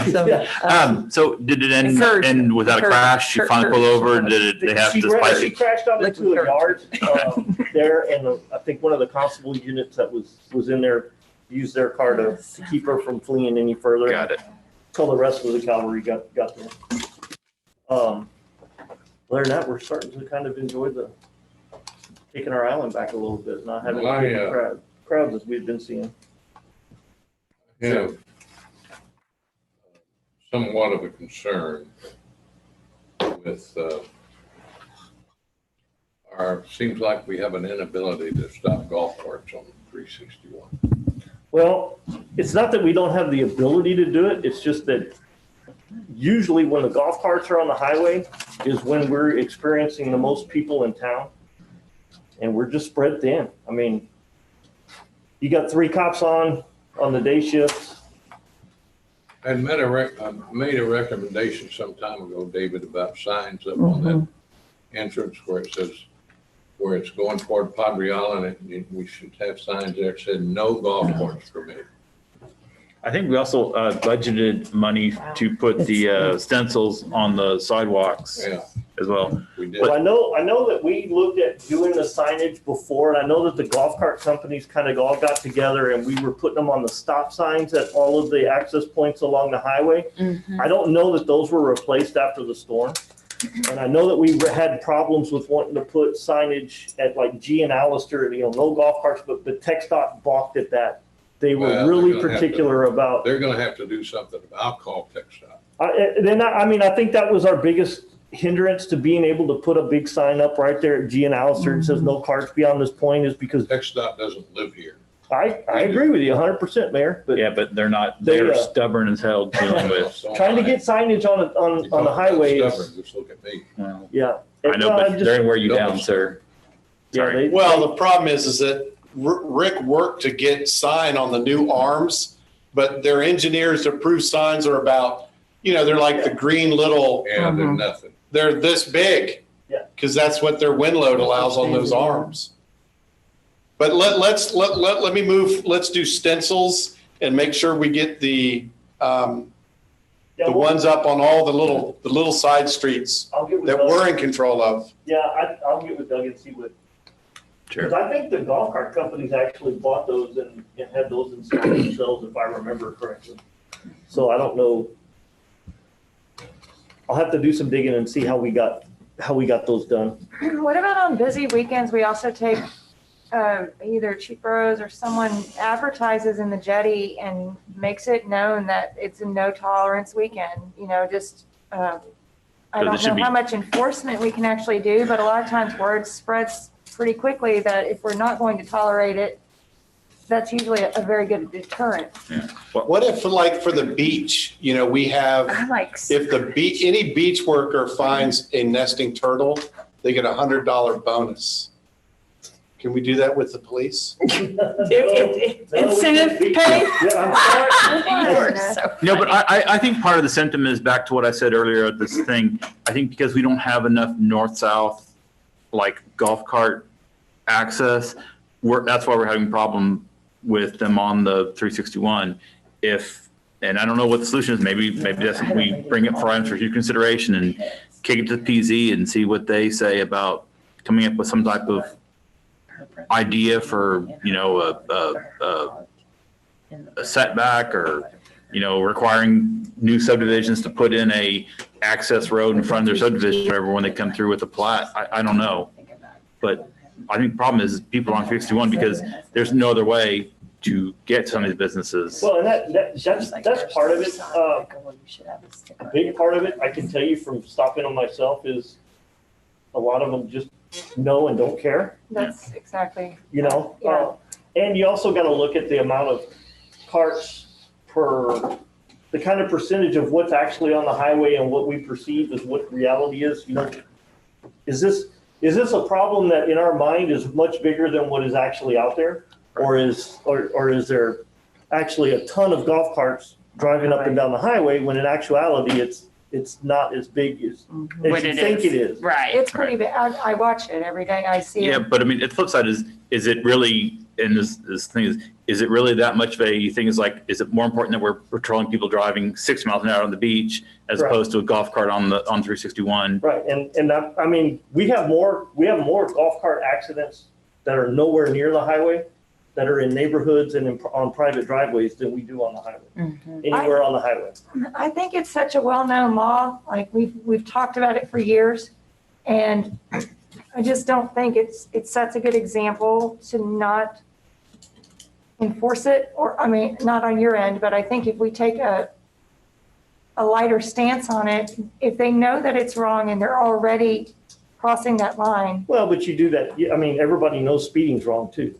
[SPEAKER 12] DWI. So did it end
[SPEAKER 2] Encouragement.
[SPEAKER 12] without a crash? She finally pulled over. Did they have to spice
[SPEAKER 19] She
[SPEAKER 12] it?
[SPEAKER 19] crashed out into a yard there, and I think one of the constable units that was in there used their car to keep her from fleeing any further.
[SPEAKER 12] Got it.
[SPEAKER 19] Till the rest of the cavalry got there. Other than that, we're starting to kind of enjoy taking our island back a little bit, not having
[SPEAKER 4] Well,
[SPEAKER 19] crowds as we've been seeing.
[SPEAKER 4] Have somewhat of a concern with seems like we have an inability to stop golf carts on 361.
[SPEAKER 19] Well, it's not that we don't have the ability to do it, it's just that usually when the golf carts are on the highway is when we're experiencing the most people in town. And we're just spread thin. I mean, you got 3 cops on the day shift.
[SPEAKER 4] I made a recommendation some time ago, David, about signs up on that entrance where it says, where it's going toward Padre Island, and we should have signs there that said no golf carts permitted.
[SPEAKER 12] I think we also budgeted money to put the stencils on the sidewalks.
[SPEAKER 4] Yeah.
[SPEAKER 12] as well.
[SPEAKER 4] We did.
[SPEAKER 19] But I know that we looked at doing the signage before, and I know that the golf cart companies kind of all got together and we were putting them on the stop signs at all of the access points along the highway. I don't know that those were replaced after the storm. And I know that we had problems with wanting to put signage at like G and Allister, no golf carts, but the TxDOT balked at that. They were
[SPEAKER 4] Well,
[SPEAKER 19] really
[SPEAKER 4] they're gonna have
[SPEAKER 19] particular about.
[SPEAKER 4] They're gonna have to do something about, I'll call TxDOT.
[SPEAKER 19] I think that was our biggest hindrance to being able to put a big sign up right there at G and Allister that says no carts beyond this point, is because
[SPEAKER 4] TxDOT doesn't live here.
[SPEAKER 19] I agree with you 100%, Mayor. But
[SPEAKER 12] Yeah, but they're stubborn as hell dealing with.
[SPEAKER 19] trying to get signage on the highway is,
[SPEAKER 4] Stubborn, just look at me.
[SPEAKER 12] Well,
[SPEAKER 19] yeah.
[SPEAKER 12] I know, but they're gonna wear you down, sir. Sorry.
[SPEAKER 5] Well, the problem is that Rick worked to get sign on the new arms, but their engineers approved signs are about, they're like the green little,
[SPEAKER 4] Yeah, they're nothing.
[SPEAKER 5] they're this big.
[SPEAKER 19] Yeah.
[SPEAKER 5] Because that's what their wind load allows on those arms. But let me move, let's do stencils and make sure we get the ones up on all the little side streets
[SPEAKER 19] I'll get with
[SPEAKER 5] that
[SPEAKER 19] Doug.
[SPEAKER 5] we're in control of.
[SPEAKER 19] Yeah, I'll get with Doug and see what.
[SPEAKER 12] Sure.
[SPEAKER 19] Because I think the golf cart companies actually bought those and had those installed themselves, if I remember correctly. So I don't know. I'll have to do some digging and see how we got those done.
[SPEAKER 13] What about on busy weekends? We also take either Cheap Rose or someone advertises in the jetty and makes it known that it's a no tolerance weekend, I don't know how much enforcement we can actually do, but a lot of times word spreads pretty quickly that if we're not going to tolerate it, that's usually a very good deterrent.
[SPEAKER 12] Yeah.
[SPEAKER 5] What if, like, for the beach, we have, if any beach worker finds a nesting turtle, they get $100 bonus. Can we do that with the police?
[SPEAKER 2] Incentive pay?
[SPEAKER 12] No, but I think part of the symptom is back to what I said earlier at this thing. I think because we don't have enough north-south, like golf cart access, that's why we're having a problem with them on the 361. And I don't know what the solution is. Maybe that's if we bring it for items for your consideration and kick it to the PZ and see what they say about coming up with some type of idea for, a setback or, requiring new subdivisions to put in a access road in front of their subdivision, whatever, when they come through with a plat. I don't know. But I think the problem is people on 361 because there's no other way to get to some of these businesses.
[SPEAKER 19] Well, and that's part of it. A big part of it, I can tell you from stopping on myself, is a lot of them just know and don't care.
[SPEAKER 13] That's exactly.
[SPEAKER 19] Yeah. And you also got to look at the amount of carts per, the kind of percentage of what's actually on the highway and what we perceive as what reality is. Is this a problem that in our mind is much bigger than what is actually out there? Or is there actually a ton of golf carts driving up and down the highway when in actuality it's not as big as you think it is?
[SPEAKER 6] Right.
[SPEAKER 13] It's pretty big. I watch it every day. I see it.
[SPEAKER 12] Yeah, but I mean, the flip side is it really, and this thing is it really that much of a thing? Is it more important that we're patrolling people driving 6 miles an hour on the beach as opposed to a golf cart on 361?
[SPEAKER 19] Right, and that, I mean, we have more golf cart accidents that are nowhere near the highway, that are in neighborhoods and on private driveways than we do on the highway, anywhere on the highway.
[SPEAKER 13] I think it's such a well-known law. Like we've talked about it for years, and I just don't think it sets a good example to not enforce it. Or I mean, not on your end, but I think if we take a lighter stance on it, if they know that it's wrong and they're already crossing that line.
[SPEAKER 19] Well, but you do that. I mean, everybody knows speeding's wrong too.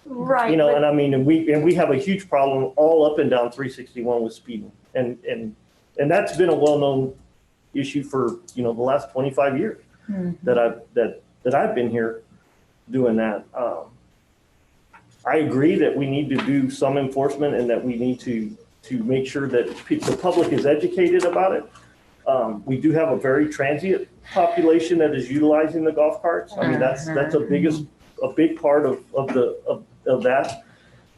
[SPEAKER 13] Right.
[SPEAKER 19] And I mean, and we have a huge problem all up and down 361 with speeding, and that's been a well-known issue for the last 25 years that I've been here doing that. I agree that we need to do some enforcement and that we need to make sure that the public is educated about it. We do have a very transient population that is utilizing the golf carts. I mean, that's a big part of that.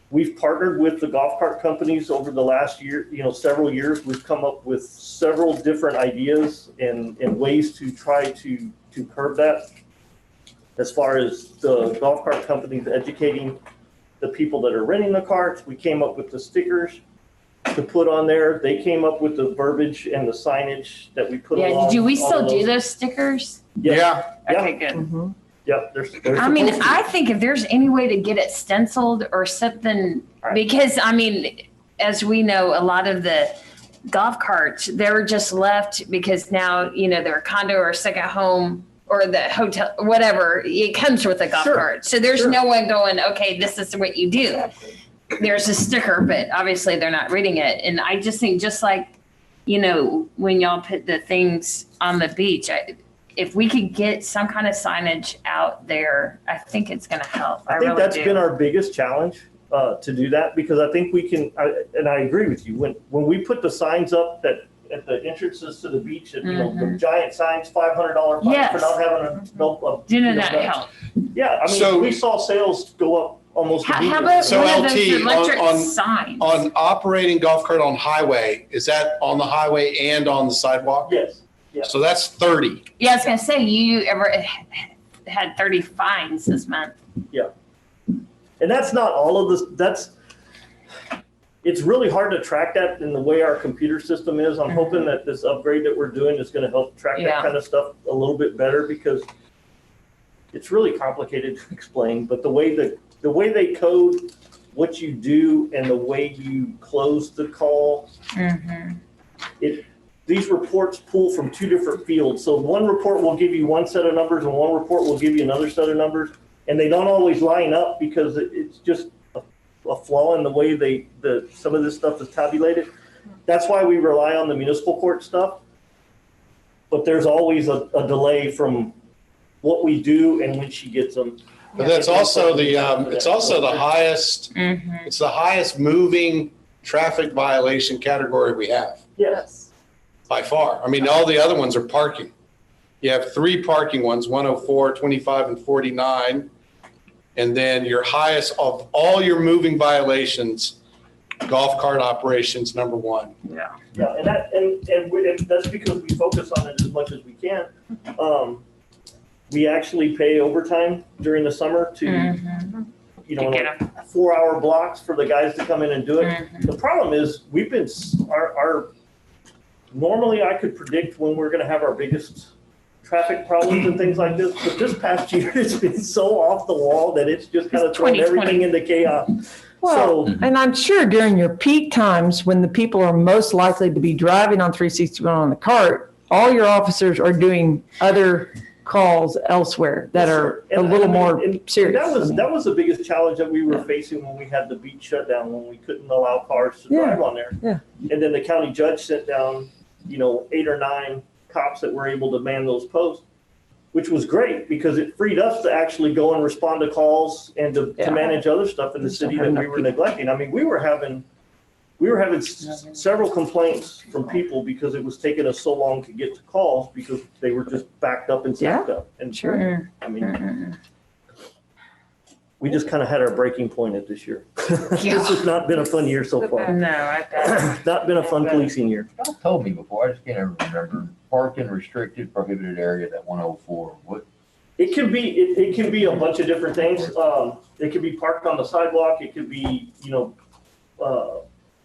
[SPEAKER 19] We've partnered with the golf cart companies over the last year, several years. We've come up with several different ideas and ways to try to curb that. As far as the golf cart companies educating the people that are renting the carts, we came up with the stickers to put on there. They came up with the verbiage and the signage that we put along.
[SPEAKER 6] Do we
[SPEAKER 19] all
[SPEAKER 6] still
[SPEAKER 19] of
[SPEAKER 6] do
[SPEAKER 19] those.
[SPEAKER 6] those stickers?
[SPEAKER 5] Yeah.
[SPEAKER 6] Okay, good.
[SPEAKER 19] Yep. There's
[SPEAKER 6] I mean,
[SPEAKER 19] supposed to be.
[SPEAKER 6] I think if there's any way to get it stenciled or something, because I mean, as we know, a lot of the golf carts, they're just left because now, they're a condo or a second home or the hotel, whatever, it comes with a golf cart. So there's no one going, okay, this is what you do. There's a sticker, but obviously they're not reading it. And I just think just like, when y'all put the things on the beach, if we could get some kind of signage out there, I think it's going to help.
[SPEAKER 19] I think that's been our biggest challenge to do that, because I think we can, and I agree with you, when we put the signs up that at the entrances to the beach, and, the giant signs, $500 fine for not having
[SPEAKER 6] Didn't that help?
[SPEAKER 19] Yeah, I mean,
[SPEAKER 5] So-
[SPEAKER 19] we saw sales go up almost
[SPEAKER 6] How
[SPEAKER 19] immediately.
[SPEAKER 6] about
[SPEAKER 5] So
[SPEAKER 6] one of those
[SPEAKER 5] LT,
[SPEAKER 6] electric
[SPEAKER 5] on-
[SPEAKER 6] signs?
[SPEAKER 5] On operating golf cart on highway, is that on the highway and on the sidewalk?
[SPEAKER 19] Yes. Yeah.
[SPEAKER 5] So that's 30.
[SPEAKER 6] Yeah, I was going to say, you ever had 30 fines this month?
[SPEAKER 19] Yeah. And that's not all of this. It's really hard to track that in the way our computer system is. I'm hoping that this upgrade that we're doing is going to help track that kind of stuff a little bit better, because it's really complicated to explain. But the way they code what you do and the way you close the call, these reports pull from two different fields. So one report will give you one set of numbers and one report will give you another set of numbers. And they don't always line up because it's just a flaw in the way some of this stuff is tabulated. That's why we rely on the municipal court stuff. But there's always a delay from what we do and when she gets them.
[SPEAKER 5] But that's also it's also the highest, it's the highest moving traffic violation category we have
[SPEAKER 19] Yes.
[SPEAKER 5] by far. I mean, all the other ones are parking. You have 3 parking ones, 104, 25, and 49. And then your highest of all your moving violations, golf cart operations, number 1.
[SPEAKER 19] Yeah, and that's because we focus on it as much as we can. We actually pay overtime during the summer to, like 4-hour blocks for the guys to come in and do it. The problem is normally I could predict when we're going to have our biggest traffic problems and things like this, but this past year it's been so off the wall that it's just kind of thrown everything into chaos.
[SPEAKER 2] Well, and I'm sure during your peak times when the people are most likely to be driving on 361 on the cart, all your officers are doing other calls elsewhere that are a little more serious.
[SPEAKER 19] That was the biggest challenge that we were facing when we had the beach shut down, when we couldn't allow cars to drive on there.
[SPEAKER 2] Yeah.
[SPEAKER 19] And then the county judge sent down, 8 or 9 cops that were able to man those posts, which was great because it freed us to actually go and respond to calls and to manage other stuff in the city that we were neglecting. I mean, we were having several complaints from people because it was taking us so long to get to calls because they were just backed up and stacked up. And I mean, we just kind of had our breaking point at this year. This has not been a fun year so far.
[SPEAKER 6] No, I bet.
[SPEAKER 19] Not been a fun policing year.
[SPEAKER 16] Y'all told me before, I just can't ever remember. Parking restricted, prohibited area, that 104. What?
[SPEAKER 19] It can be a bunch of different things. It could be parked on the sidewalk. It could be,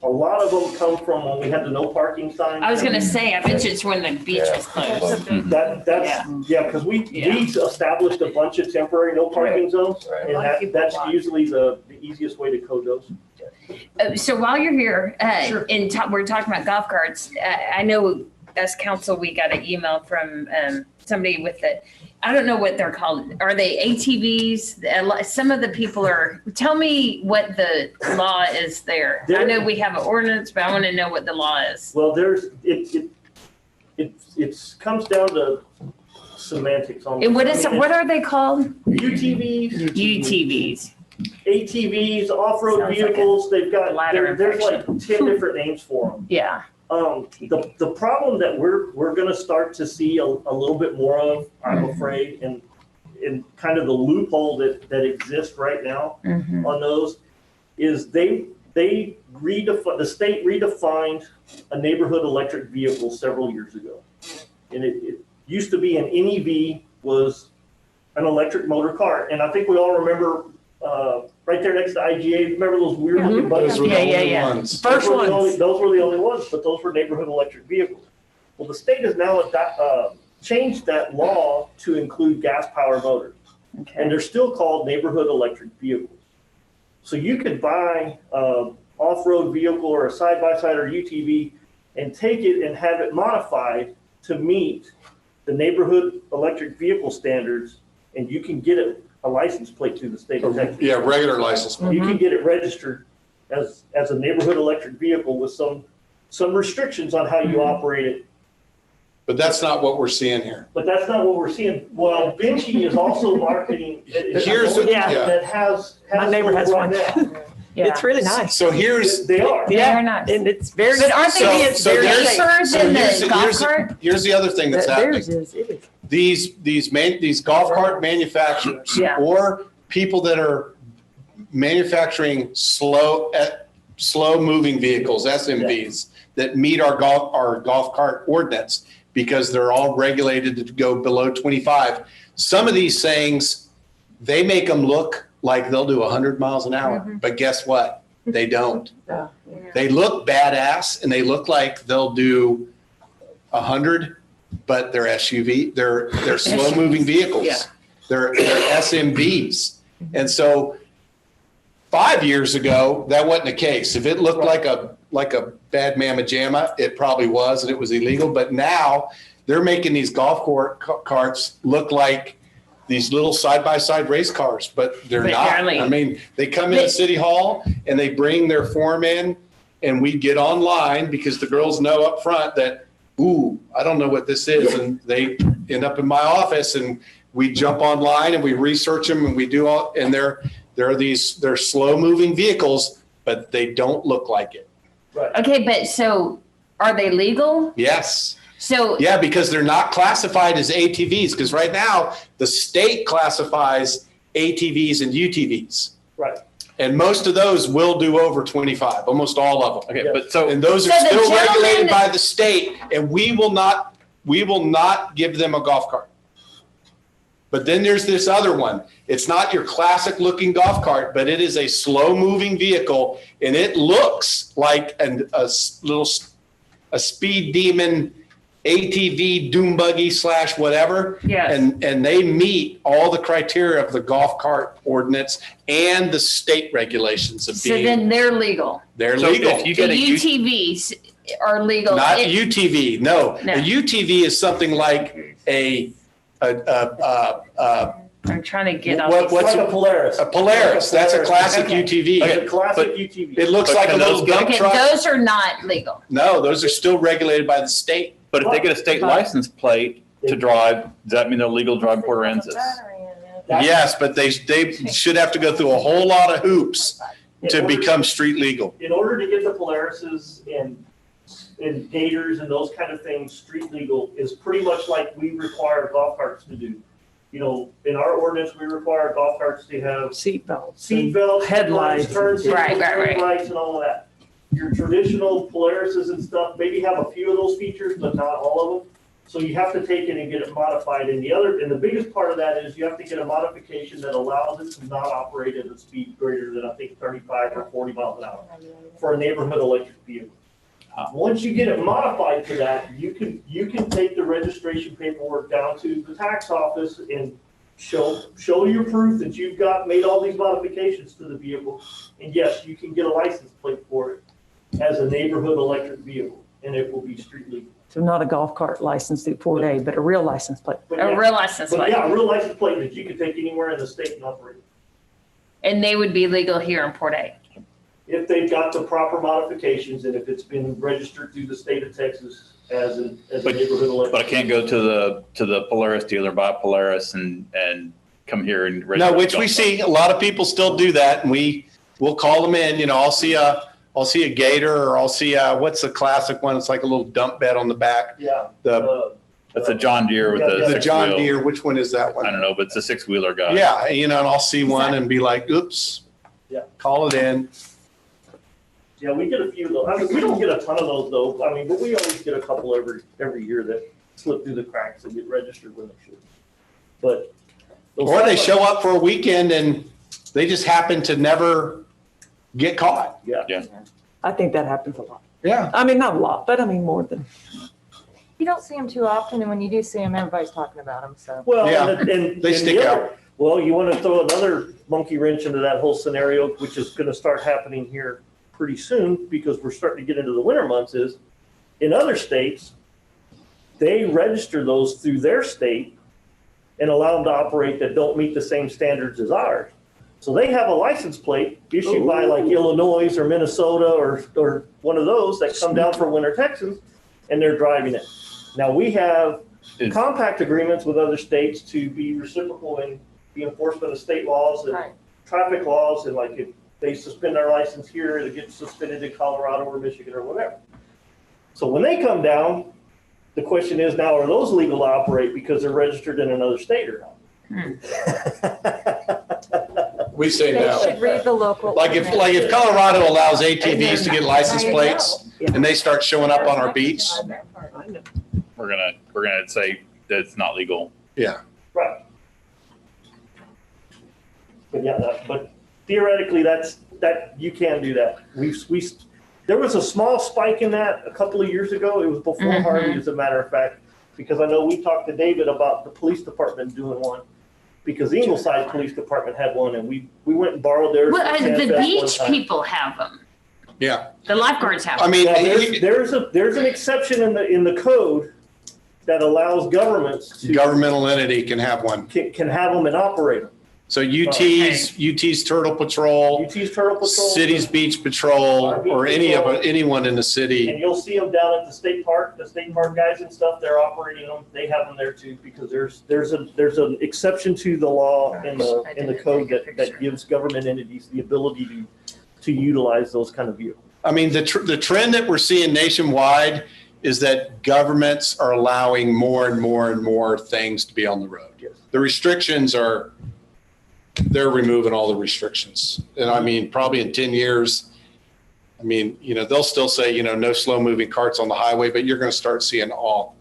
[SPEAKER 19] a lot of them come from when we had the no parking sign.
[SPEAKER 6] I was going to say, I bet you it's when the beach was closed.
[SPEAKER 19] Because we established a bunch of temporary no parking zones, and that's usually the easiest way to code those.
[SPEAKER 6] So while you're here, we're talking about golf carts. I know as council, we got an email from somebody with I don't know what they're called. Are they ATVs? Some of the people tell me what the law is there. I know we have an ordinance, but I want to know what the law is.
[SPEAKER 19] Well, it comes down to semantics on.
[SPEAKER 6] And what are they called?
[SPEAKER 19] UTVs.
[SPEAKER 6] UTVs.
[SPEAKER 19] ATVs, off-road vehicles. They've got there's like 10 different names for them.
[SPEAKER 6] Yeah.
[SPEAKER 19] The problem that we're going to start to see a little bit more of, I'm afraid, and kind of the loophole that exists right now on those is the state redefined a neighborhood electric vehicle several years ago. And it used to be an NEV was an electric motor car. And I think we all remember right there next to IGA, remember those weird looking buses?
[SPEAKER 5] Those were the only ones.
[SPEAKER 2] First ones.
[SPEAKER 19] Those were the only ones, but those were neighborhood electric vehicles. Well, the state has now changed that law to include gas powered motors.
[SPEAKER 2] Okay.
[SPEAKER 19] And they're still called neighborhood electric vehicles. So you could buy an off-road vehicle or a side-by-side or UTV and take it and have it modified to meet the neighborhood electric vehicle standards, and you can get it a license plate through the state of Texas.
[SPEAKER 5] Yeah, regular license plate.
[SPEAKER 19] You can get it registered as a neighborhood electric vehicle with some restrictions on how you operate it.
[SPEAKER 5] But that's not what we're seeing here.
[SPEAKER 19] But that's not what we're seeing. Well, Vinci is also marketing.
[SPEAKER 5] Here's the- yeah.
[SPEAKER 19] That has
[SPEAKER 2] My neighbor has
[SPEAKER 19] right
[SPEAKER 2] one.
[SPEAKER 19] now.
[SPEAKER 2] Yeah. It's really nice.
[SPEAKER 5] So here's.
[SPEAKER 19] They are.
[SPEAKER 2] Yeah,
[SPEAKER 6] They're nice.
[SPEAKER 2] and it's very.
[SPEAKER 6] But aren't they
[SPEAKER 2] very
[SPEAKER 6] safer than the golf cart?
[SPEAKER 5] Here's the other thing that's happening.
[SPEAKER 2] Theirs is, it is.
[SPEAKER 5] These golf cart manufacturers
[SPEAKER 2] Yeah.
[SPEAKER 5] or people that are manufacturing slow moving vehicles, SMVs, that meet our golf cart ordinance because they're all regulated to go below 25. Some of these things, they make them look like they'll do 100 miles an hour, but guess what? They don't.
[SPEAKER 2] Yeah.
[SPEAKER 5] They look badass and they look like they'll do 100, but they're SUV, they're slow moving vehicles.
[SPEAKER 2] Yeah.
[SPEAKER 5] They're SMVs. And so 5 years ago, that wasn't the case. If it looked like a bad mamma jamma, it probably was, and it was illegal. But now they're making these golf carts look like these little side-by-side race cars, but they're not.
[SPEAKER 6] Barely.
[SPEAKER 5] I mean, they come into City Hall and they bring their form in, and we get online because the girls know up front that, ooh, I don't know what this is. And they end up in my office and we jump online and we research them and we do all, and they're slow moving vehicles, but they don't look like it.
[SPEAKER 6] Okay, but so are they legal?
[SPEAKER 5] Yes.
[SPEAKER 6] So
[SPEAKER 5] Yeah, because they're not classified as ATVs, because right now the state classifies ATVs and UTVs.
[SPEAKER 19] Right.
[SPEAKER 5] And most of those will do over 25, almost all of them.
[SPEAKER 12] Okay, but so.
[SPEAKER 5] And those are
[SPEAKER 6] So the
[SPEAKER 5] still
[SPEAKER 6] gentleman
[SPEAKER 5] regulated
[SPEAKER 6] that-
[SPEAKER 5] by the state, and we will not give them a golf cart. But then there's this other one. It's not your classic looking golf cart, but it is a slow moving vehicle, and it looks like a speed demon ATV doom buggy / whatever.
[SPEAKER 6] Yes.
[SPEAKER 5] And they meet all the criteria of the golf cart ordinance and the state regulations of
[SPEAKER 6] so
[SPEAKER 5] being,
[SPEAKER 6] then they're legal.
[SPEAKER 5] they're
[SPEAKER 12] So
[SPEAKER 5] legal.
[SPEAKER 12] if you
[SPEAKER 6] The
[SPEAKER 12] get a
[SPEAKER 6] UTVs are legal.
[SPEAKER 5] Not
[SPEAKER 6] It-
[SPEAKER 5] UTV, no.
[SPEAKER 6] No.
[SPEAKER 5] A UTV is something like
[SPEAKER 6] I'm trying to get
[SPEAKER 5] What-
[SPEAKER 6] off.
[SPEAKER 5] what's
[SPEAKER 19] Like a Polaris.
[SPEAKER 5] a Polaris. That's a classic
[SPEAKER 6] Okay.
[SPEAKER 5] UTV.
[SPEAKER 19] It's a classic
[SPEAKER 12] But-
[SPEAKER 19] UTV.
[SPEAKER 5] It looks
[SPEAKER 12] But
[SPEAKER 5] like a
[SPEAKER 12] can
[SPEAKER 5] little
[SPEAKER 12] those
[SPEAKER 5] dump
[SPEAKER 6] Okay,
[SPEAKER 5] truck.
[SPEAKER 6] those are not legal.
[SPEAKER 5] No, those are still regulated by the state.
[SPEAKER 12] But if they get a state license plate to drive, does that mean they're legal to drive Port Aransas?
[SPEAKER 5] Yes, but they should have to go through a whole lot of hoops to become street legal.
[SPEAKER 19] In order to get the Polarises and Gators and those kind of things street legal is pretty much like we require golf carts to do. You know, in our ordinance, we require golf carts to have
[SPEAKER 2] Seatbelts.
[SPEAKER 19] seat belts,
[SPEAKER 2] Headlights.
[SPEAKER 19] turn signals,
[SPEAKER 6] Right.
[SPEAKER 19] turn lights, and all of that. Your traditional Polarises and stuff maybe have a few of those features, but not all of them. So you have to take it and get it modified. And the biggest part of that is you have to get a modification that allows it to not operate at a speed greater than, I think, 35 or 40 miles an hour for a neighborhood electric vehicle. Once you get it modified to that, you can take the registration paperwork down to the tax office and show your proof that you've made all these modifications to the vehicle. And yes, you can get a license plate for it as a neighborhood electric vehicle, and it will be street legal.
[SPEAKER 2] So not a golf cart license through Port A, but a real license plate.
[SPEAKER 19] But
[SPEAKER 6] A
[SPEAKER 19] yeah,
[SPEAKER 6] real license
[SPEAKER 19] but
[SPEAKER 6] plate.
[SPEAKER 19] yeah, a real license plate that you can take anywhere in the state and operate.
[SPEAKER 6] And they would be legal here in Port A.
[SPEAKER 19] If they've got the proper modifications and if it's been registered through the state of Texas as a neighborhood electric.
[SPEAKER 12] But I can't go to the Polaris dealer, buy a Polaris and come here and.
[SPEAKER 5] No,
[SPEAKER 12] register
[SPEAKER 5] which
[SPEAKER 12] a
[SPEAKER 5] we
[SPEAKER 12] golf
[SPEAKER 5] see, a lot of people still do that, and we'll call them in, I'll see a Gator, or I'll see what's the classic one? It's like a little dump bed on the back.
[SPEAKER 19] Yeah.
[SPEAKER 12] That's a John Deere with
[SPEAKER 19] Yeah,
[SPEAKER 12] the
[SPEAKER 5] The John
[SPEAKER 12] 6-wheel.
[SPEAKER 5] Deere, which one is that
[SPEAKER 12] I
[SPEAKER 5] one?
[SPEAKER 12] don't know, but it's a 6-wheeler guy.
[SPEAKER 5] Yeah, and I'll see one and be like, oops,
[SPEAKER 19] Yeah.
[SPEAKER 5] Call it in.
[SPEAKER 19] Yeah, we get a few of those. I mean, we don't get a ton of those though. I mean, but we always get a couple every year that slip through the cracks and get registered when they should. But
[SPEAKER 5] Or they show up for a weekend and they just happen to never get caught.
[SPEAKER 19] Yeah.
[SPEAKER 12] Yeah.
[SPEAKER 2] I think that happens a lot.
[SPEAKER 5] Yeah.
[SPEAKER 2] I mean, not a lot, but I mean more than.
[SPEAKER 13] You don't see them too often, and when you do see them, everybody's talking about them, so.
[SPEAKER 19] Well,
[SPEAKER 5] Yeah,
[SPEAKER 19] and
[SPEAKER 5] they stick
[SPEAKER 19] the other-
[SPEAKER 5] out.
[SPEAKER 19] Well, you want to throw another monkey wrench into that whole scenario, which is going to start happening here pretty soon because we're starting to get into the winter months, is in other states, they register those through their state and allow them to operate that don't meet the same standards as ours. So they have a license plate issued by like Illinois or Minnesota or one of those that come down for winter Texans, and they're driving it. Now, we have compact agreements with other states to be reciprocal in the enforcement of state laws and traffic laws, and like if they suspend our license here, it gets suspended in Colorado or Michigan or whatever. So when they come down, the question is now, are those legal to operate because they're registered in another state or not?
[SPEAKER 5] We say
[SPEAKER 13] They
[SPEAKER 5] no.
[SPEAKER 13] should read the local.
[SPEAKER 5] Like if Colorado allows ATVs to get license plates and they start showing up on our beach,
[SPEAKER 12] We're gonna say that it's not legal.
[SPEAKER 5] yeah.
[SPEAKER 19] Right. But yeah, but theoretically, that you can do that. There was a small spike in that a couple of years ago. It was before Harvey, as a matter of fact, because I know we talked to David about the police department doing one, because the Ingleside Police Department had one, and we went and borrowed theirs.
[SPEAKER 6] Well,
[SPEAKER 19] for Sand
[SPEAKER 6] the
[SPEAKER 19] Fest one
[SPEAKER 6] beach
[SPEAKER 19] time.
[SPEAKER 6] people have them.
[SPEAKER 5] Yeah.
[SPEAKER 6] The lifeguards have
[SPEAKER 5] I
[SPEAKER 6] them.
[SPEAKER 5] mean,
[SPEAKER 19] Now, there's an exception in the code that allows governments to
[SPEAKER 5] governmental entity can have one.
[SPEAKER 19] can have them and operate them.
[SPEAKER 5] So UT's Turtle Patrol,
[SPEAKER 19] UT's Turtle Patrol,
[SPEAKER 5] City's Beach Patrol, or anyone in the city.
[SPEAKER 19] and you'll see them down at the state park. The state park guys and stuff, they're operating them. They have them there too, because there's an exception to the law in the code that gives government entities the ability to utilize those kind of vehicles.
[SPEAKER 5] I mean, the trend that we're seeing nationwide is that governments are allowing more and more and more things to be on the road.
[SPEAKER 19] Yes.
[SPEAKER 5] The restrictions they're removing all the restrictions. And I mean, probably in 10 years, I mean, they'll still say, no slow moving carts on the highway, but you're going to start seeing all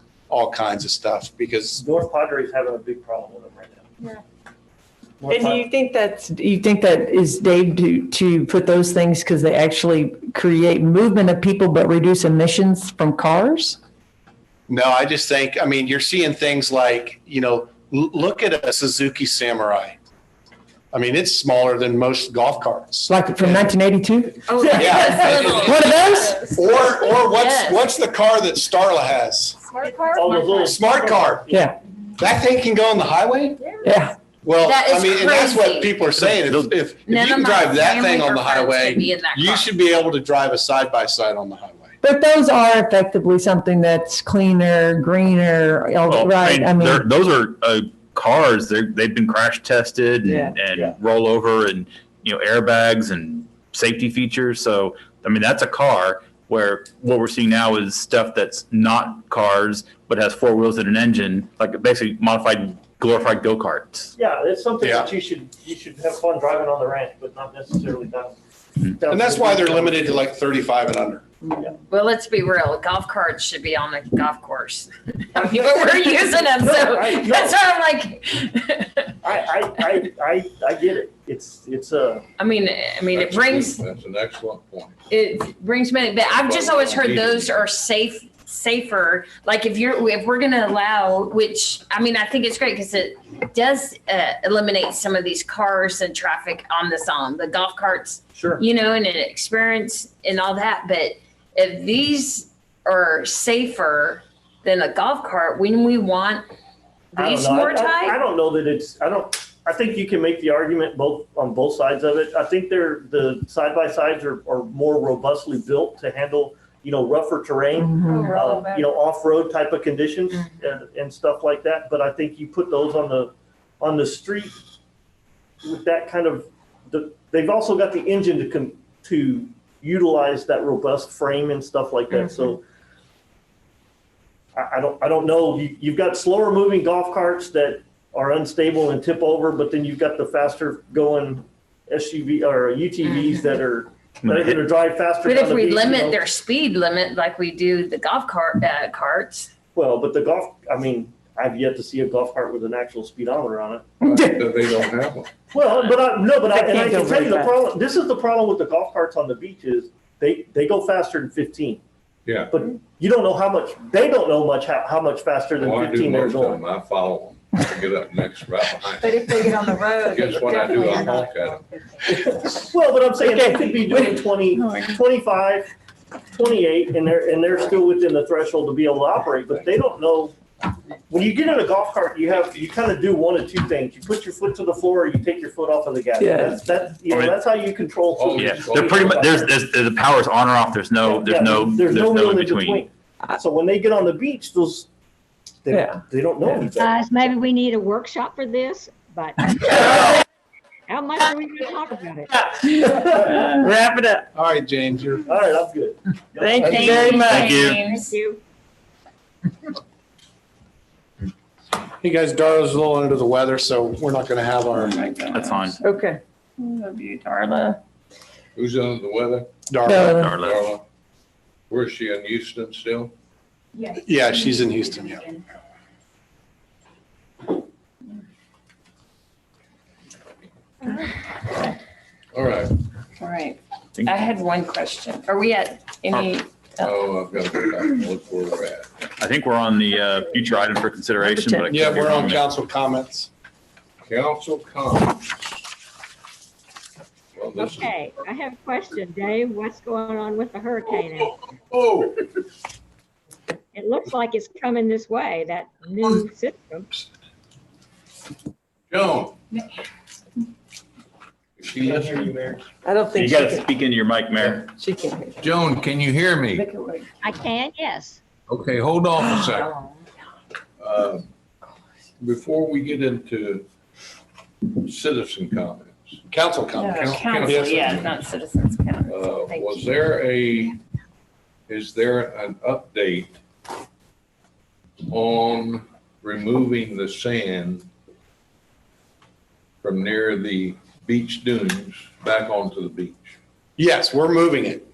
[SPEAKER 5] kinds of stuff because
[SPEAKER 19] North Padre is having a big problem with them right now.
[SPEAKER 13] Yeah.
[SPEAKER 2] And do you think that is, Dave, to put those things because they actually create movement of people but reduce emissions from cars?
[SPEAKER 5] no, I just think, I mean, you're seeing things like, look at a Suzuki Samurai. I mean, it's smaller than most golf carts.
[SPEAKER 2] Like from 1982?
[SPEAKER 6] Oh,
[SPEAKER 5] Yeah.
[SPEAKER 2] One of those?
[SPEAKER 5] Or
[SPEAKER 6] Yes.
[SPEAKER 5] what's the car that Starla has?
[SPEAKER 13] Smart car?
[SPEAKER 19] All those little
[SPEAKER 5] Smart car.
[SPEAKER 2] Yeah,
[SPEAKER 5] That thing can go on the highway?
[SPEAKER 2] yeah.
[SPEAKER 5] Well,
[SPEAKER 6] That is
[SPEAKER 5] I mean, and that's
[SPEAKER 6] crazy.
[SPEAKER 5] what people are saying. If you
[SPEAKER 6] None of
[SPEAKER 5] can
[SPEAKER 6] my
[SPEAKER 5] drive that
[SPEAKER 6] family
[SPEAKER 5] thing on
[SPEAKER 6] or
[SPEAKER 5] the
[SPEAKER 6] friends
[SPEAKER 5] highway,
[SPEAKER 6] could be in that
[SPEAKER 5] you
[SPEAKER 6] car.
[SPEAKER 5] should be able to drive a side by side on the highway.
[SPEAKER 2] But those are effectively something that's cleaner, greener,
[SPEAKER 12] Well,
[SPEAKER 2] right? I mean,
[SPEAKER 12] those are cars. They've been crash tested and roll over and airbags and safety features. So I mean, that's a car. Where what we're seeing now is stuff that's not cars but has four wheels and an engine, like basically modified, glorified go-karts.
[SPEAKER 19] Yeah, it's something that you should have fun driving on the ranch, but not necessarily down.
[SPEAKER 5] And that's why they're limited to like 35 and under.
[SPEAKER 6] Well, let's be real. Golf carts should be on the golf course. I mean, but we're using them, so that's why I'm like.
[SPEAKER 19] I get it. It's
[SPEAKER 6] I mean, it brings.
[SPEAKER 4] That's an excellent point.
[SPEAKER 6] It brings many, but I've just always heard those are safer. Like if we're going to allow, which I mean, I think it's great because it does eliminate some of these cars and traffic on the golf carts.
[SPEAKER 19] Sure.
[SPEAKER 6] And an experience and all that. But if these are safer than a golf cart, when we want these more tight.
[SPEAKER 19] I don't know that it's. I think you can make the argument on both sides of it. I think the side by sides are more robustly built to handle rougher terrain, off road type of conditions and stuff like that. But I think you put those on the street with that kind of they've also got the engine to utilize that robust frame and stuff like that. So I don't know. You've got slower moving golf carts that are unstable and tip over, but then you've got the faster going SUV or UTVs that are gonna drive faster.
[SPEAKER 6] But
[SPEAKER 19] down
[SPEAKER 6] if
[SPEAKER 19] the
[SPEAKER 6] we
[SPEAKER 19] beach, you
[SPEAKER 6] limit
[SPEAKER 19] know.
[SPEAKER 6] their speed limit like we do the golf carts.
[SPEAKER 19] Well, but the golf, I mean, I've yet to see a golf cart with an actual speedometer on it.
[SPEAKER 4] That they don't have one.
[SPEAKER 19] Well, but I
[SPEAKER 2] They
[SPEAKER 19] can
[SPEAKER 2] can't go
[SPEAKER 19] tell you
[SPEAKER 2] very
[SPEAKER 19] the
[SPEAKER 2] fast.
[SPEAKER 19] problem, this is the problem with the golf carts on the beach is they go faster than 15.
[SPEAKER 4] Yeah.
[SPEAKER 19] But you don't know how much, they don't know how much faster than
[SPEAKER 4] Well, I do
[SPEAKER 19] 15 they're
[SPEAKER 4] most of
[SPEAKER 19] going.
[SPEAKER 4] them. I follow them. I get up next right behind
[SPEAKER 13] But if they get on the road.
[SPEAKER 4] Guess what I do? I honk at them.
[SPEAKER 19] Well, but I'm saying they could be doing 20, 25, 28, and they're still within the threshold to be able to operate, but they don't know. When you get in a golf cart, you kind of do one of two things. You put your foot to the floor or you take your foot off of the gas.
[SPEAKER 2] Yeah.
[SPEAKER 19] That's how you control.
[SPEAKER 4] Oh,
[SPEAKER 12] Yeah, they're pretty much, there's the power's on or off. There's no
[SPEAKER 19] real
[SPEAKER 12] in between.
[SPEAKER 19] So when they get on the beach, they don't know anything.
[SPEAKER 3] Guys, maybe we need a workshop for this, but how much are we gonna talk about it?
[SPEAKER 2] Wrap it up.
[SPEAKER 5] All right, James, you're.
[SPEAKER 19] All right, I'm good.
[SPEAKER 2] Thank you very much.
[SPEAKER 12] Thank you.
[SPEAKER 3] Thank you.
[SPEAKER 5] Hey guys, Darla's a little under the weather, so we're not gonna have our.
[SPEAKER 12] That's fine.
[SPEAKER 2] Okay.
[SPEAKER 6] Love you, Darla.
[SPEAKER 4] Who's under the weather?
[SPEAKER 5] Darla.
[SPEAKER 12] Darla.
[SPEAKER 4] Darla. Where's she, in Houston still?
[SPEAKER 5] Yeah, she's in Houston, yeah.
[SPEAKER 4] All right.
[SPEAKER 6] All right. I had one question. Are we at any?
[SPEAKER 4] Oh, I've got to go back and look where we're at.
[SPEAKER 12] I think we're on the future item for consideration, but I can't
[SPEAKER 5] Yeah, we're on
[SPEAKER 12] remember.
[SPEAKER 5] council comments.
[SPEAKER 4] Council comments. Well, this is,
[SPEAKER 3] Okay, I have a question, Dave. What's going on with the hurricane?
[SPEAKER 4] oh,
[SPEAKER 3] It looks like it's coming this way, that new system.
[SPEAKER 4] Joan. Is she listening?
[SPEAKER 2] I don't
[SPEAKER 12] You
[SPEAKER 2] think she
[SPEAKER 12] gotta
[SPEAKER 2] can.
[SPEAKER 12] speak into your mic, Mayor.
[SPEAKER 2] She can't hear.
[SPEAKER 4] Joan, can you hear me?
[SPEAKER 3] I can, yes.
[SPEAKER 4] Okay, hold on a second. Before we get into citizen comments.
[SPEAKER 5] Council
[SPEAKER 6] No,
[SPEAKER 5] comments.
[SPEAKER 6] council, yeah, not citizens council.
[SPEAKER 4] Was there is there an update on removing the sand from near the beach dunes back onto the beach?
[SPEAKER 5] Yes, we're moving it.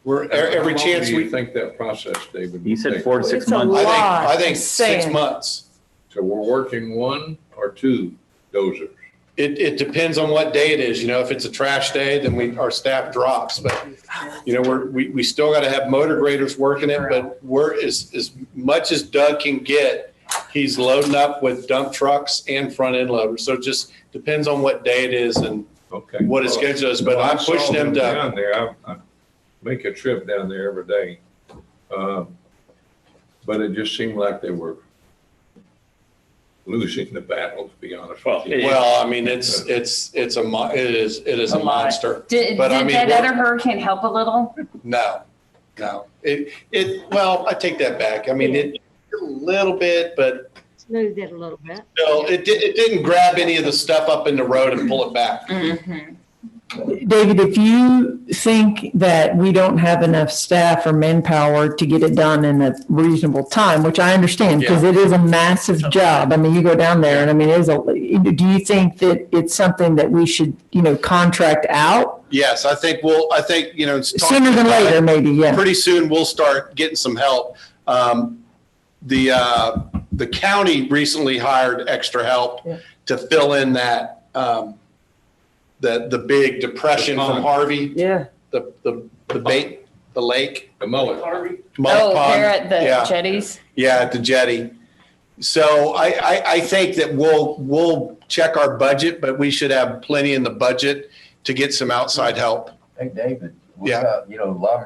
[SPEAKER 5] We're, every
[SPEAKER 4] How long
[SPEAKER 5] chance
[SPEAKER 4] do you
[SPEAKER 5] we,
[SPEAKER 4] think that process, David?
[SPEAKER 12] You
[SPEAKER 4] would
[SPEAKER 12] said
[SPEAKER 4] take
[SPEAKER 12] 4 to
[SPEAKER 4] place?
[SPEAKER 12] 6
[SPEAKER 2] It's a
[SPEAKER 12] months.
[SPEAKER 2] lot.
[SPEAKER 5] I think
[SPEAKER 2] of
[SPEAKER 5] 6
[SPEAKER 2] sand.
[SPEAKER 5] months.
[SPEAKER 4] So we're working 1 or 2 dozers?
[SPEAKER 5] It depends on what day it is. You know, if it's a trash day, then our staff drops. But, you know, we still got to have motor graders working it, but we're as much as Doug can get, he's loading up with dump trucks and front end loaders. So it just depends on what day it is and
[SPEAKER 4] Okay.
[SPEAKER 5] what his schedule is. But
[SPEAKER 4] No, I
[SPEAKER 5] I'm pushing
[SPEAKER 4] saw
[SPEAKER 5] him to.
[SPEAKER 4] down there. I make a trip down there every day. But it just seemed like they were losing the battle, to be honest with you.
[SPEAKER 5] Well, I mean, it is a monster.
[SPEAKER 6] Did
[SPEAKER 5] But I mean,
[SPEAKER 6] that
[SPEAKER 5] we're-
[SPEAKER 6] other hurricane help a little?
[SPEAKER 5] No. Well, I take that back. I mean, it a little bit, but
[SPEAKER 3] Smoothed it a little bit.
[SPEAKER 5] no, it didn't grab any of the stuff up in the road and pull it back.
[SPEAKER 6] Mm-hmm.
[SPEAKER 2] David, if you think that we don't have enough staff or manpower to get it done in a reasonable time, which I understand, because it is a massive job. I mean, you go down there and I mean, do you think that it's something that we should, contract out?
[SPEAKER 5] Yes, I think,
[SPEAKER 2] Sooner than later, maybe, yeah.
[SPEAKER 5] Pretty soon we'll start getting some help. The county recently hired extra help to fill in that, the big depression from Harvey.
[SPEAKER 2] Yeah.
[SPEAKER 5] The lake.
[SPEAKER 4] The mullet.
[SPEAKER 5] Mullet pond.
[SPEAKER 6] There at the
[SPEAKER 5] Yeah.
[SPEAKER 6] jetties?
[SPEAKER 5] Yeah, at the jetty. So I think that we'll check our budget, but we should have plenty in the budget to get some outside help.
[SPEAKER 16] Hey, David, what
[SPEAKER 5] Yeah.
[SPEAKER 16] about, La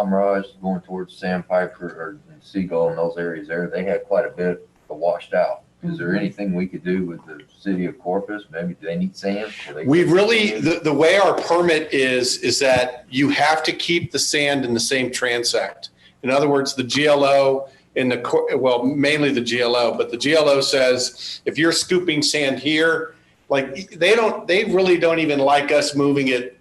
[SPEAKER 16] Mirage, going towards Sandpiper or Seagull and those areas there, they had quite a bit of washed out. Is there anything we could do with the city of Corpus? Maybe do they need sand?
[SPEAKER 5] We really, the way our permit is that you have to keep the sand in the same transect. In other words, the GLO mainly the GLO, but the GLO says if you're scooping sand here, like they really don't even like us moving it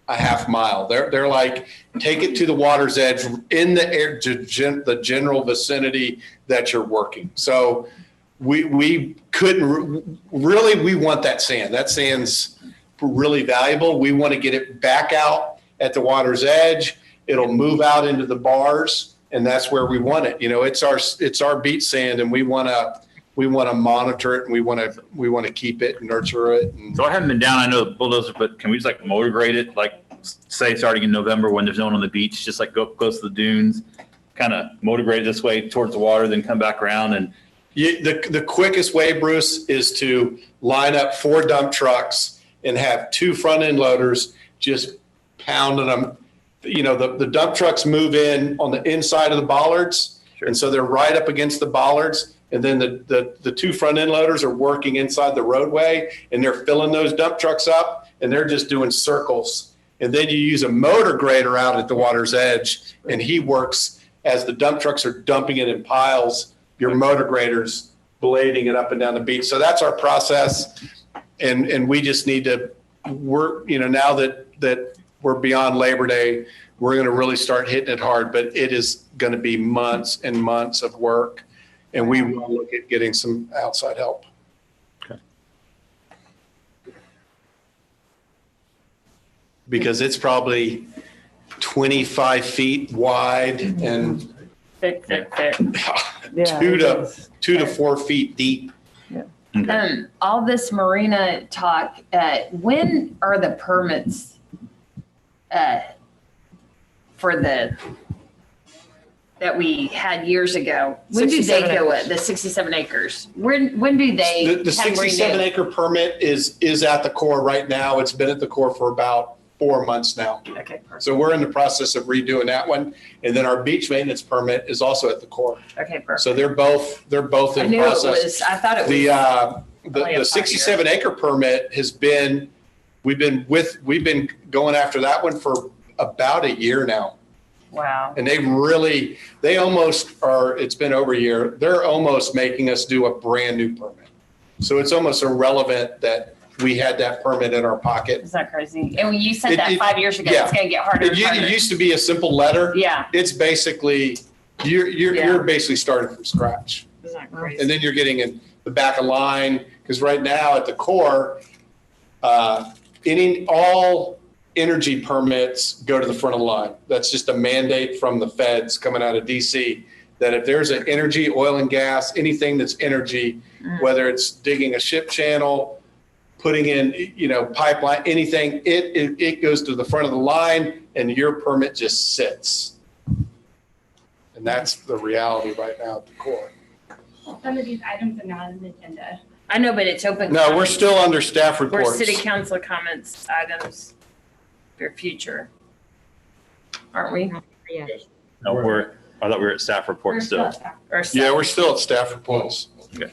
[SPEAKER 5] a half mile. They're like, take it to the water's edge in the air, the general vicinity that you're working. So we couldn't really, we want that sand. That sand's really valuable. We want to get it back out at the water's edge. It'll move out into the bars, and that's where we want it. You know, it's our beach sand, and we want to monitor it, and we want to keep it and nurture it. And
[SPEAKER 12] So I haven't been down, I know the bulldozer, but can we just like motor grade it? Like say starting in November when there's no one on the beach, just like go up close to the dunes, kind of motor grade it this way towards the water, then come back around and.
[SPEAKER 5] The quickest way, Bruce, is to line up 4 dump trucks and have 2 front end loaders just pounding them. You know, the dump trucks move in on the inside of the bollards. Sure. And so they're right up against the bollards. And then the 2 front end loaders are working inside the roadway, and they're filling those dump trucks up, and they're just doing circles. And then you use a motor grader out at the water's edge, and he works as the dump trucks are dumping it in piles. Your motor graders blading it up and down the beach. So that's our process. And we just need to work, you know, now that we're beyond Labor Day, we're going to really start hitting it hard, but it is going to be months and months of work. And we will look at getting some outside help.
[SPEAKER 12] Okay.
[SPEAKER 5] Because it's probably 25 feet wide and
[SPEAKER 6] Thick.
[SPEAKER 2] Yeah,
[SPEAKER 5] 2 to 4 feet deep.
[SPEAKER 6] All this marina talk, when are the permits for that we had years ago? When do they go at the 67 acres? When do they?
[SPEAKER 5] The 67 acre permit is at the Corps right now. It's been at the Corps for about 4 months now.
[SPEAKER 6] Okay, perfect.
[SPEAKER 5] So we're in the process of redoing that one. And then our beach maintenance permit is also at the Corps.
[SPEAKER 6] Okay, perfect.
[SPEAKER 5] So they're both
[SPEAKER 6] I
[SPEAKER 5] in
[SPEAKER 6] knew
[SPEAKER 5] process.
[SPEAKER 6] I thought it was.
[SPEAKER 5] The 67 acre permit has been, we've been going after that one for about a year now.
[SPEAKER 6] Wow.
[SPEAKER 5] And they almost are, it's been over a year. They're almost making us do a brand new permit. So it's almost irrelevant that we had that permit in our pocket.
[SPEAKER 6] Is that crazy? And when you said that 5 years ago,
[SPEAKER 5] yeah.
[SPEAKER 6] it's going to get harder and harder.
[SPEAKER 5] It used to be a simple letter.
[SPEAKER 6] Yeah.
[SPEAKER 5] It's basically, you're basically starting from scratch.
[SPEAKER 6] Isn't that crazy?
[SPEAKER 5] And then you're getting in the back of line, because right now at the Corps, all energy permits go to the front of the line. That's just a mandate from the feds coming out of DC, that if there's an energy, oil and gas, anything that's energy, whether it's digging a ship channel, putting in, pipeline, anything, it goes to the front of the line and your permit just sits. And that's the reality right now at the Corps.
[SPEAKER 11] Some of these items are not on the agenda.
[SPEAKER 6] I know, but it's open.
[SPEAKER 5] No, we're still under staff
[SPEAKER 6] We're
[SPEAKER 5] reports.
[SPEAKER 6] city council comments items for future, aren't we?
[SPEAKER 3] Yeah.
[SPEAKER 12] No, I thought we were at staff report still.
[SPEAKER 6] Or
[SPEAKER 5] Yeah, we're still at staff reports.
[SPEAKER 12] Okay.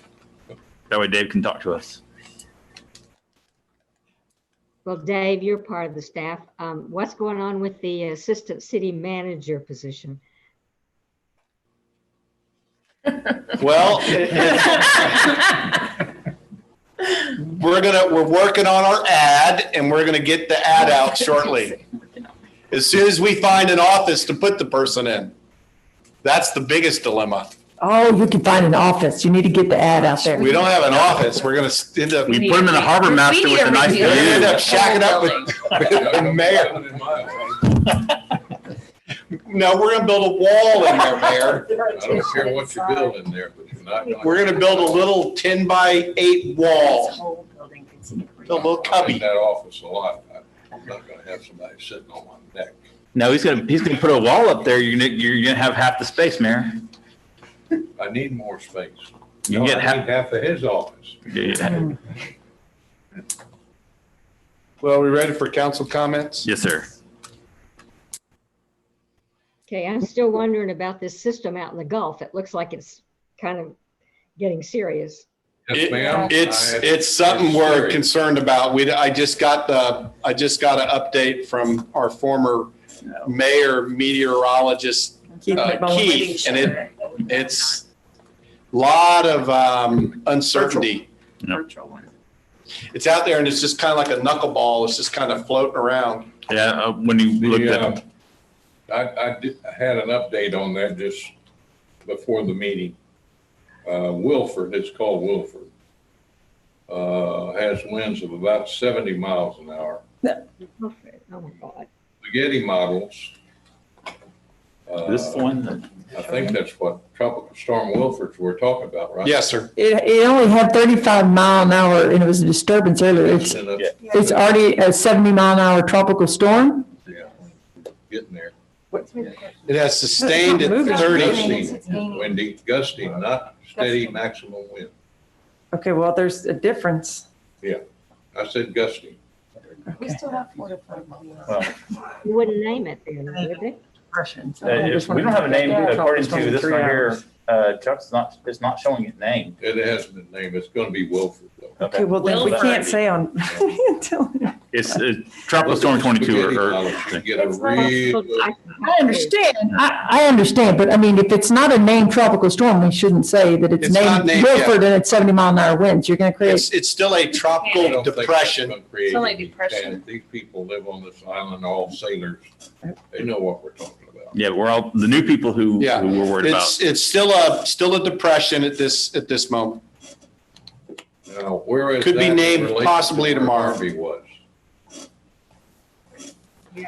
[SPEAKER 12] That way Dave can talk to us.
[SPEAKER 3] Well, Dave, you're part of the staff. What's going on with the assistant city manager position?
[SPEAKER 5] Well, we're working on our ad, and we're gonna get the ad out shortly. As soon as we find an office to put the person in. That's the biggest dilemma.
[SPEAKER 2] Oh, you can find an office. You need to get the ad out there.
[SPEAKER 5] We don't have an office. We're gonna end up.
[SPEAKER 12] We put him in a harbor master with a nice
[SPEAKER 5] We
[SPEAKER 12] view.
[SPEAKER 5] end up shacking up with the mayor. No, we're gonna build a wall in there, Mayor.
[SPEAKER 4] I don't care what you build in there, but you're not gonna.
[SPEAKER 5] We're gonna build a little 10-by-8 wall. A little cubby.
[SPEAKER 4] In that office a lot. I'm not gonna have somebody sitting on my neck.
[SPEAKER 12] No, he's gonna put a wall up there. You're gonna have half the space, Mayor.
[SPEAKER 4] I need more space.
[SPEAKER 12] You can get
[SPEAKER 4] I need half of his office.
[SPEAKER 5] Well, are we ready for council comments?
[SPEAKER 12] Yes, sir.
[SPEAKER 3] Okay, I'm still wondering about this system out in the Gulf. It looks like it's kind of getting serious.
[SPEAKER 4] Yes, ma'am.
[SPEAKER 5] It's something we're concerned about. I just got an update from our former mayor meteorologist, Keith, and it's a lot of uncertainty.
[SPEAKER 6] Virtual one.
[SPEAKER 5] It's out there and it's just kind of like a knuckleball. It's just kind of floating around.
[SPEAKER 12] Yeah, when you looked at
[SPEAKER 4] I had an update on that just before the meeting. Wilford, it's called Wilford. has winds of about 70 miles an hour.
[SPEAKER 3] Oh my God.
[SPEAKER 4] Spaghetti models.
[SPEAKER 12] This one,
[SPEAKER 4] I think that's what Tropical Storm Wilford's we're talking about, right?
[SPEAKER 5] Yes, sir.
[SPEAKER 2] It only had 35-mile-an-hour, and it was a disturbance earlier. It's already a 70-mile-an-hour tropical storm.
[SPEAKER 4] Yeah, getting there.
[SPEAKER 5] It has sustained at
[SPEAKER 2] Moving.
[SPEAKER 5] 30.
[SPEAKER 4] Gusting, windy, gusting, not steady maximum wind.
[SPEAKER 2] Okay, well, there's a difference.
[SPEAKER 4] Yeah, I said gusting.
[SPEAKER 13] We still have 4 to 5
[SPEAKER 12] well,
[SPEAKER 3] You wouldn't name it then, would they?
[SPEAKER 12] if we don't have a name according to this right here, Chuck's not, it's not showing it named.
[SPEAKER 4] It hasn't been named. It's going to be Wilford though.
[SPEAKER 2] Okay, well, then we can't say on.
[SPEAKER 12] It's Tropical Storm 22
[SPEAKER 4] Get a real.
[SPEAKER 2] I understand. I understand, but I mean, if it's not a named tropical storm, we shouldn't say that it's
[SPEAKER 5] It's not
[SPEAKER 2] named
[SPEAKER 5] named yet.
[SPEAKER 2] Wilford and it's 70-mile-an-hour winds. You're going to create.
[SPEAKER 5] It's still a tropical depression.
[SPEAKER 6] It's only depression.
[SPEAKER 4] These people live on this island, all sailors. They know what we're talking about.
[SPEAKER 12] Yeah, we're all, the new people who we're worried about.
[SPEAKER 5] It's still a depression at this moment.
[SPEAKER 4] Now, where is
[SPEAKER 5] Could be
[SPEAKER 4] that in
[SPEAKER 5] named
[SPEAKER 4] relation
[SPEAKER 5] possibly
[SPEAKER 4] to where
[SPEAKER 5] tomorrow.
[SPEAKER 4] Harvey was?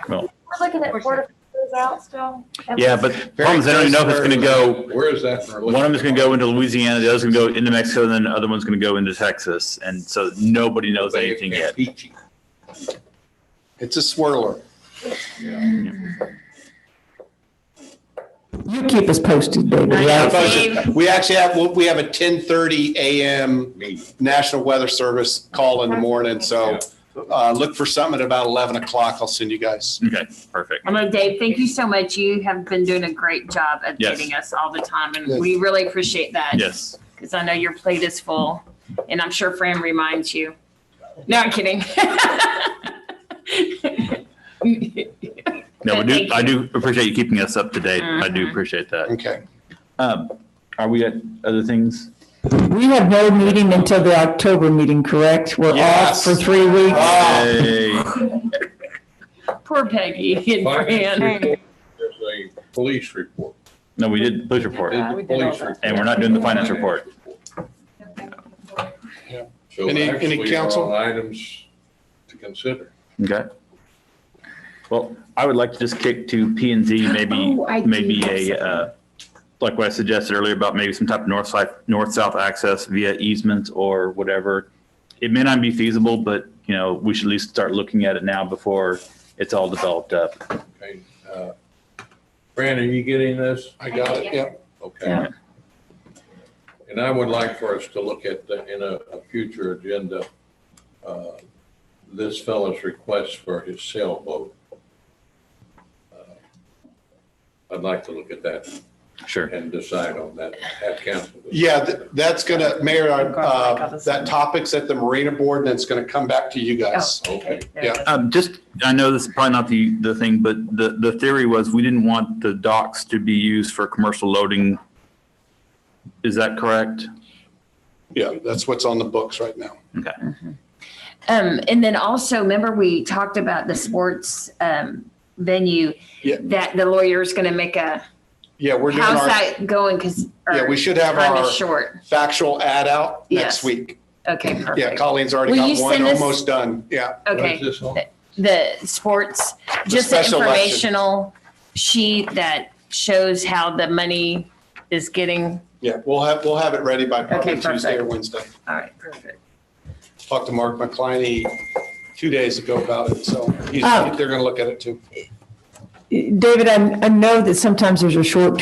[SPEAKER 12] Well,
[SPEAKER 13] We're looking at Port out still.
[SPEAKER 12] yeah, but the problem is they don't even know if it's going to go.
[SPEAKER 4] Where is that in relation?
[SPEAKER 12] One of them is going to go into Louisiana, the other's going to go into Mexico, and then the other one's going to go into Texas. And so nobody knows anything yet.
[SPEAKER 5] It's a swirler.
[SPEAKER 2] You keep us posted, David.
[SPEAKER 5] We actually have a 10:30 a.m. National Weather Service call in the morning. So look for something at about 11 o'clock. I'll send you guys.
[SPEAKER 12] Okay, perfect.
[SPEAKER 6] I know, Dave, thank you so much. You have been doing a great job at
[SPEAKER 12] Yes.
[SPEAKER 6] getting us all the time, and
[SPEAKER 5] Yes.
[SPEAKER 6] we really appreciate that.
[SPEAKER 12] Yes.
[SPEAKER 6] Because I know your plate is full, and I'm sure Fran reminds you. No, I'm kidding.
[SPEAKER 12] No,
[SPEAKER 6] But thank
[SPEAKER 12] I do appreciate you keeping us up to date. I do
[SPEAKER 6] Mhm.
[SPEAKER 12] appreciate that.
[SPEAKER 5] Okay.
[SPEAKER 12] Are we at other things?
[SPEAKER 2] We have no meeting until the October meeting, correct? We're off for 3 weeks.
[SPEAKER 12] Hey.
[SPEAKER 6] Poor Peggy and Fran.
[SPEAKER 4] There's a police report.
[SPEAKER 12] No, we did police report.
[SPEAKER 4] Did the police report.
[SPEAKER 12] And we're not doing the finance report.
[SPEAKER 4] So
[SPEAKER 5] Any
[SPEAKER 4] actually,
[SPEAKER 5] council?
[SPEAKER 4] on items to consider.
[SPEAKER 12] Okay. Well, I would like to just kick to P and Z, maybe like what I suggested earlier about maybe some type of north-south access via easements or whatever. It may not be feasible, but we should at least start looking at it now before it's all developed up.
[SPEAKER 4] Okay. Fran, are you getting this?
[SPEAKER 5] I got it. Yep.
[SPEAKER 4] Okay. And I would like for us to look at in a future agenda, this fellow's request for his sailboat. I'd like to look at that.
[SPEAKER 12] Sure.
[SPEAKER 4] And decide on that at council.
[SPEAKER 5] Yeah, that's gonna, Mayor, that topic's at the Marina Board, and it's gonna come back to you guys.
[SPEAKER 4] Okay.
[SPEAKER 5] Yeah.
[SPEAKER 12] I know this is probably not the thing, but the theory was we didn't want the docks to be used for commercial loading. Is that correct?
[SPEAKER 5] Yeah, that's what's on the books right now.
[SPEAKER 12] Okay.
[SPEAKER 6] And then also, remember we talked about the sports venue that the lawyer's going to make a.
[SPEAKER 5] Yeah, we're doing
[SPEAKER 6] How's
[SPEAKER 5] our,
[SPEAKER 6] that going? Because
[SPEAKER 5] we should have
[SPEAKER 6] time
[SPEAKER 5] our
[SPEAKER 6] is short.
[SPEAKER 5] factual ad out
[SPEAKER 6] Yes.
[SPEAKER 5] next week.
[SPEAKER 6] Okay, perfect.
[SPEAKER 5] Yeah, Colleen's already
[SPEAKER 6] Will
[SPEAKER 5] got
[SPEAKER 6] you
[SPEAKER 5] one
[SPEAKER 6] send us-
[SPEAKER 5] almost done. Yeah.
[SPEAKER 6] Okay. The sports, just the
[SPEAKER 5] special election.
[SPEAKER 6] informational sheet that shows how the money is getting.
[SPEAKER 5] Yeah, we'll have it ready by probably
[SPEAKER 6] Okay,
[SPEAKER 5] Tuesday or
[SPEAKER 6] perfect.
[SPEAKER 5] Wednesday.
[SPEAKER 6] All right, perfect.
[SPEAKER 5] Talked to Mark McCliney 2 days ago about it, so they're gonna look at it too.
[SPEAKER 2] David, I know that sometimes there's a short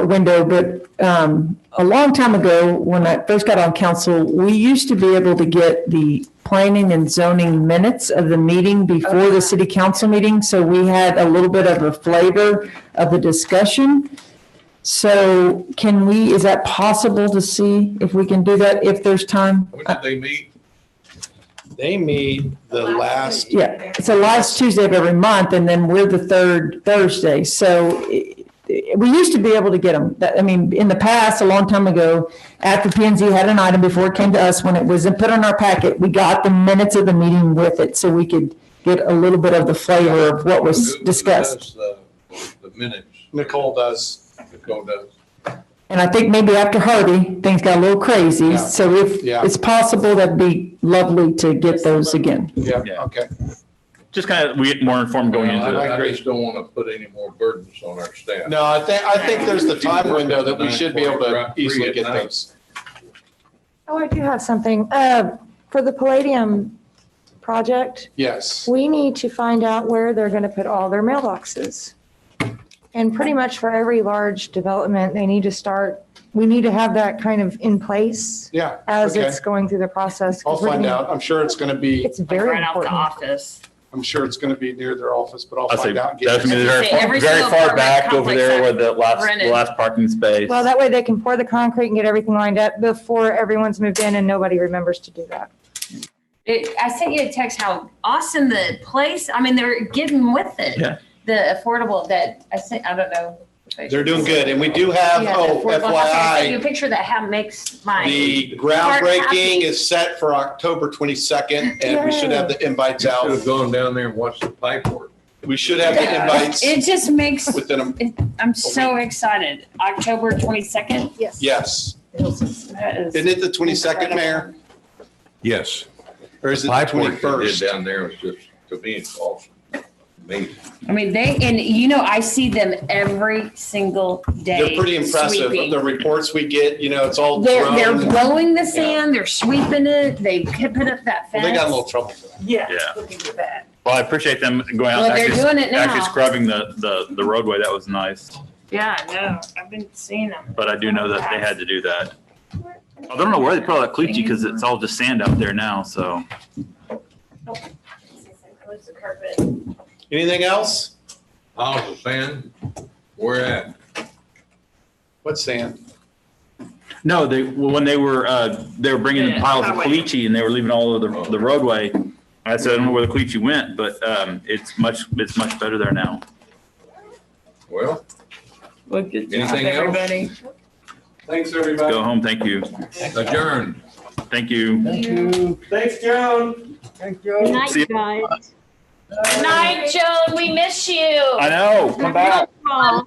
[SPEAKER 2] window, but a long time ago, when I first got on council, we used to be able to get the planning and zoning minutes of the meeting before the city council meeting. So we had a little bit of a flavor of the discussion. So is that possible to see if we can do that, if there's time?
[SPEAKER 4] When did they meet?
[SPEAKER 5] They meet the last.
[SPEAKER 2] Yeah, it's the last Tuesday of every month, and then we're the third Thursday. So we used to be able to get them. I mean, in the past, a long time ago, after P&Z had an item before it came to us, when it was put on our packet, we got the minutes of the meeting with it, so we could get a little bit of the flavor of what was discussed.
[SPEAKER 4] Who does the minutes?
[SPEAKER 5] Nicole does.
[SPEAKER 4] Nicole does.
[SPEAKER 2] And I think maybe after Harvey, things got a little crazy.
[SPEAKER 5] Yeah.
[SPEAKER 2] So if
[SPEAKER 5] Yeah.
[SPEAKER 2] it's possible, that'd be lovely to get those again.
[SPEAKER 5] Yeah,
[SPEAKER 12] Yeah.
[SPEAKER 5] okay.
[SPEAKER 12] Just kind of, we get more informed going into
[SPEAKER 4] I
[SPEAKER 12] it.
[SPEAKER 4] just don't want to put any more burdens on our staff.
[SPEAKER 5] No, I think there's the time window that we should be able to
[SPEAKER 4] Right,
[SPEAKER 5] easily
[SPEAKER 4] free
[SPEAKER 5] get
[SPEAKER 4] at night.
[SPEAKER 5] those.
[SPEAKER 13] Oh, I do have something. For the Palladium project,
[SPEAKER 5] Yes.
[SPEAKER 13] we need to find out where they're going to put all their mailboxes. And pretty much for every large development, they need to start, we need to have that kind of in place
[SPEAKER 5] Yeah.
[SPEAKER 13] as
[SPEAKER 5] okay.
[SPEAKER 13] it's going through the process. 'cause
[SPEAKER 5] I'll
[SPEAKER 13] we're
[SPEAKER 5] find
[SPEAKER 13] gonna-
[SPEAKER 5] out. I'm sure it's going to be,
[SPEAKER 13] It's very
[SPEAKER 6] Right out the
[SPEAKER 13] important.
[SPEAKER 6] office.
[SPEAKER 5] I'm sure it's going to be near their office, but I'll
[SPEAKER 12] I'll say,
[SPEAKER 5] find out. and get
[SPEAKER 12] that's gonna be
[SPEAKER 5] you.
[SPEAKER 12] very,
[SPEAKER 6] Say every
[SPEAKER 12] very
[SPEAKER 6] single
[SPEAKER 12] far
[SPEAKER 6] apartment
[SPEAKER 12] back over
[SPEAKER 6] complex
[SPEAKER 12] there where
[SPEAKER 6] that
[SPEAKER 12] the
[SPEAKER 6] rented.
[SPEAKER 12] last parking space.
[SPEAKER 13] Well, that way they can pour the concrete and get everything lined up before everyone's moved in and nobody remembers to do that.
[SPEAKER 6] I sent you a text how awesome the place, I mean, they're getting with it.
[SPEAKER 12] Yeah.
[SPEAKER 6] The affordable that I sent, I don't know. if I
[SPEAKER 5] They're
[SPEAKER 6] should
[SPEAKER 5] doing
[SPEAKER 6] say
[SPEAKER 5] good.
[SPEAKER 6] it.
[SPEAKER 5] And we do have,
[SPEAKER 6] Yeah, the
[SPEAKER 5] oh,
[SPEAKER 6] affordable housing. I sent you a
[SPEAKER 5] FYI,
[SPEAKER 6] picture that makes my.
[SPEAKER 5] the
[SPEAKER 6] heart
[SPEAKER 5] groundbreaking
[SPEAKER 6] happy.
[SPEAKER 5] is set for October 22nd, and we should have the invites
[SPEAKER 4] Should
[SPEAKER 5] out.
[SPEAKER 4] have gone down there and watched the pipe work.
[SPEAKER 5] We should have the invites
[SPEAKER 6] It just makes,
[SPEAKER 5] within a,
[SPEAKER 6] I'm so excited. October 22nd.
[SPEAKER 13] Yes.
[SPEAKER 5] yes.
[SPEAKER 6] That is.
[SPEAKER 5] Isn't it the 22nd, Mayor?
[SPEAKER 4] Yes.
[SPEAKER 5] Or is it the
[SPEAKER 4] Pipe work they did
[SPEAKER 5] 21st?
[SPEAKER 4] down there was just, to me, it's awesome. Amazing.
[SPEAKER 6] I mean, and I see them every single day.
[SPEAKER 5] They're pretty impressive.
[SPEAKER 6] sweeping.
[SPEAKER 5] The reports we get, it's all
[SPEAKER 6] They're
[SPEAKER 5] drone.
[SPEAKER 6] blowing the sand, they're sweeping it, they put up that fence.
[SPEAKER 5] Well, they got in a little trouble for that.
[SPEAKER 6] Yeah.
[SPEAKER 12] Yeah.
[SPEAKER 6] Looking at that.
[SPEAKER 12] Well, I appreciate them going out.
[SPEAKER 6] Well, they're
[SPEAKER 12] actually-
[SPEAKER 6] doing it now.
[SPEAKER 12] Actually scrubbing the roadway. That was nice.
[SPEAKER 6] Yeah, I know. I've been seeing them.
[SPEAKER 12] But I do know that they had to do that. I don't know where they put all that cleat because it's all just sand out there now, so.
[SPEAKER 6] Close the carpet.
[SPEAKER 5] Anything else?
[SPEAKER 4] Piles of sand, where at?
[SPEAKER 5] What sand?
[SPEAKER 12] No, when they were bringing in
[SPEAKER 6] Yeah,
[SPEAKER 12] piles of
[SPEAKER 6] highway.
[SPEAKER 12] caliche and they were leaving all over the roadway. I said, I don't know where the caliche went, but it's much better there now.
[SPEAKER 4] Well,
[SPEAKER 6] Well, good job,
[SPEAKER 4] Anything else?
[SPEAKER 6] everybody.
[SPEAKER 5] Thanks, everybody.
[SPEAKER 12] Go home, thank you.
[SPEAKER 4] adjourned.
[SPEAKER 12] Thank you.
[SPEAKER 19] Thank you. Thanks, Joan. Thank you.
[SPEAKER 3] Good night,
[SPEAKER 12] See you.
[SPEAKER 3] guys.
[SPEAKER 6] Good night, Joan. We miss you.
[SPEAKER 12] I know, come back.
[SPEAKER 3] Call.